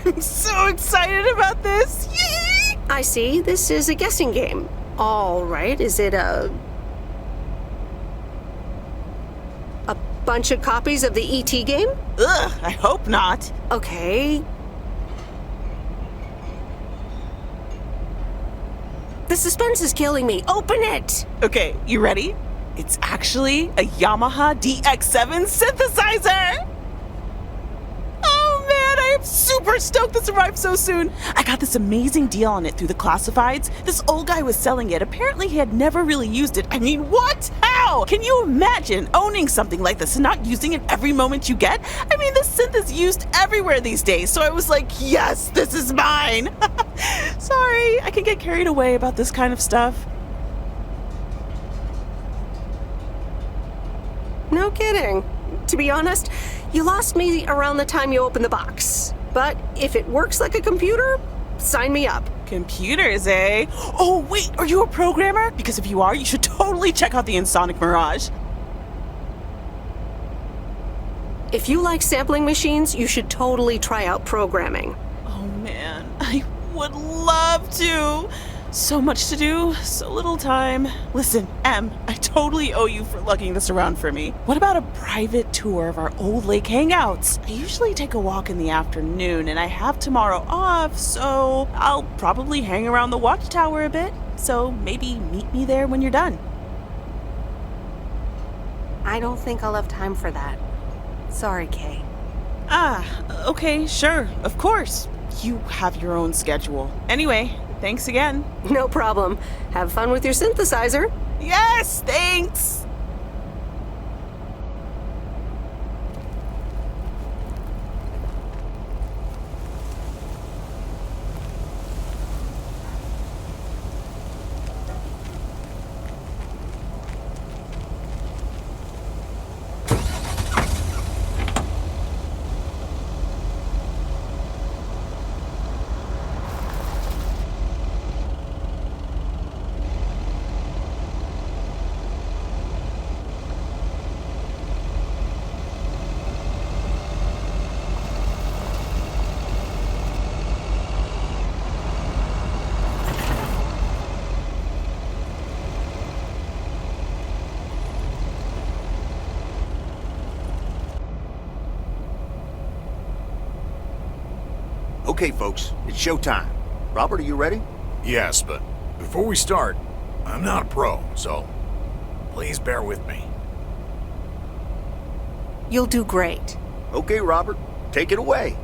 I'm so excited about this. Yay! I see. This is a guessing game. All right. Is it a bunch of copies of the E.T. game? Ugh, I hope not. Okay. The suspense is killing me. Open it! Okay, you ready? It's actually a Yamaha DX7 synthesizer! Oh man, I am super stoked this arrived so soon. I got this amazing deal on it through the classifieds. This old guy was selling it. Apparently he had never really used it. I mean, what? How? Can you imagine owning something like this and not using it every moment you get? I mean, this synth is used everywhere these days, so I was like, yes, this is mine. Sorry, I can get carried away about this kind of stuff. No kidding. To be honest, you lost me around the time you opened the box. But if it works like a computer, sign me up. Computers, eh? Oh, wait, are you a programmer? Because if you are, you should totally check out the Insonic Mirage. If you like sampling machines, you should totally try out programming. Oh man, I would love to. So much to do, so little time. Listen, Em, I totally owe you for lugging this around for me. What about a private tour of our old lake hangouts? I usually take a walk in the afternoon, and I have tomorrow off, so I'll probably hang around the watchtower a bit. So maybe meet me there when you're done. I don't think I'll have time for that. Sorry, Kay. Okay, sure, of course. You have your own schedule. Anyway, thanks again. No problem. Have fun with your synthesizer. Yes, thanks! Okay, folks, it's showtime. Robert, are you ready? Yes, but before we start, I'm not a pro, so please bear with me. You'll do great. Okay, Robert, take it away.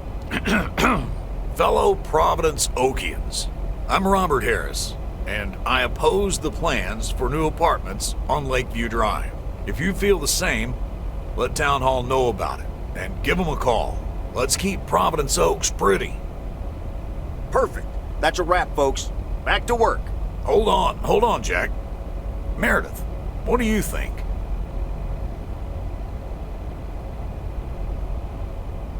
Fellow Providence-Oakians, I'm Robert Harris, and I oppose the plans for new apartments on Lakeview Drive. If you feel the same, let Town Hall know about it, and give them a call. Let's keep Providence-Oaks pretty. Perfect. That's a wrap, folks. Back to work. Hold on, Jack. Meredith, what do you think?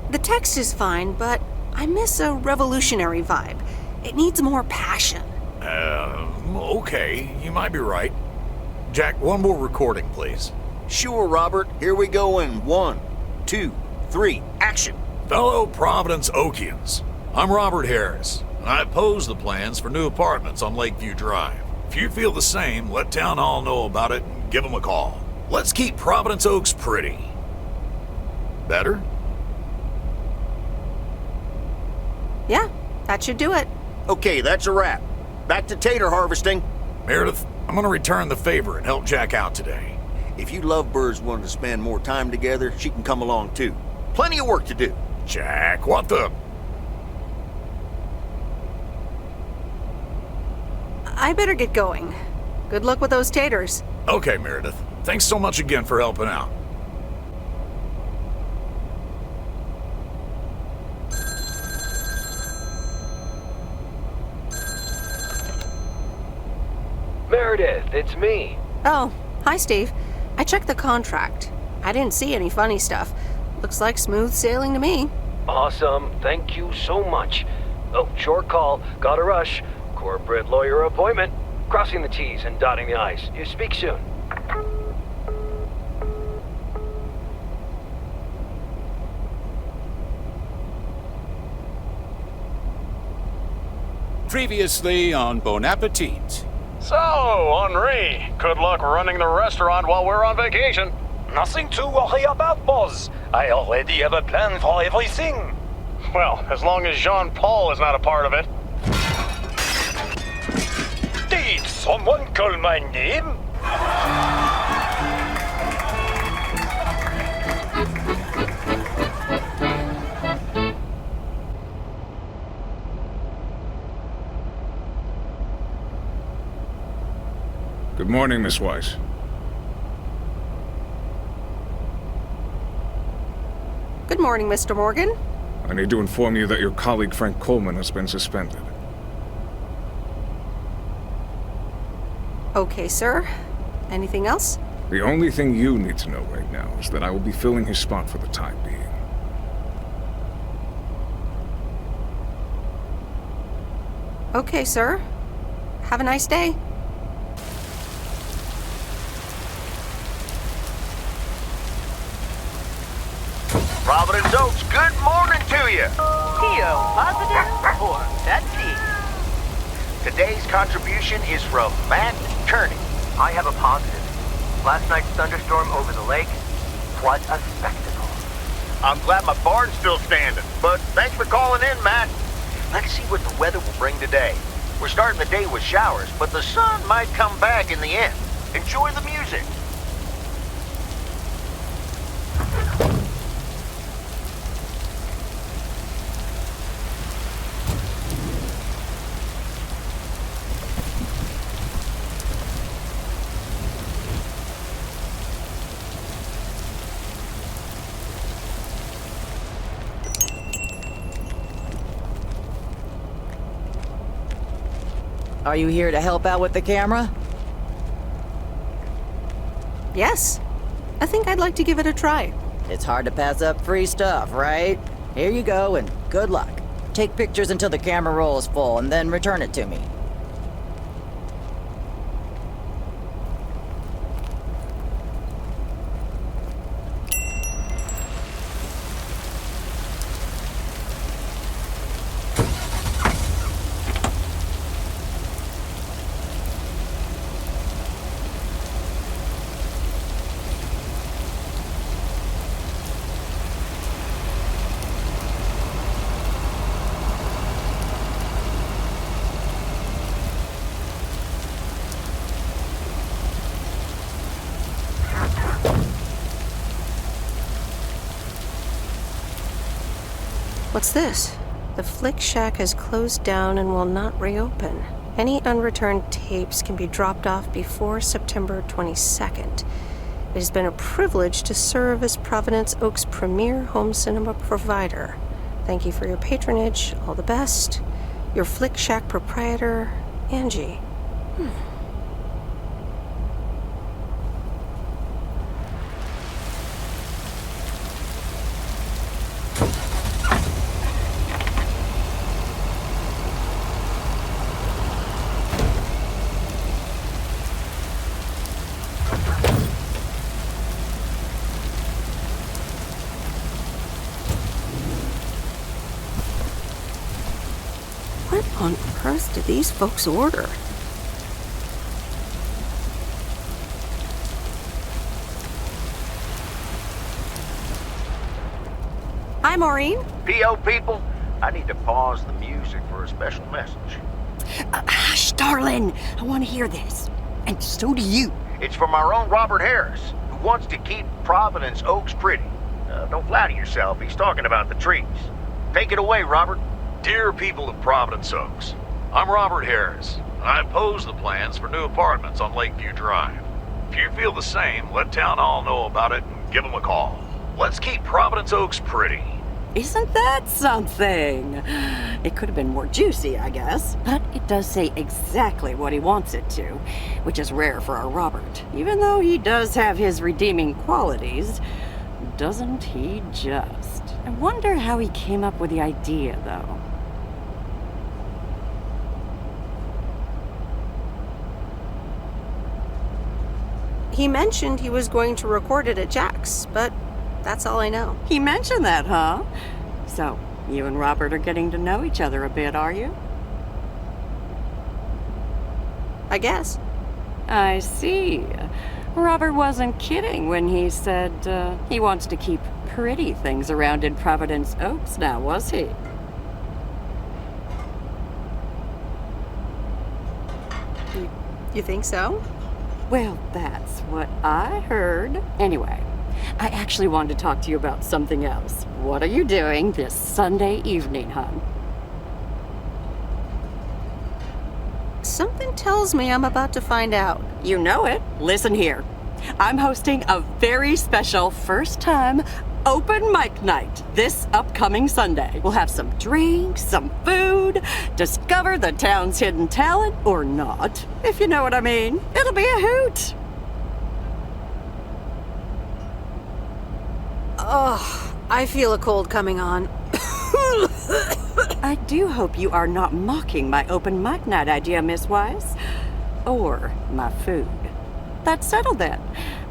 The text is fine, but I miss a revolutionary vibe. It needs more passion. Okay, you might be right. Jack, one more recording, please. Sure, Robert. Here we go in 1, 2, 3, action. Fellow Providence-Oakians, I'm Robert Harris, and I oppose the plans for new apartments on Lakeview Drive. If you feel the same, let Town Hall know about it and give them a call. Let's keep Providence-Oaks pretty. Better? Yeah, that should do it. Okay, that's a wrap. Back to tater harvesting. Meredith, I'm gonna return the favor and help Jack out today. If you lovebirds want to spend more time together, she can come along too. Plenty of work to do. Jack, what the... I better get going. Good luck with those taters. Okay, Meredith. Thanks so much again for helping out. Meredith, it's me. Oh, hi, Steve. I checked the contract. I didn't see any funny stuff. Looks like smooth sailing to me. Awesome. Thank you so much. Oh, short call. Gotta rush. Corporate lawyer appointment. Crossing the T's and dotting the I's. You speak soon. Previously on Bon Appetit. So, Henri, good luck running the restaurant while we're on vacation. Nothing to worry about, boss. I already have a plan for everything. Well, as long as Jean-Paul is not a part of it. Deed! someone call my name? Good morning, Miss Weiss. Good morning, Mr. Morgan. I need to inform you that your colleague Frank Coleman has been suspended. Okay, sir. Anything else? The only thing you need to know right now is that I will be filling his spot for the time being. Okay, sir. Have a nice day. Провиденс-Ouk's, good morning to you. Positive or pet peeve? Today's contribution is from Matt Kearney. I have a positive. Last night's thunderstorm over the lake, what a spectacle. I'm glad my barn's still standing, but thanks for calling in, Matt. Let's see what the weather will bring today. We're starting the day with showers, but the sun might come back in the end. Enjoy the music. Are you here to help out with the camera? Yes. I think I'd like to give it a try. It's hard to pass up free stuff, right? Here you go, and good luck. Take pictures until the camera roll is full, and then return it to me. What's this? The Flick Shack has closed down and will not reopen. Any unreturned tapes can be dropped off before September 22nd. It has been a privilege to serve as Провиденс-Оук's premier home cinema provider. Thank you for your patronage. All the best. Your Flick Shack proprietor, Angie. What on earth did these folks order? Hi, Maureen. PO people, I need to pause the music for a special message. Hush, darling. I want to hear this. And so do you. It's from our own Robert Harris, who wants to keep Провиденс-Оук's pretty. Don't flatter yourself. He's talking about the trees. Take it away, Robert. Dear people of Провиденс-Оукс, I'm Robert Harris, and I oppose the plans for new apartments on Lakeview Drive. If you feel the same, let Town Hall know about it and give them a call. Let's keep Провиденс-Оук's pretty. Isn't that something? It could have been more juicy, I guess. But it does say exactly what he wants it to, which is rare for our Robert. Even though he does have his redeeming qualities, doesn't he just? I wonder how he came up with the idea, though. He mentioned he was going to record it at Jack's, but that's all I know. He mentioned that, huh? So, you and Robert are getting to know each other a bit, are you? I guess. I see. Robert wasn't kidding when he said he wants to keep pretty things around in Провиденс-Оукс now, was he? You think so? Well, that's what I heard. Anyway, I actually wanted to talk to you about something else. What are you doing this Sunday evening, hon? Something tells me I'm about to find out. You know it. Listen here. I'm hosting a very special first-time open mic night this upcoming Sunday. We'll have some drinks, some food, discover the town's hidden talent, or not, if you know what I mean. It'll be a hoot. Oh, I feel a cold coming on. I do hope you are not mocking my open mic night idea, Miss Wise. Or my food. That's settled then.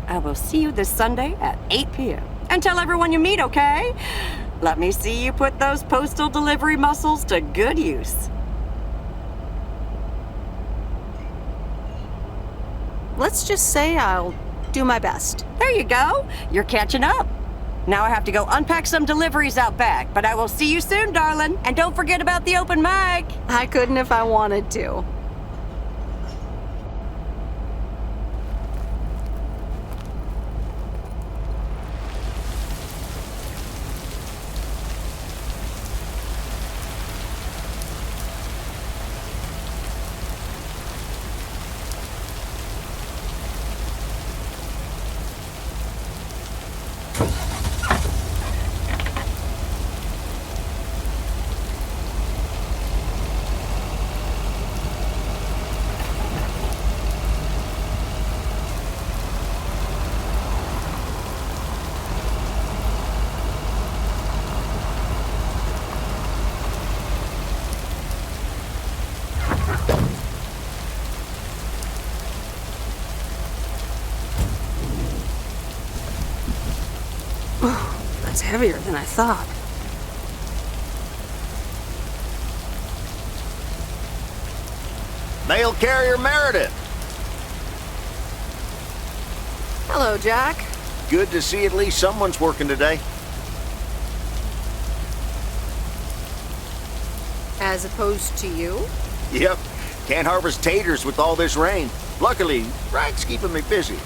I will see you this Sunday at 8 p.m. And tell everyone you meet, okay? Let me see you put those postal delivery muscles to good use. Let's just say I'll do my best. There you go. You're catching up. Now I have to go unpack some deliveries out back, but I will see you soon, darling. And don't forget about the open mic. I couldn't if I wanted to. That's heavier than I thought. Mail carrier Meredith. Hello, Jack. Good to see at least someone's working today. As opposed to you? Yep. Can't harvest taters with all this rain. Luckily, Rank's keeping me busy.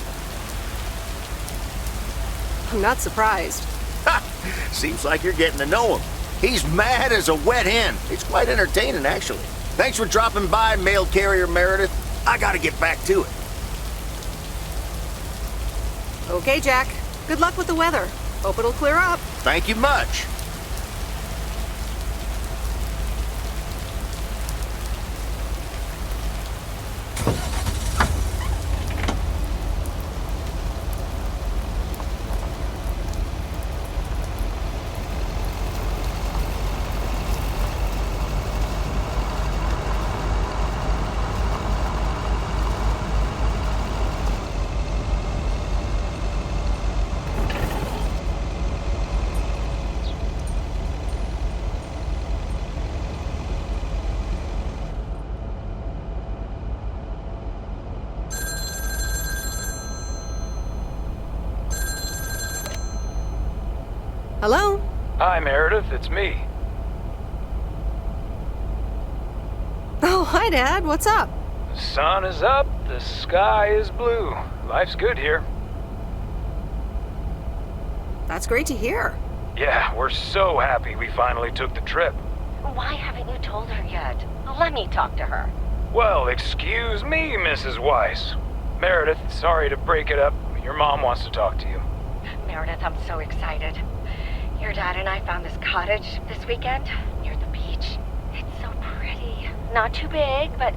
I'm not surprised. Ha! Seems like you're getting to know him. He's mad as a wet hen. It's quite entertaining, actually. Thanks for dropping by, mail carrier Meredith. I gotta get back to it. Okay, Jack. Good luck with the weather. Hope it'll clear up. Thank you much. Hello? Hi, Meredith. It's me. Oh, hi, Dad. What's up? The sun is up. The sky is blue. Life's good here. That's great to hear. Yeah, we're so happy we finally took the trip. Why haven't you told her yet? Let me talk to her. Well, excuse me, Mrs. Weiss. Meredith, sorry to break it up. Your mom wants to talk to you. Meredith, I'm so excited. Your dad and I found this cottage this weekend near the beach. It's so pretty. Not too big, but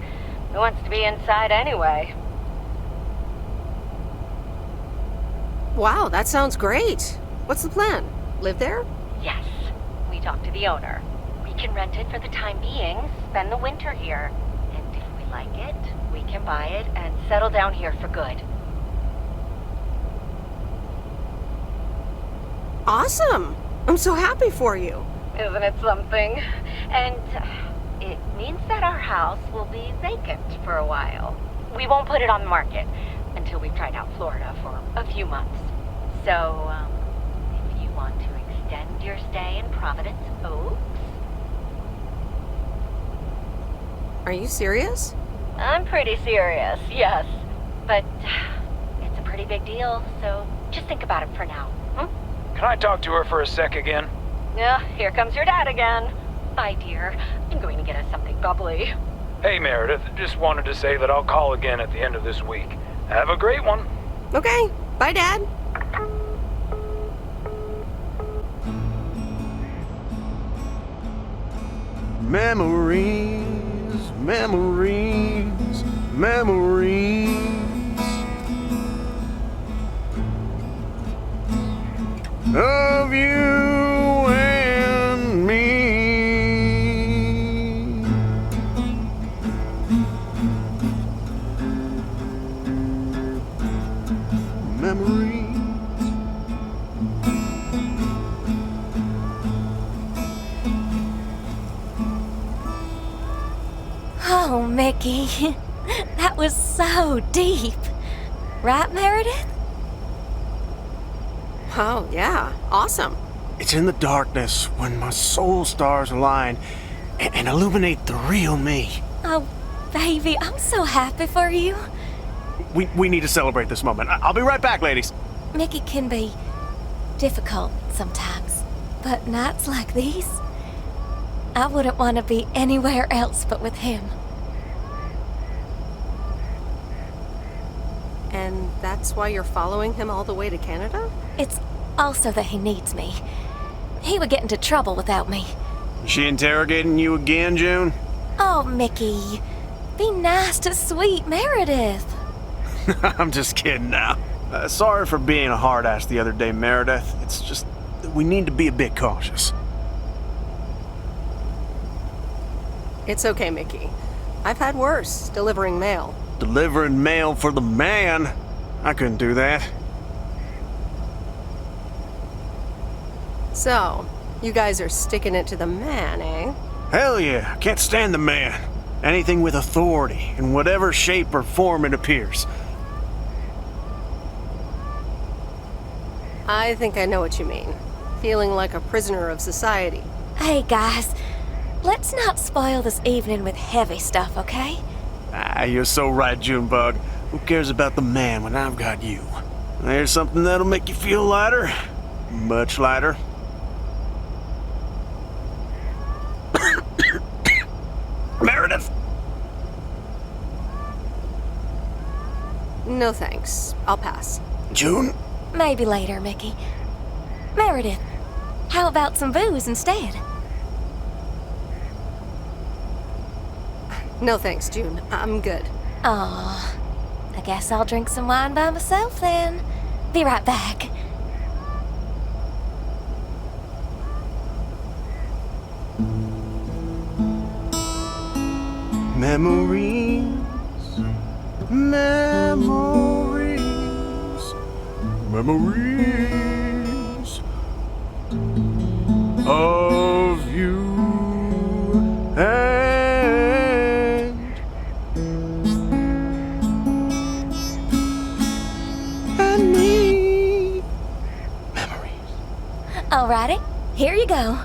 who wants to be inside anyway? Wow, that sounds great. What's the plan? Live there? Yes. We talked to the owner. We can rent it for the time being, spend the winter here. And if we like it, we can buy it and settle down here for good. Awesome! I'm so happy for you. Isn't it something? And it means that our house will be vacant for a while. We won't put it on the market until we've tried out Florida for a few months. So, if you want to extend your stay in Провиденс-Оукс... Are you serious? I'm pretty serious, yes. But it's a pretty big deal, so just think about it for now. Can I talk to her for a sec again? Yeah, here comes your dad again. Bye, dear. I'm going to get us something bubbly. Hey, Meredith. Just wanted to say that I'll call again at the end of this week. Have a great one. Okay. Bye, Dad. Memories, memories, memories of you and me. Memories. Oh, Mickey, that was so deep. Right, Meredith? Oh, yeah. Awesome. It's in the darkness when my soul stars align and illuminate the real me. Oh, baby, I'm so happy for you. We need to celebrate this moment. I'll be right back, ladies. Mickey can be difficult sometimes, but nights like these, I wouldn't want to be anywhere else but with him. And that's why you're following him all the way to Canada? It's also that he needs me. He would get into trouble without me. Is she interrogating you again, June? Oh, Mickey, be nice to sweet Meredith. I'm just kidding now. Sorry for being a hard ass the other day, Meredith. It's just that we need to be a bit cautious. It's okay, Mickey. I've had worse, delivering mail. Delivering mail for the man? I couldn't do that. So, you guys are sticking it to the man, eh? Hell yeah, can't stand the man. Anything with authority, in whatever shape or form it appears. I think I know what you mean. Feeling like a prisoner of society. Hey, guys, let's not spoil this evening with heavy stuff, okay? Ah, you're so right, Junebug. Who cares about the man when I've got you? There's something that'll make you feel lighter. Much lighter. Meredith! No thanks. I'll pass. June? Maybe later, Mickey. Meredith, how about some booze instead? No thanks, June. I'm good. Aw, I guess I'll drink some wine by myself then. Be right back. Memories, memories, memories of you and me. Memories. Alrighty, here you go.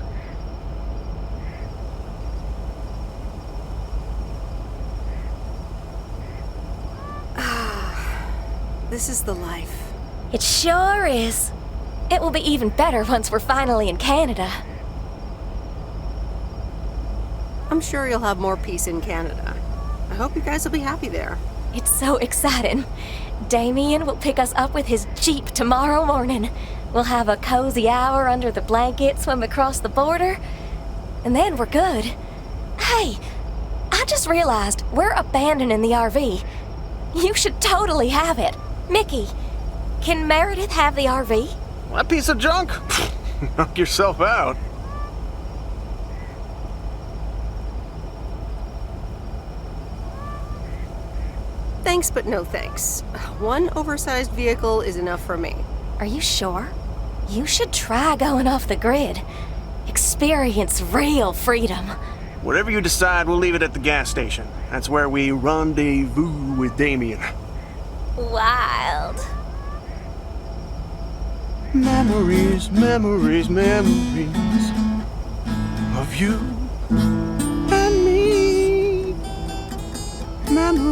This is the life. It sure is. It will be even better once we're finally in Canada. I'm sure you'll have more peace in Canada. I hope you guys will be happy there. It's so exciting. Damien will pick us up with his Jeep tomorrow morning. We'll have a cozy hour under the blanket, swim across the border, and then we're good. Hey, I just realized we're abandoning the RV. You should totally have it. Mickey, can Meredith have the RV? That piece of junk? Knock yourself out. Thanks, but no thanks. One oversized vehicle is enough for me. Are you sure? You should try going off the grid. Experience real freedom. Whatever you decide, we'll leave it at the gas station. That's where we rendezvous with Damien. Wild. Memories, memories, memories of you and me. Memories.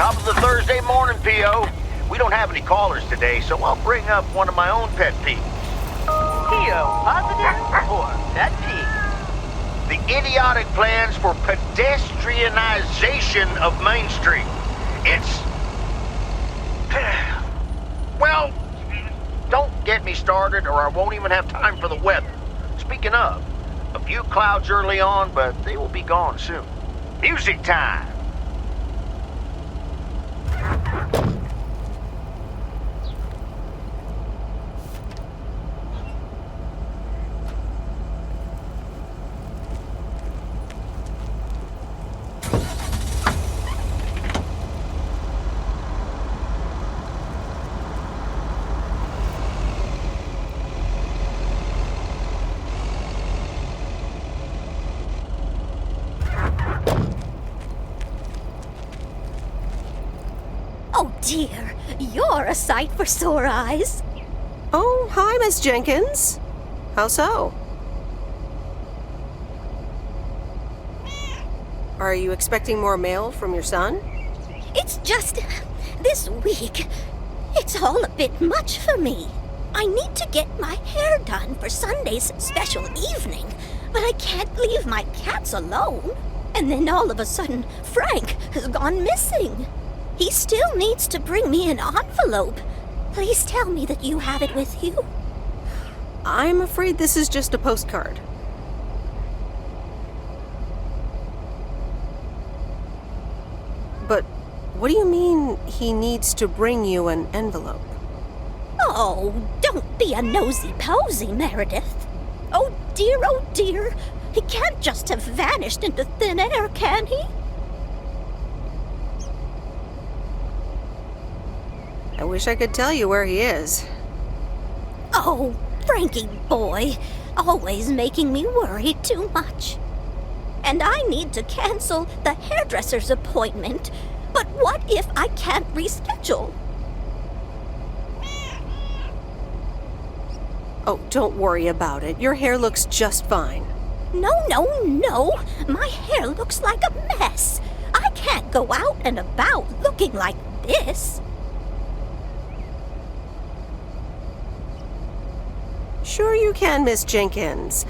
Top of the Thursday morning, P.O. We don't have any callers today, so I'll bring up one of my own pet peeves. P.O. positive or pet peeve? The idiotic plans for pedestrianization of Main Street. It's... well, don't get me started or I won't even have time for the weather. Speaking of, a few clouds early on, but they will be gone soon. Music time! Oh dear, you're a sight for sore eyes. Oh, hi, Miss Jenkins. How so? Are you expecting more mail from your son? It's just this week. It's all a bit much for me. I need to get my hair done for Sunday's special evening, but I can't leave my cats alone. And then all of a sudden, Frank has gone missing. He still needs to bring me an envelope. Please tell me that you have it with you. I'm afraid this is just a postcard. But what do you mean he needs to bring you an envelope? Oh, don't be a nosy-posy, Meredith. Oh dear, he can't just have vanished into thin air, can he? I wish I could tell you where he is. Oh, Frankie boy, always making me worry too much. And I need to cancel the hairdresser's appointment. But what if I can't reschedule? Oh, don't worry about it. Your hair looks just fine. No. My hair looks like a mess. I can't go out and about looking like this. Sure you can, Miss Jenkins.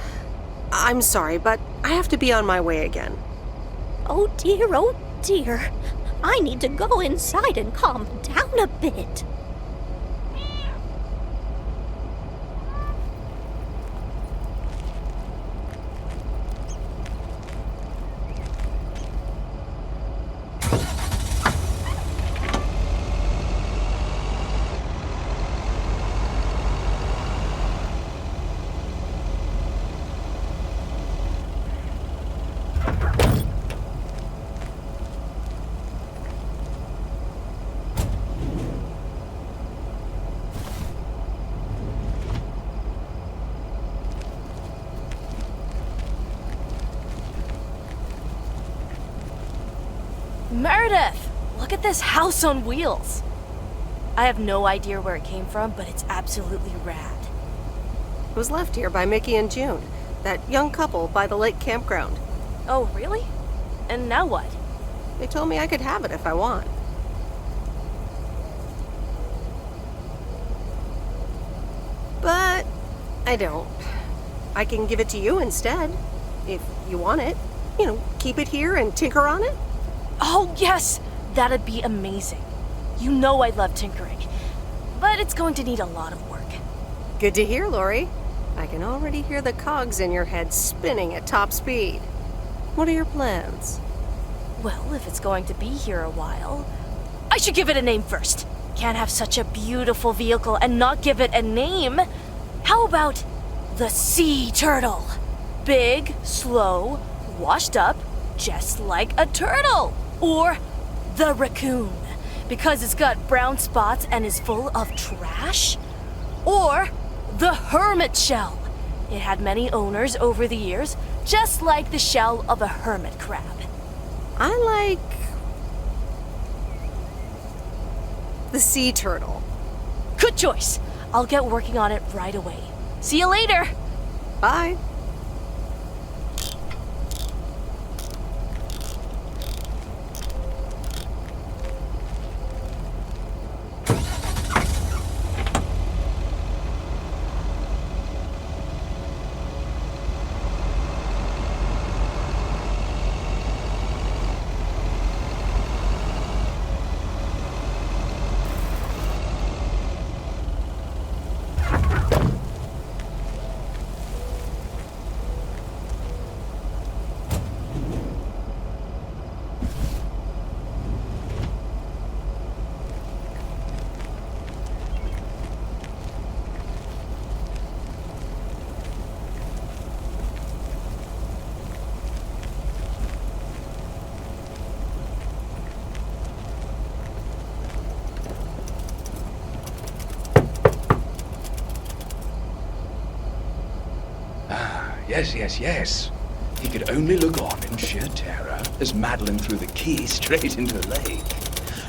I'm sorry, but I have to be on my way again. Oh dear. I need to go inside and calm down a bit. Meredith! Look at this house on wheels! I have no idea where it came from, but it's absolutely rad. It was left here by Mickey and June, that young couple by the lake campground. Oh, really? And now what? They told me I could have it if I want. But I don't. I can give it to you instead, if you want it. You know, keep it here and tinker on it. Oh, yes! That'd be amazing. You know I love tinkering, but it's going to need a lot of work. Good to hear, Lori. I can already hear the cogs in your head spinning at top speed. What are your plans? Well, if it's going to be here a while, I should give it a name first. Can't have such a beautiful vehicle and not give it a name. How about the sea turtle? Big, slow, washed up, just like a turtle. Or the raccoon, because it's got brown spots and is full of trash. Or the hermit shell. It had many owners over the years, just like the shell of a hermit crab. I like the sea turtle. Good choice. I'll get working on it right away. See you later. Bye. Yes. He could only look on in sheer terror as Madeline threw the key straight into the lake.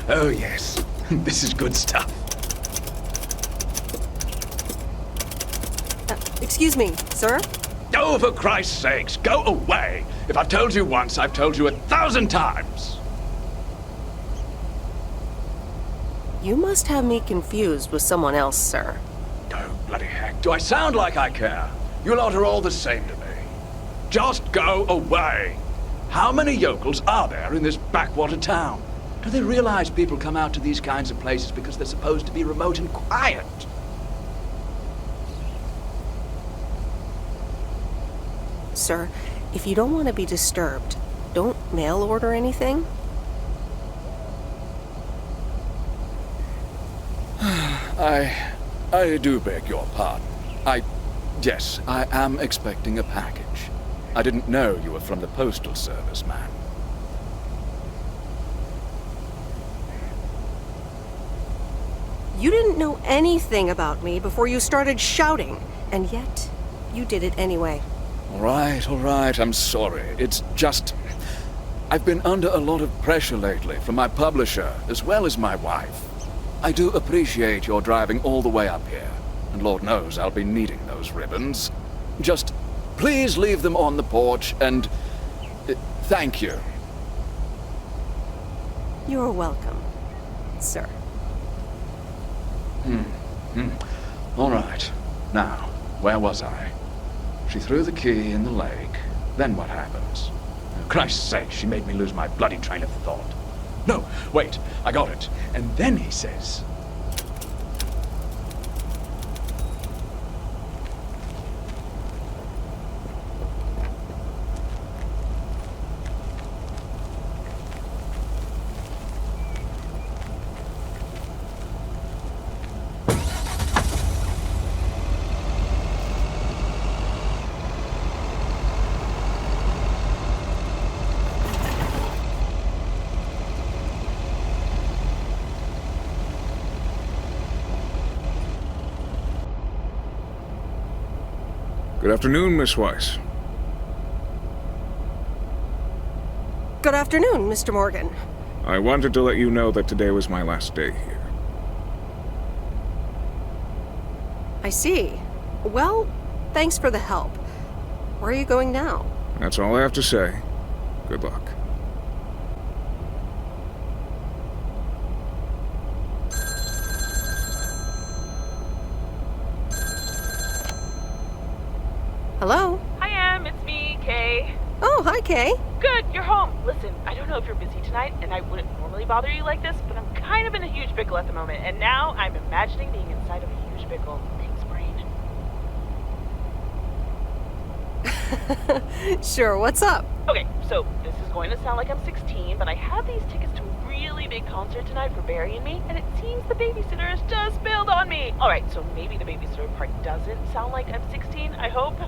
Oh, yes. This is good stuff. Excuse me, sir? Oh, for Christ's sakes, go away! If I've told you once, I've told you 1,000 times! You must have me confused with someone else, sir. Oh, bloody heck. Do I sound like I care? You lot are all the same to me. Just go away! How many yokels are there in this backwater town? Do they realize people come out to these kinds of places because they're supposed to be remote and quiet? Sir, if you don't want to be disturbed, don't mail order anything. I do beg your pardon. Yes, I am expecting a package. I didn't know you were from the Postal Service, ma'am. You didn't know anything about me before you started shouting, and yet you did it anyway. All right, I'm sorry. It's just... I've been under a lot of pressure lately from my publisher, as well as my wife. I do appreciate your driving all the way up here, and Lord knows I'll be needing those ribbons. Just please leave them on the porch, and... thank you. You're welcome, sir. All right. Now, where was I? She threw the key in the lake. Then what happens? For Christ's sake, she made me lose my bloody train of thought. No, wait, I got it. And then he says... Good afternoon, Miss Weiss. Good afternoon, Mr. Morgan. I wanted to let you know that today was my last day here. I see. Well, thanks for the help. Where are you going now? That's all I have to say. Good luck. Hello? Hi, it's me, Kay. Oh, hi, Kay. Good, you're home. Listen, I don't know if you're busy tonight, and I wouldn't normally bother you like this, but I'm kind of in a huge pickle at the moment, and now I'm imagining being inside of a huge pickle. Thanks, brain. Sure, what's up? Okay, so this is going to sound like I'm 16, but I have these tickets to a really big concert tonight for Barry and me, and it seems the babysitter has just bailed on me. Alright, so maybe the babysitter part doesn't sound like I'm 16, I hope.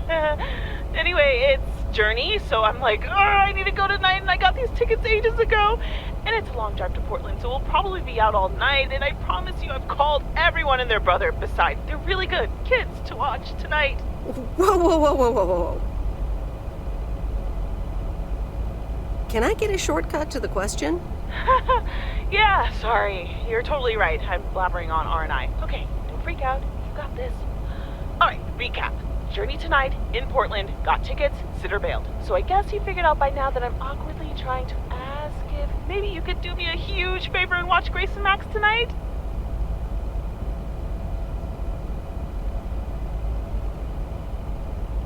Anyway, it's Journey, so I'm like, oh, I need to go tonight, and I got these tickets ages ago. And it's a long drive to Portland, so we'll probably be out all night, and I promise you I've called everyone and their brother. Besides, they're really good kids to watch tonight. Whoa. Can I get a shortcut to the question? Yeah, sorry. You're totally right. I'm blabbering on, aren't I? Okay, don't freak out. You got this. Alright, recap. Journey tonight, in Portland, got tickets, sitter bailed. So I guess you figured out by now that I'm awkwardly trying to ask if maybe you could do me a huge favor and watch Grace and Max tonight?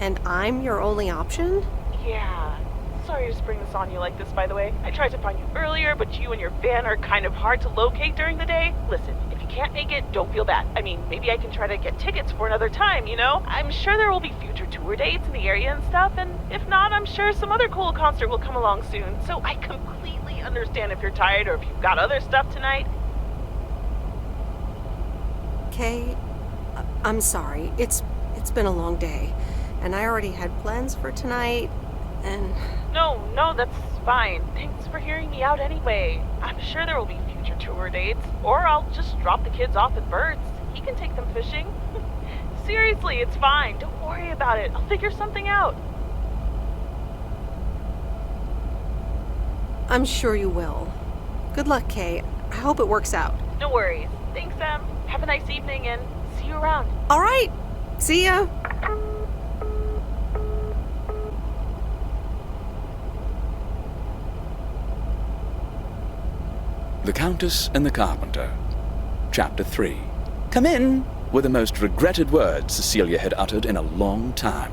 And I'm your only option? Yeah. Sorry to spring this on you like this, by the way. I tried to find you earlier, but you and your van are kind of hard to locate during the day. Listen, if you can't make it, don't feel bad. I mean, maybe I can try to get tickets for another time, you know? I'm sure there will be future tour dates in the area and stuff, and if not, I'm sure some other cool concert will come along soon. So I completely understand if you're tired or if you've got other stuff tonight. Kay, I'm sorry. It's been a long day, and I already had plans for tonight, and... No, that's fine. Thanks for hearing me out anyway. I'm sure there will be future tour dates, or I'll just drop the kids off at Bert's. He can take them fishing. Seriously, it's fine. Don't worry about it. I'll figure something out. I'm sure you will. Good luck, Kay. I hope it works out. No worries. Thanks, Em. Have a nice evening and see you around. All right. See ya. The Countess and the Carpenter. Chapter 3. Come in were the most regretted words Cecilia had uttered in a long time.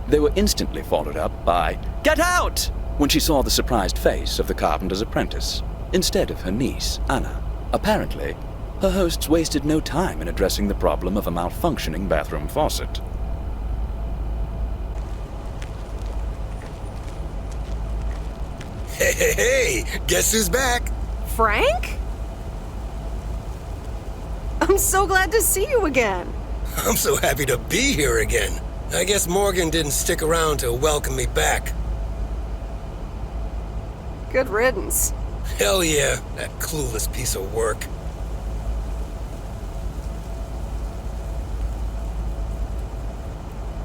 They were instantly followed up by, "Get out!" when she saw the surprised face of the carpenter's apprentice, instead of her niece, Anna. Apparently, her hosts wasted no time in addressing the problem of a malfunctioning bathroom faucet. Hey, guess who's back? Frank? I'm so glad to see you again. I'm so happy to be here again. I guess Morgan didn't stick around to welcome me back. Good riddance. Hell yeah, that clueless piece of work.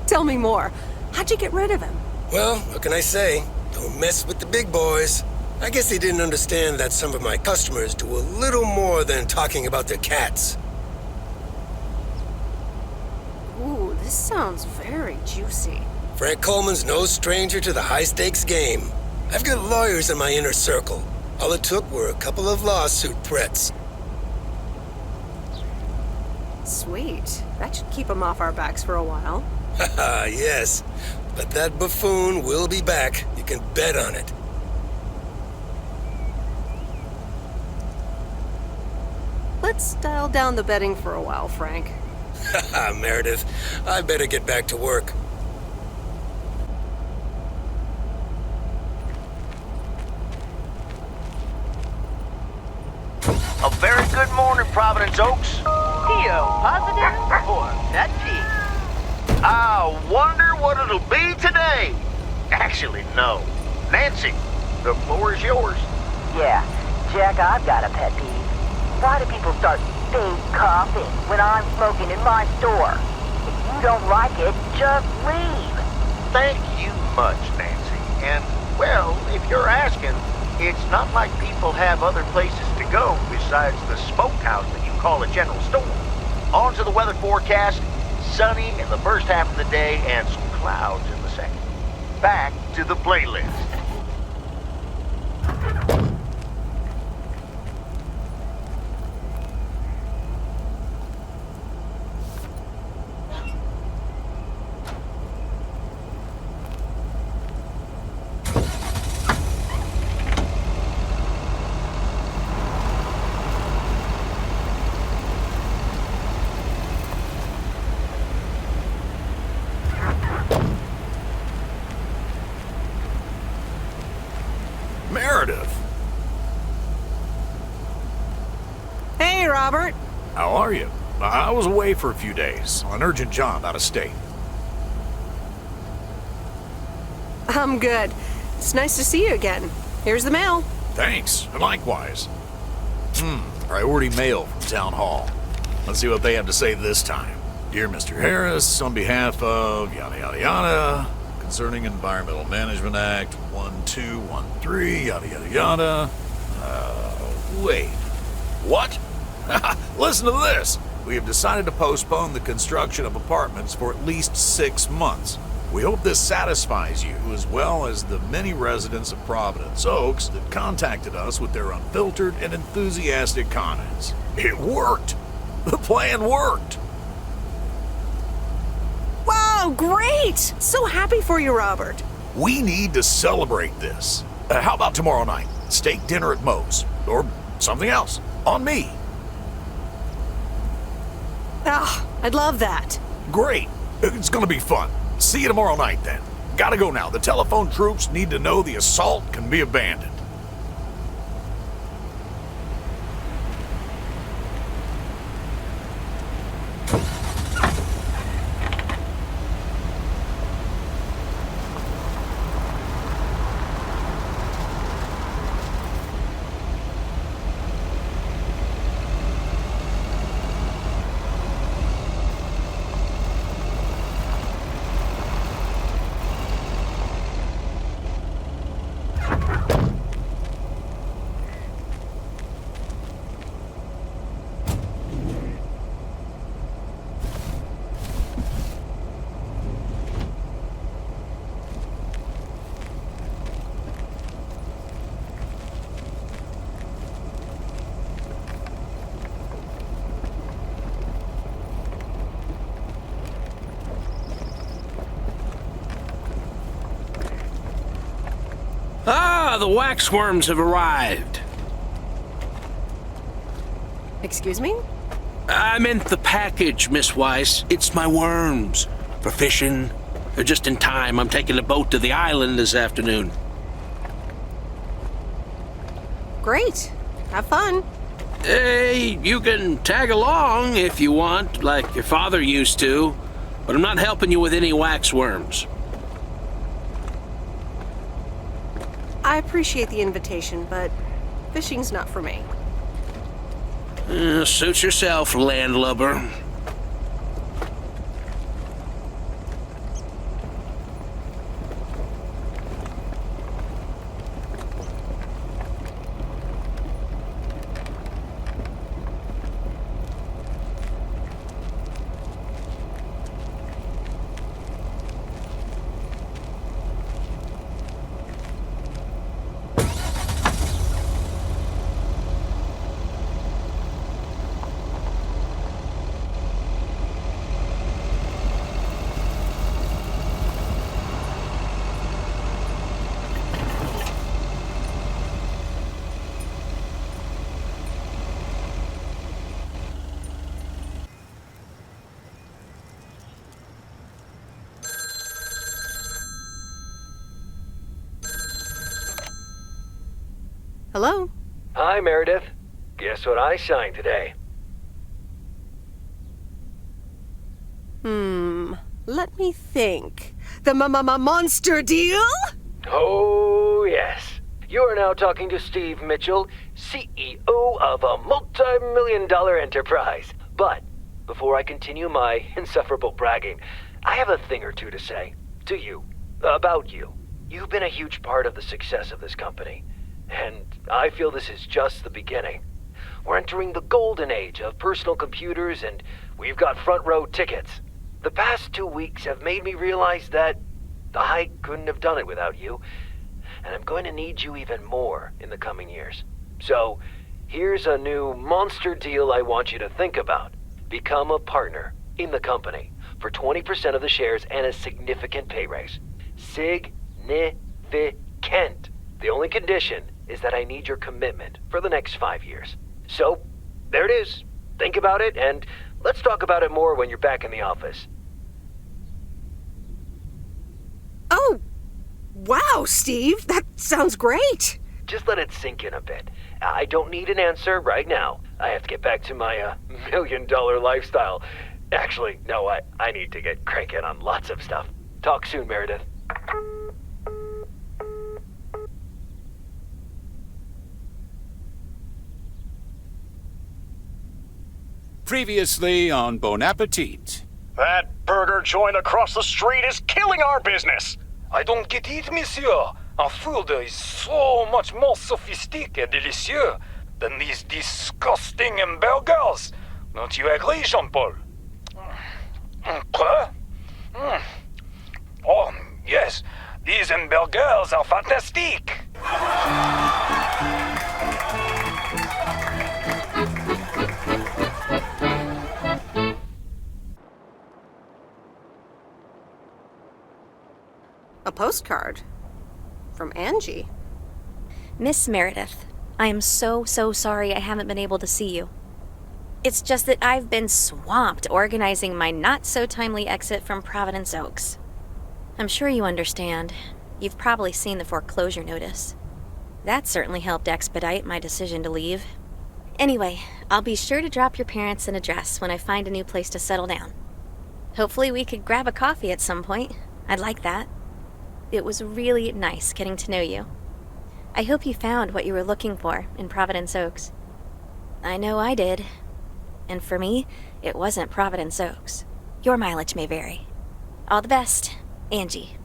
Tell me more. How'd you get rid of him? Well, what can I say? Don't mess with the big boys. I guess they didn't understand that some of my customers do a little more than talking about their cats. Ooh, this sounds very juicy. Frank Coleman's no stranger to the high-stakes game. I've got lawyers in my inner circle. All it took were a couple of lawsuit threats. Sweet. That should keep him off our backs for a while. Haha, yes. But that buffoon will be back. You can bet on it. Let's dial down the betting for a while, Frank. Haha, Meredith. I better get back to work. A very good morning, Провиденс-Оукс. Theo, positive or negative? I wonder what it'll be today. Actually, no. Nancy, the floor is yours. Yeah, Jack, I've got a pet peeve. Why do people start fake coughing when I'm smoking in my store? If you don't like it, just leave. Thank you much, Nancy. And, well, if you're asking, it's not like people have other places to go besides the smokehouse that you call a general store. On to the weather forecast. Sunny in the first half of the day and some clouds in the second. Back to the playlist. Meredith! Hey, Robert. How are you? I was away for a few days on an urgent job out of state. I'm good. It's nice to see you again. Here's the mail. Thanks, and likewise. Priority mail from Town Hall. Let's see what they have to say this time. Dear Mr. Harris, on behalf of yada yada yada, concerning Environmental Management Act 1213, yada yada yada. Wait. What? Listen to this. We have decided to postpone the construction of apartments for at least 6 months. We hope this satisfies you, as well as the many residents of Провиденс-Оукс that contacted us with their unfiltered and enthusiastic comments. It worked! The plan worked! Wow, great! So happy for you, Robert. We need to celebrate this. How about tomorrow night? Steak dinner at Moe's. Or something else. On me. Ah, I'd love that. Great. It's gonna be fun. See you tomorrow night, then. Gotta go now. The telephone troops need to know the assault can be abandoned. The waxworms have arrived. Excuse me? I meant the package, Miss Weiss. It's my worms. For fishing. They're just in time. I'm taking a boat to the island this afternoon. Great. Have fun. Hey, you can tag along if you want, like your father used to. But I'm not helping you with any waxworms. I appreciate the invitation, but fishing's not for me. Suit yourself, landlubber. Hello? Hi, Meredith. Guess what I signed today? Let me think. The monster deal? Oh, yes. You are now talking to Steve Mitchell, CEO of a multi-million-dollar enterprise. But before I continue my insufferable bragging, I have a thing or two to say to you, about you. You've been a huge part of the success of this company. And I feel this is just the beginning. We're entering the golden age of personal computers, and we've got front row tickets. The past 2 weeks have made me realize that I couldn't have done it without you, and I'm going to need you even more in the coming years. So, here's a new monster deal I want you to think about. Become a partner in the company for 20% of the shares and a significant pay raise. Significant. The only condition is that I need your commitment for the next 5 years. So, there it is. Think about it, and let's talk about it more when you're back in the office. Oh, wow, Steve. That sounds great. Just let it sink in a bit. I don't need an answer right now. I have to get back to my $1 million lifestyle. Actually, no, I need to get cranking on lots of stuff. Talk soon, Meredith. Previously on Bon Appetit. That burger joint across the street is killing our business. I don't get it, monsieur. Our food is so much more sophisticated and delicious than these disgusting hamburgers. Don't you agree, Jean-Paul? Quoi? Oh, yes. These hamburgers are fantastic. A postcard? From Angie? Miss Meredith, I am so sorry I haven't been able to see you. It's just that I've been swamped organizing my not-so-timely exit from Провиденс-Оукс. I'm sure you understand. You've probably seen the foreclosure notice. That certainly helped expedite my decision to leave. Anyway, I'll be sure to drop your parents an address when I find a new place to settle down. Hopefully we could grab a coffee at some point. I'd like that. It was really nice getting to know you. I hope you found what you were looking for in Провиденс-Оукс. I know I did. And for me, it wasn't Провиденс-Оукс. Your mileage may vary. All the best, Angie.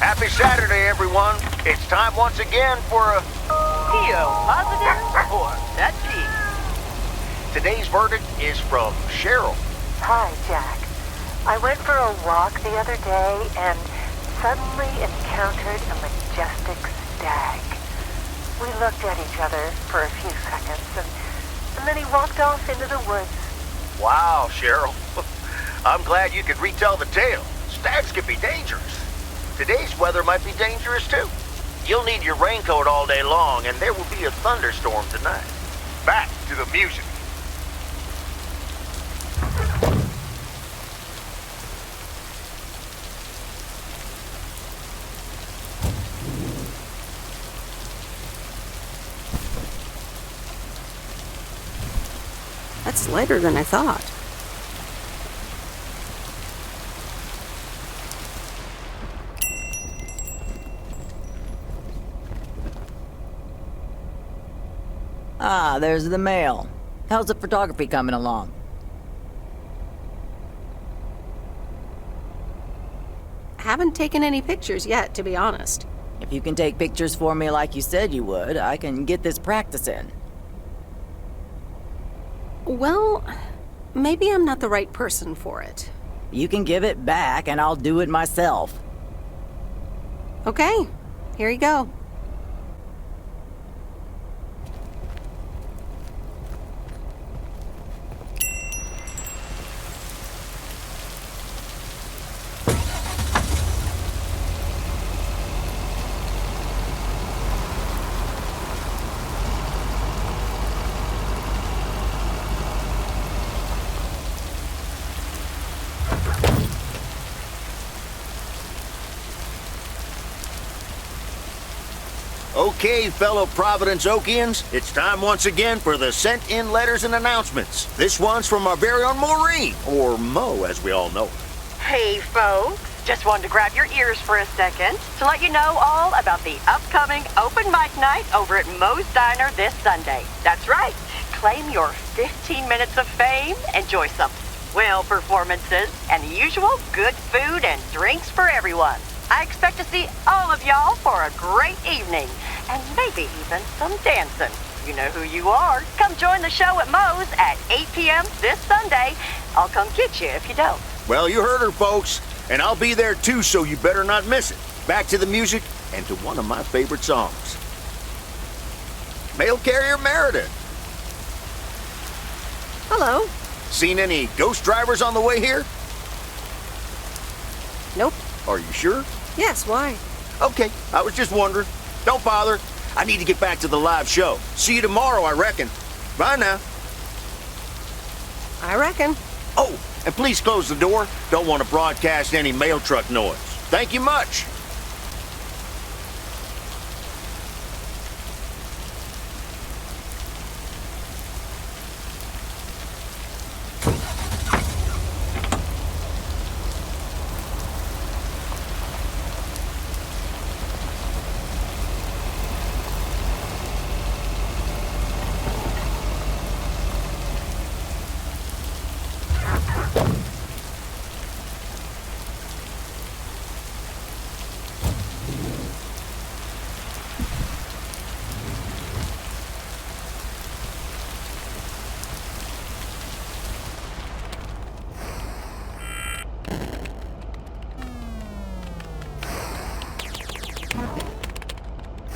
Happy Saturday, everyone. It's time once again for a... Theo, positive or that cheese? Today's verdict is from Cheryl. Hi, Jack. I went for a walk the other day and suddenly encountered a majestic stag. We looked at each other for a few seconds and then he walked off into the woods. Wow, Cheryl. I'm glad you could retell the tale. Stags can be dangerous. Today's weather might be dangerous too. You'll need your raincoat all day long, and there will be a thunderstorm tonight. Back to the music. That's lighter than I thought. Ah, there's the mail. How's the photography coming along? Haven't taken any pictures yet, to be honest. If you can take pictures for me like you said you would, I can get this practice in. Well, maybe I'm not the right person for it. You can give it back and I'll do it myself. Okay, here you go. Okay, fellow Providence-Okians, it's time once again for the sent-in letters and announcements. This one's from our very own Maureen, or Mo as we all know her. Hey, folks. Just wanted to grab your ears for a second to let you know all about the upcoming open mic night over at Mo's Diner this Sunday. That's right. Claim your 15 minutes of fame, enjoy some swell performances, and the usual good food and drinks for everyone. I expect to see all of y'all for a great evening, and maybe even some dancing. You know who you are. Come join the show at Mo's at 8 p.m. this Sunday. I'll come get you if you don't. Well, you heard her, folks, and I'll be there too, so you better not miss it. Back to the music and to one of my favorite songs. Mail carrier Mereditt. Hello. Seen any ghost drivers on the way here? Nope. Are you sure? Yes, why? Okay, I was just wondering. Don't bother. I need to get back to the live show. See you tomorrow, I reckon. Bye now. I reckon. Oh, and please close the door. Don't want to broadcast any mail truck noise. Thank you much.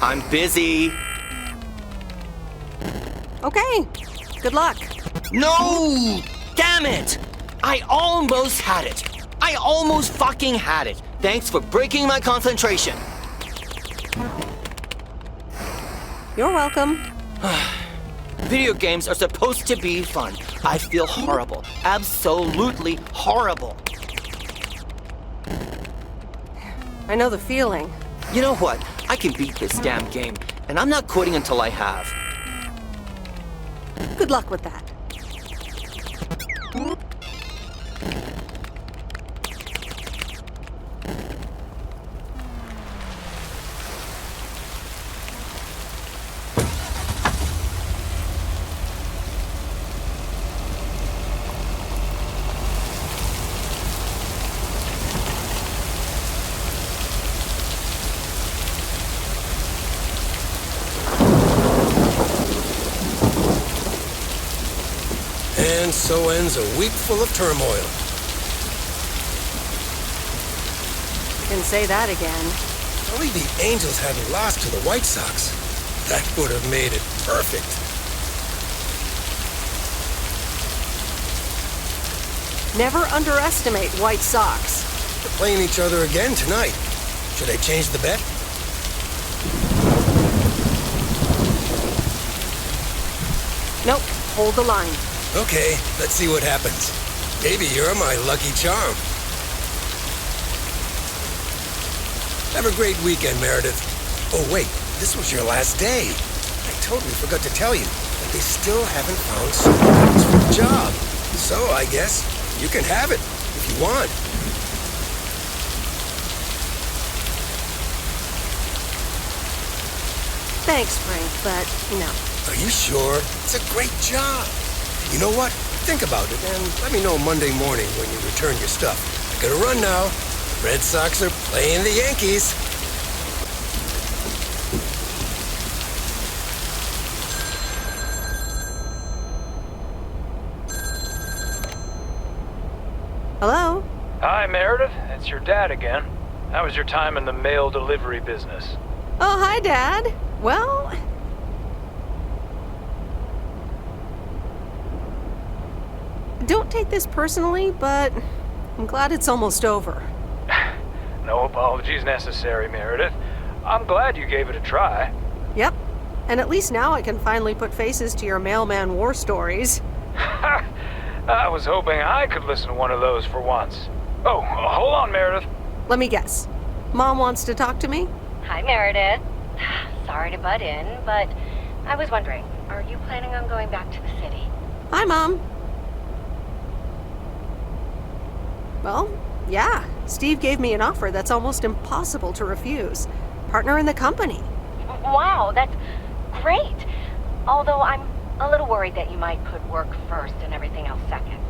I'm busy. Okay. Good luck. No! Damn it! I almost had it. I almost fucking had it. Thanks for breaking my concentration. You're welcome. Video games are supposed to be fun. I feel horrible. Absolutely horrible. I know the feeling. You know what? I can beat this damn game, and I'm not quitting until I have. Good luck with that. And so ends a week full of turmoil. You can say that again. Only the Angels hadn't lost to the White Sox. That would have made it perfect. Never underestimate white socks. We're playing each other again tonight. Should I change the bet? Nope, hold the line. Okay, let's see what happens. Maybe you're my lucky charm. Have a great weekend, Meredith. Oh, wait, this was your last day. I totally forgot to tell you that they still haven't found someone for the job. So I guess you can have it if you want. Thanks, Frank, but no. Are you sure? It's a great job. You know what? Think about it and let me know Monday morning when you return your stuff. I gotta run now. The Red Sox are playing the Yankees. Hello? Hi, Meredith. It's your dad again. How was your time in the mail delivery business? Oh, hi, Dad. Well... Don't take this personally, but I'm glad it's almost over. No apologies necessary, Meredith. I'm glad you gave it a try. Yep. And at least now I can finally put faces to your mailman war stories. I was hoping I could listen to one of those for once. Oh, hold on, Meredith. Let me guess. Mom wants to talk to me? Hi, Meredith. Sorry to butt in, but I was wondering, are you planning on going back to the city? Hi, Mom. Well, yeah. Steve gave me an offer that's almost impossible to refuse. Partner in the company. Wow, that's great. Although I'm a little worried that you might put work first and everything else second.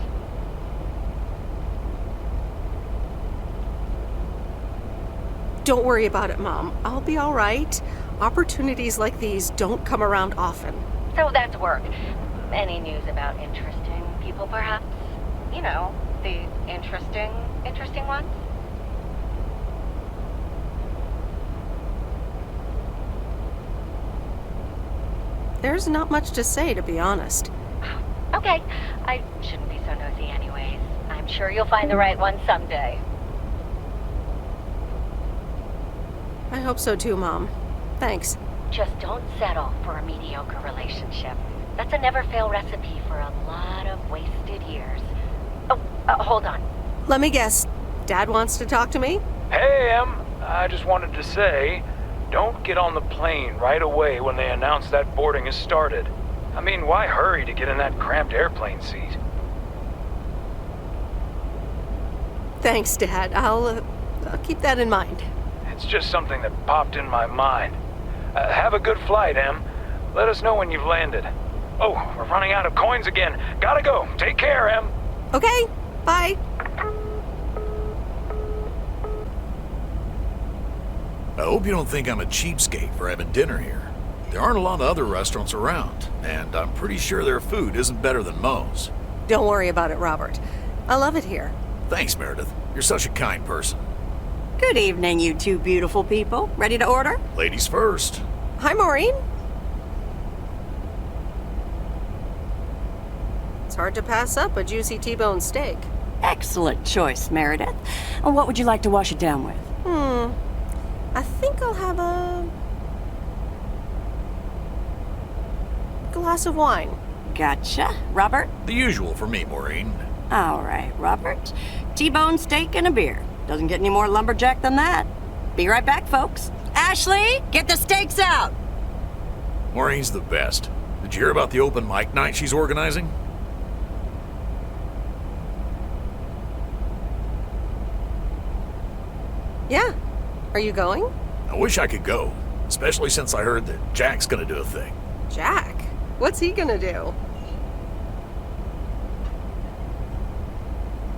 Don't worry about it, Mom. I'll be all right. Opportunities like these don't come around often. So that's work. Any news about interesting people, perhaps? You know, the interesting ones? There's not much to say, to be honest. Okay, I shouldn't be so nosy anyways. I'm sure you'll find the right one someday. I hope so too, Mom. Thanks. Just don't settle for a mediocre relationship. That's a never-fail recipe for a lot of wasted years. Oh, hold on. Let me guess. Dad wants to talk to me? Hey, Em. I just wanted to say, don't get on the plane right away when they announce that boarding has started. I mean, why hurry to get in that cramped airplane seat? Thanks, Dad. I'll keep that in mind. It's just something that popped in my mind. Have a good flight, Em. Let us know when you've landed. Oh, we're running out of coins again. Gotta go. Take care, Em. Okay, bye. I hope you don't think I'm a cheapskate for having dinner here. There aren't a lot of other restaurants around, and I'm pretty sure their food isn't better than Moe's. Don't worry about it, Robert. I love it here. Thanks, Meredith. You're such a kind person. Good evening, you two beautiful people. Ready to order? Ladies first. Hi, Maureen. It's hard to pass up a juicy T-bone steak. Excellent choice, Meredith. And what would you like to wash it down with? I think I'll have a glass of wine. Gotcha. Robert? The usual for me, Maureen. All right, Robert. T-bone steak and a beer. Doesn't get any more lumberjack than that. Be right back, folks. Ashley, get the steaks out! Maureen's the best. Did you hear about the open mic night she's organizing? Yeah. Are you going? I wish I could go, especially since I heard that Jack's gonna do a thing. Jack? What's he gonna do?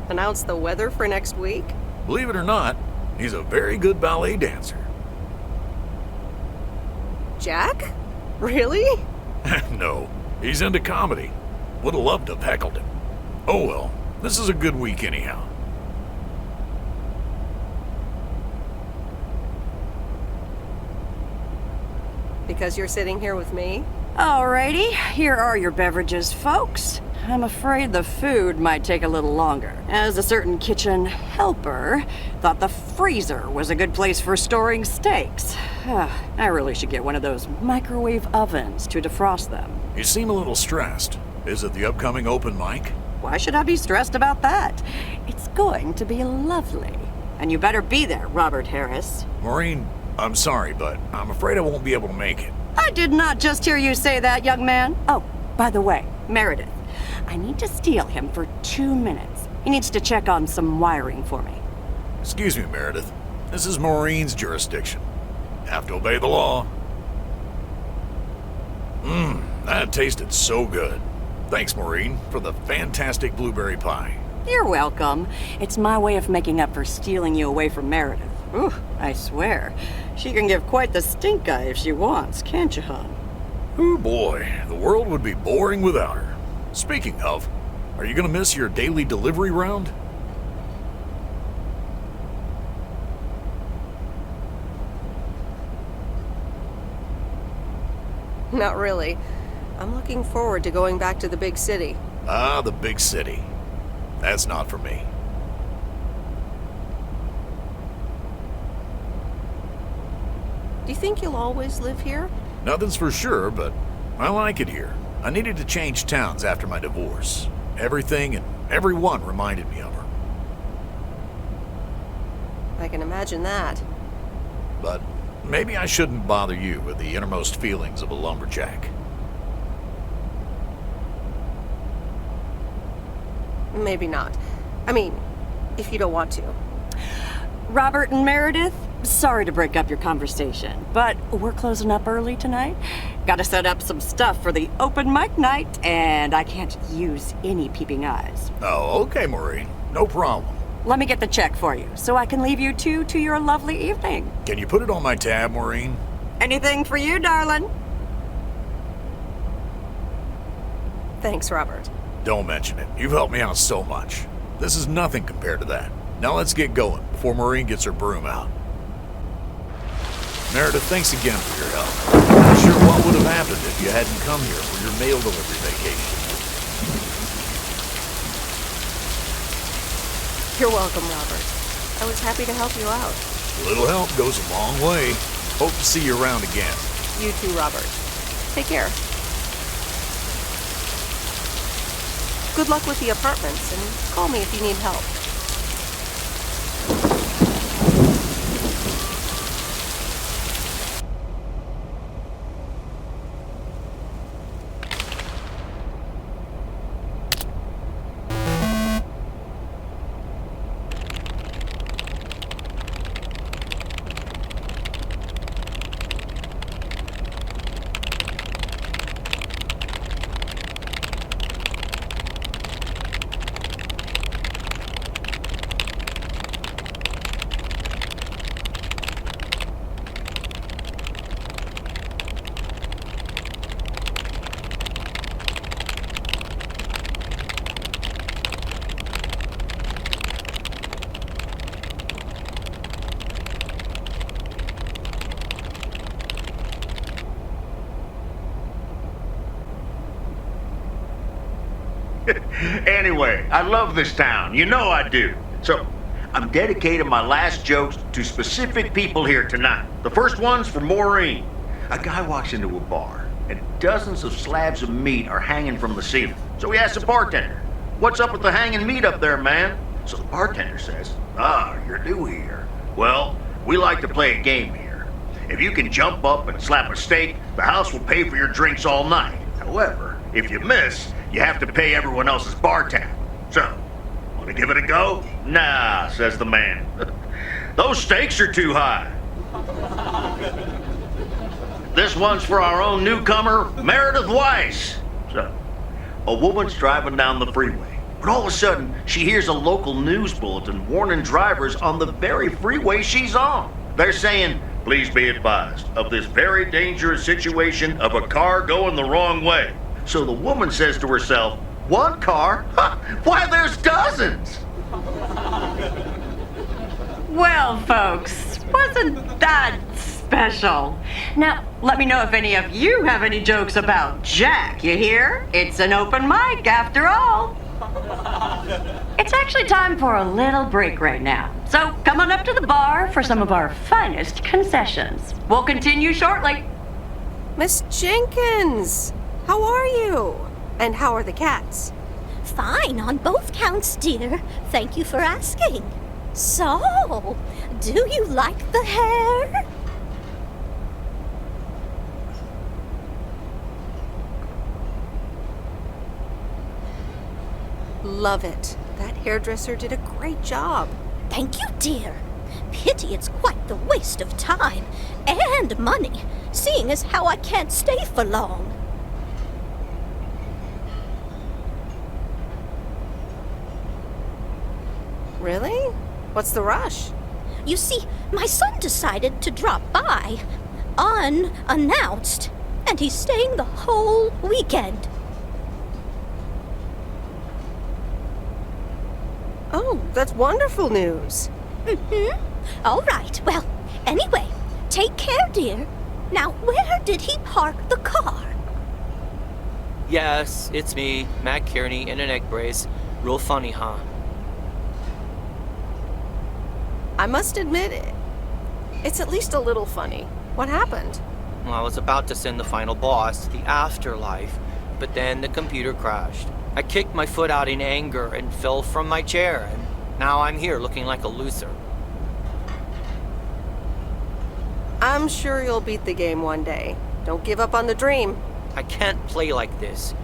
Announce the weather for next week? Believe it or not, he's a very good ballet dancer. Jack? Really? No, he's into comedy. Would have loved to have heckled him. Oh well, this is a good week anyhow. Because you're sitting here with me? Alrighty, here are your beverages, folks. I'm afraid the food might take a little longer, as a certain kitchen helper thought the freezer was a good place for storing steaks. I really should get one of those microwave ovens to defrost them. You seem a little stressed. Is it the upcoming open mic? Why should I be stressed about that? It's going to be lovely. And you better be there, Robert Harris. Maureen, I'm sorry, but I'm afraid I won't be able to make it. I did not just hear you say that, young man. Oh, by the way, Meredith, I need to steal him for 2 minutes. He needs to check on some wiring for me. Excuse me, Meredith. This is Maureen's jurisdiction. Have to obey the law. That tasted so good. Thanks, Maureen, for the fantastic blueberry pie. You're welcome. It's my way of making up for stealing you away from Meredith. Ooh, I swear. She can give quite the stink eye if she wants, can't you, hon? Oh boy, the world would be boring without her. Speaking of, are you gonna miss your daily delivery round? Not really. I'm looking forward to going back to the big city. Ah, the big city. That's not for me. Do you think you'll always live here? Nothing's for sure, but I like it here. I needed to change towns after my divorce. Everything and everyone reminded me of her. I can imagine that. But maybe I shouldn't bother you with the innermost feelings of a lumberjack. Maybe not. I mean, if you don't want to. Robert and Meredith, sorry to break up your conversation, but we're closing up early tonight. Gotta set up some stuff for the open mic night, and I can't use any peeping eyes. Oh, okay, Maureen. No problem. Let me get the check for you, so I can leave you two to your lovely evening. Can you put it on my tab, Maureen? Anything for you, darling. Thanks, Robert. Don't mention it. You've helped me out so much. This is nothing compared to that. Now let's get going before Maureen gets her broom out. Meredith, thanks again for your help. I'm not sure what would have happened if you hadn't come here for your mail delivery vacation. You're welcome, Robert. I was happy to help you out. A little help goes a long way. Hope to see you around again. You too, Robert. Take care. Good luck with the apartments, and call me if you need help. Anyway, I love this town. You know I do. So, I'm dedicating my last jokes to specific people here tonight. The first one's for Maureen. A guy walks into a bar, and dozens of slabs of meat are hanging from the ceiling. So he asks the bartender, "What's up with the hanging meat up there, man?" So the bartender says, "Ah, you're new here. Well, we like to play a game here. If you can jump up and slap a steak, the house will pay for your drinks all night. However, if you miss, you have to pay everyone else's bar tab. So, want to give it a go?" "Nah," says the man. "Those stakes are too high." This one's for our own newcomer, Meredit Waiss. So, a woman's driving down the freeway, but all of a sudden, she hears a local news bulletin warning drivers on the very freeway she's on. They're saying, "Please be advised of this very dangerous situation of a car going the wrong way." So the woman says to herself, "One car? Why, there's dozens!" Well, folks, wasn't that special. Now, let me know if any of you have any jokes about Jack, you hear? It's an open mic after all. It's actually time for a little break right now. So come on up to the bar for some of our finest concessions. We'll continue shortly. Miss Jenkins, how are you? And how are the cats? Fine on both counts, dear. Thank you for asking. So, do you like the hair? Love it. That hairdresser did a great job. Thank you, dear. Pity it's quite the waste of time and money, seeing as how I can't stay for long. Really? What's the rush? You see, my son decided to drop by, unannounced, and he's staying the whole weekend. Oh, that's wonderful news. Mm-hmm. All right, well, anyway, take care, dear. Now, where did he park the car? Yes, it's me, Matt Kearney, in an egg brace. Real funny, huh? I must admit, it's at least a little funny. What happened? Well, I was about to send the final boss to the afterlife, but then the computer crashed. I kicked my foot out in anger and fell from my chair, and now I'm here looking like a loser. I'm sure you'll beat the game one day. Don't give up on the dream. I can't play like this,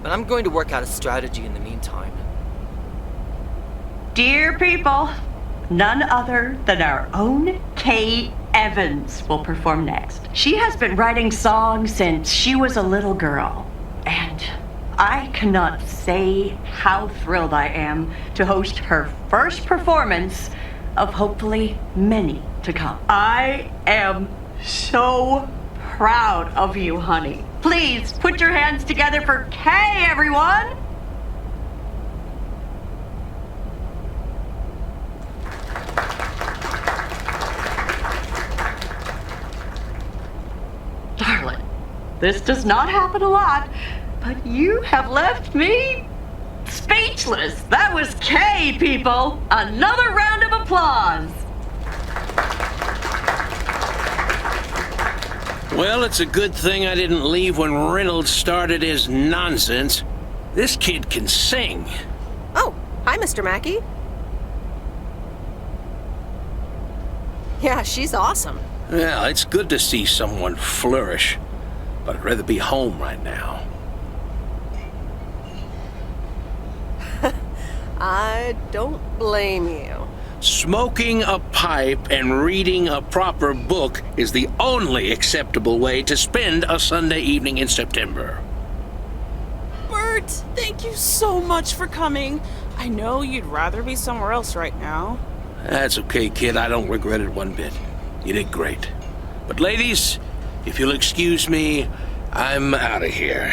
but I'm going to work out a strategy in the meantime. Dear people, none other than our own Kay Evans will perform next. She has been writing songs since she was a little girl, and I cannot say how thrilled I am to host her first performance of hopefully many to come. I am so proud of you, honey. Please put your hands together for Kay, everyone! Darling, this does not happen a lot, but you have left me speechless. That was Kay, people. Another round of applause. Well, it's a good thing I didn't leave when Reynolds started his nonsense. This kid can sing. Oh, hi, Mr. Mackey. Yeah, she's awesome. Well, it's good to see someone flourish, but I'd rather be home right now. I don't blame you. Smoking a pipe and reading a proper book is the only acceptable way to spend a Sunday evening in September. Bert, thank you so much for coming. I know you'd rather be somewhere else right now. That's okay, kid. I don't regret it one bit. You did great. But ladies, if you'll excuse me, I'm out of here.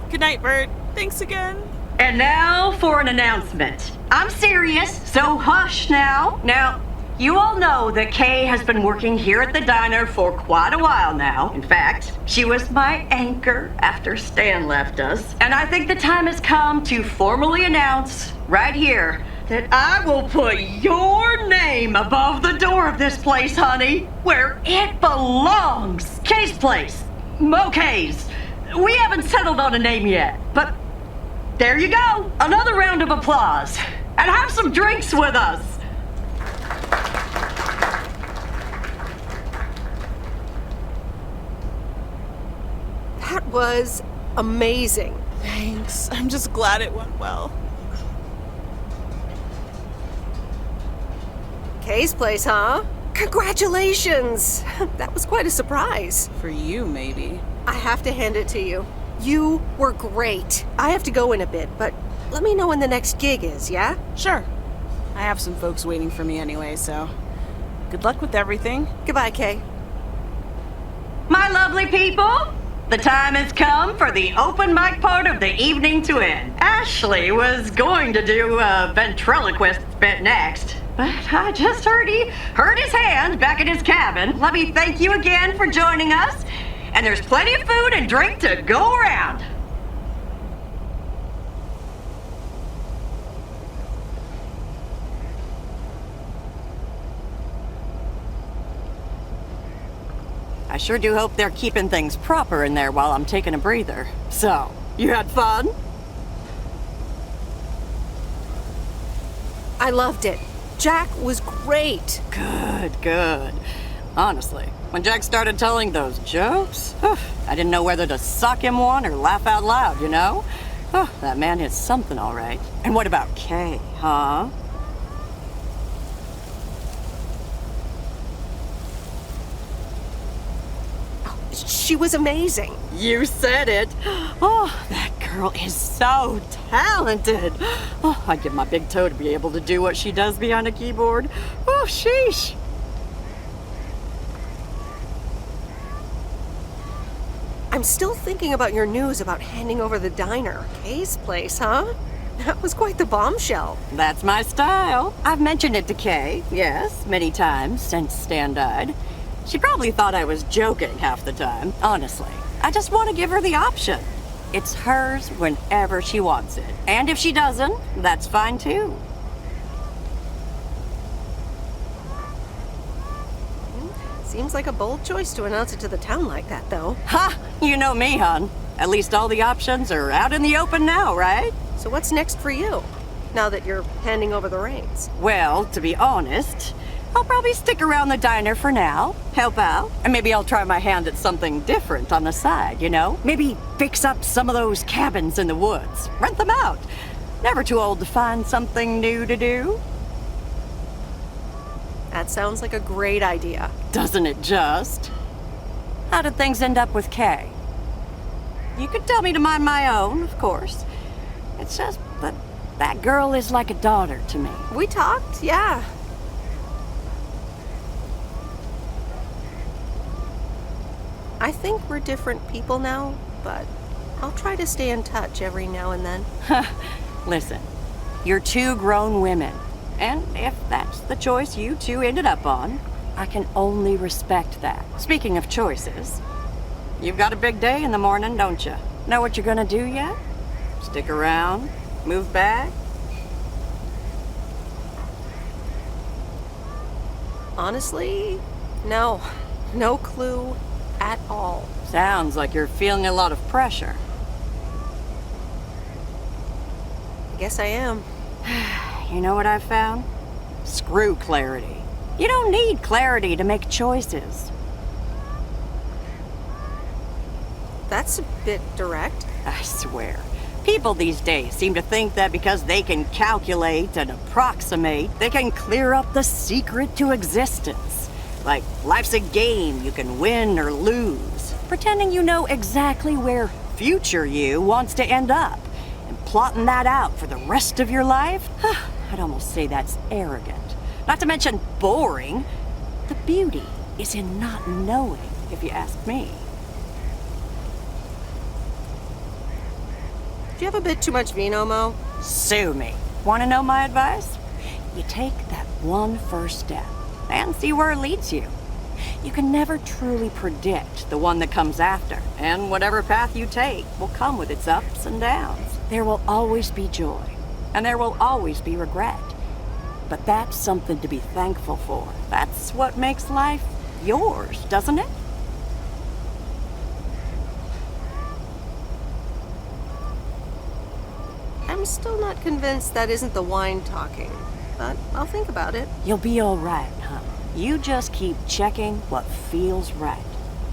Good night, Bert. Thanks again. And now for an announcement. I'm serious, so hush now. Now, you all know that Kay has been working here at the diner for quite a while now. In fact, she was my anchor after Stan left us. And I think the time has come to formally announce right here that I will put your name above the door of this place, honey, where it belongs. Kay's place. Mo Kay's. We haven't settled on a name yet, but there you go. Another round of applause. And have some drinks with us. That was amazing. Thanks. I'm just glad it went well. Kay's place, huh? Congratulations! That was quite a surprise. For you, maybe. I have to hand it to you. You were great. I have to go in a bit, but let me know when the next gig is, yeah? Sure. I have some folks waiting for me anyway, so good luck with everything. Goodbye, Kay. My lovely people, the time has come for the open mic part of the evening to end. Ashley was going to do a ventriloquist bit next, but I just heard he hurt his hand back in his cabin. Let me thank you again for joining us. And there's plenty of food and drink to go around. I sure do hope they're keeping things proper in there while I'm taking a breather. So, you had fun? I loved it. Jack was great. Good, good. Honestly, when Jack started telling those jokes, I didn't know whether to suck him one or laugh out loud, you know? That man is something, all right. And what about Kay, huh? She was amazing. You said it. Oh, that girl is so talented. Oh, I'd give my big toe to be able to do what she does behind a keyboard. Oh, sheesh. I'm still thinking about your news about handing over the diner. Kay's place, huh? That was quite the bombshell. That's my style. I've mentioned it to Kay, yes, many times since Stan died. She probably thought I was joking half the time, honestly. I just want to give her the option. It's hers whenever she wants it. And if she doesn't, that's fine too. Seems like a bold choice to announce it to the town like that, though. Ha! You know me, hon. At least all the options are out in the open now, right? So what's next for you, now that you're handing over the reins? Well, to be honest, I'll probably stick around the diner for now, help out, and maybe I'll try my hand at something different on the side, you know? Maybe fix up some of those cabins in the woods, rent them out. Never too old to find something new to do. That sounds like a great idea. Doesn't it just? How did things end up with Kay? You could tell me to mind my own, of course. It's just that that girl is like a daughter to me. We talked, yeah. I think we're different people now, but I'll try to stay in touch every now and then. Listen, you're two grown women. And if that's the choice you two ended up on, I can only respect that. Speaking of choices, you've got a big day in the morning, don't you? Know what you're gonna do yet? Stick around? Move back? Honestly, no. No clue at all. Sounds like you're feeling a lot of pressure. I guess I am. You know what I've found? Screw clarity. You don't need clarity to make choices. That's a bit direct. I swear. People these days seem to think that because they can calculate and approximate, they can clear up the secret to existence. Like life's a game you can win or lose. Pretending you know exactly where future you wants to end up. And plotting that out for the rest of your life? I'd almost say that's arrogant. Not to mention boring. The beauty is in not knowing, if you ask me. Do you have a bit too much vino, Mo? Sue me. Want to know my advice? You take that one first step and see where it leads you. You can never truly predict the one that comes after, and whatever path you take will come with its ups and downs. There will always be joy, and there will always be regret. But that's something to be thankful for. That's what makes life yours, doesn't it? I'm still not convinced that isn't the wine talking, but I'll think about it. You'll be all right, huh? You just keep checking what feels right.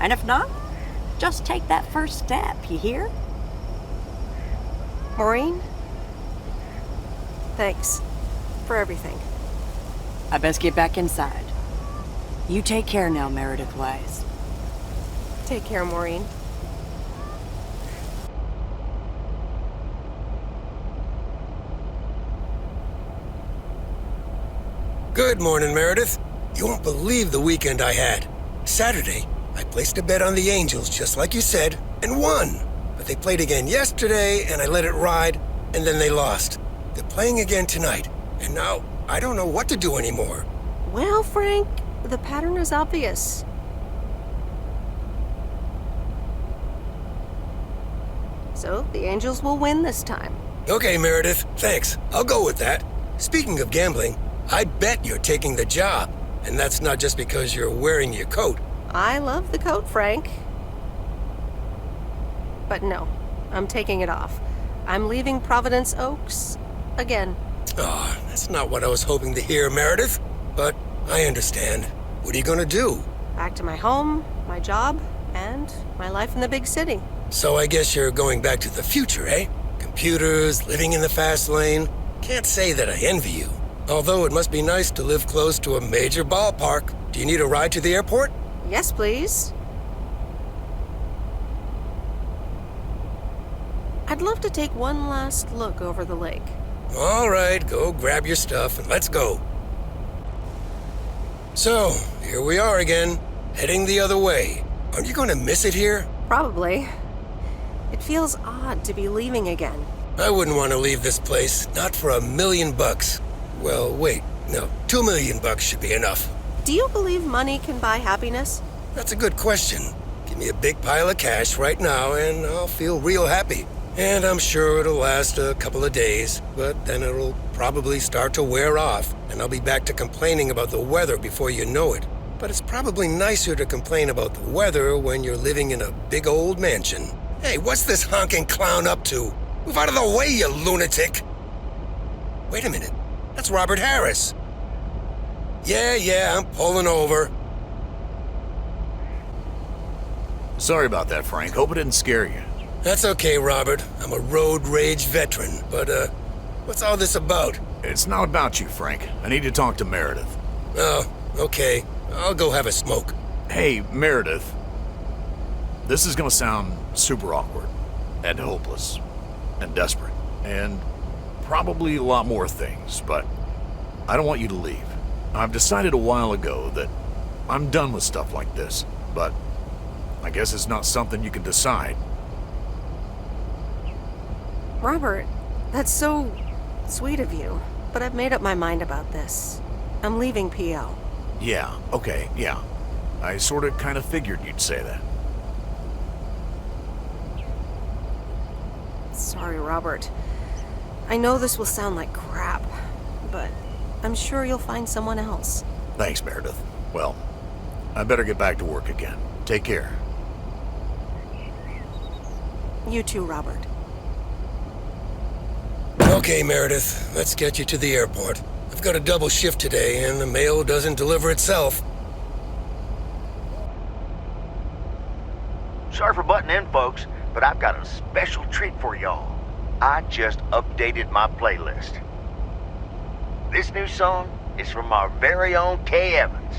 And if not, just take that first step, you hear? Maureen? Thanks for everything. I best get back inside. You take care now, Meredith Wise. Take care, Maureen. Good morning, Meredith. You won't believe the weekend I had. Saturday, I placed a bet on the Angels, just like you said, and won. But they played again yesterday, and I let it ride, and then they lost. They're playing again tonight, and now I don't know what to do anymore. Well, Frank, the pattern is obvious. So, the Angels will win this time. Okay, Meredith, thanks. I'll go with that. Speaking of gambling, I bet you're taking the job. And that's not just because you're wearing your coat. I love the coat, Frank. But no, I'm taking it off. I'm leaving Провиденс-Оукс again. Oh, that's not what I was hoping to hear, Meredith. But I understand. What are you gonna do? Back to my home, my job, and my life in the big city. So I guess you're going back to the future, eh? Computers, living in the fast lane. Can't say that I envy you. Although it must be nice to live close to a major ballpark. Do you need a ride to the airport? Yes, please. I'd love to take one last look over the lake. All right, go grab your stuff and let's go. So, here we are again, heading the other way. Aren't you going to miss it here? Probably. It feels odd to be leaving again. I wouldn't want to leave this place, not for $1 million. Well, wait, no, $2 million should be enough. Do you believe money can buy happiness? That's a good question. Give me a big pile of cash right now and I'll feel real happy. And I'm sure it'll last a couple of days, but then it'll probably start to wear off, and I'll be back to complaining about the weather before you know it. But it's probably nicer to complain about the weather when you're living in a big old mansion. Hey, what's this honking clown up to? Move out of the way, you lunatic! Wait a minute, that's Robert Harris. Yeah, I'm pulling over. Sorry about that, Frank. Hope it didn't scare you. That's okay, Robert. I'm a road rage veteran, but, what's all this about? It's not about you, Frank. I need to talk to Meredith. Oh, okay. I'll go have a smoke. Hey, Meredith. This is gonna sound super awkward, and hopeless, and desperate, and probably a lot more things, but I don't want you to leave. I've decided a while ago that I'm done with stuff like this, but I guess it's not something you can decide. Robert, that's so sweet of you, but I've made up my mind about this. I'm leaving PO. Yeah, okay, yeah. I sorta kinda figured you'd say that. Sorry, Robert. I know this will sound like crap, but I'm sure you'll find someone else. Thanks, Meredith. Well, I better get back to work again. Take care. You too, Robert. Okay, Meredith, let's get you to the airport. I've got a double shift today, and the mail doesn't deliver itself. Sorry for butting in, folks, but I've got a special treat for y'all. I just updated my playlist. This new song is from our very own Kay Evans.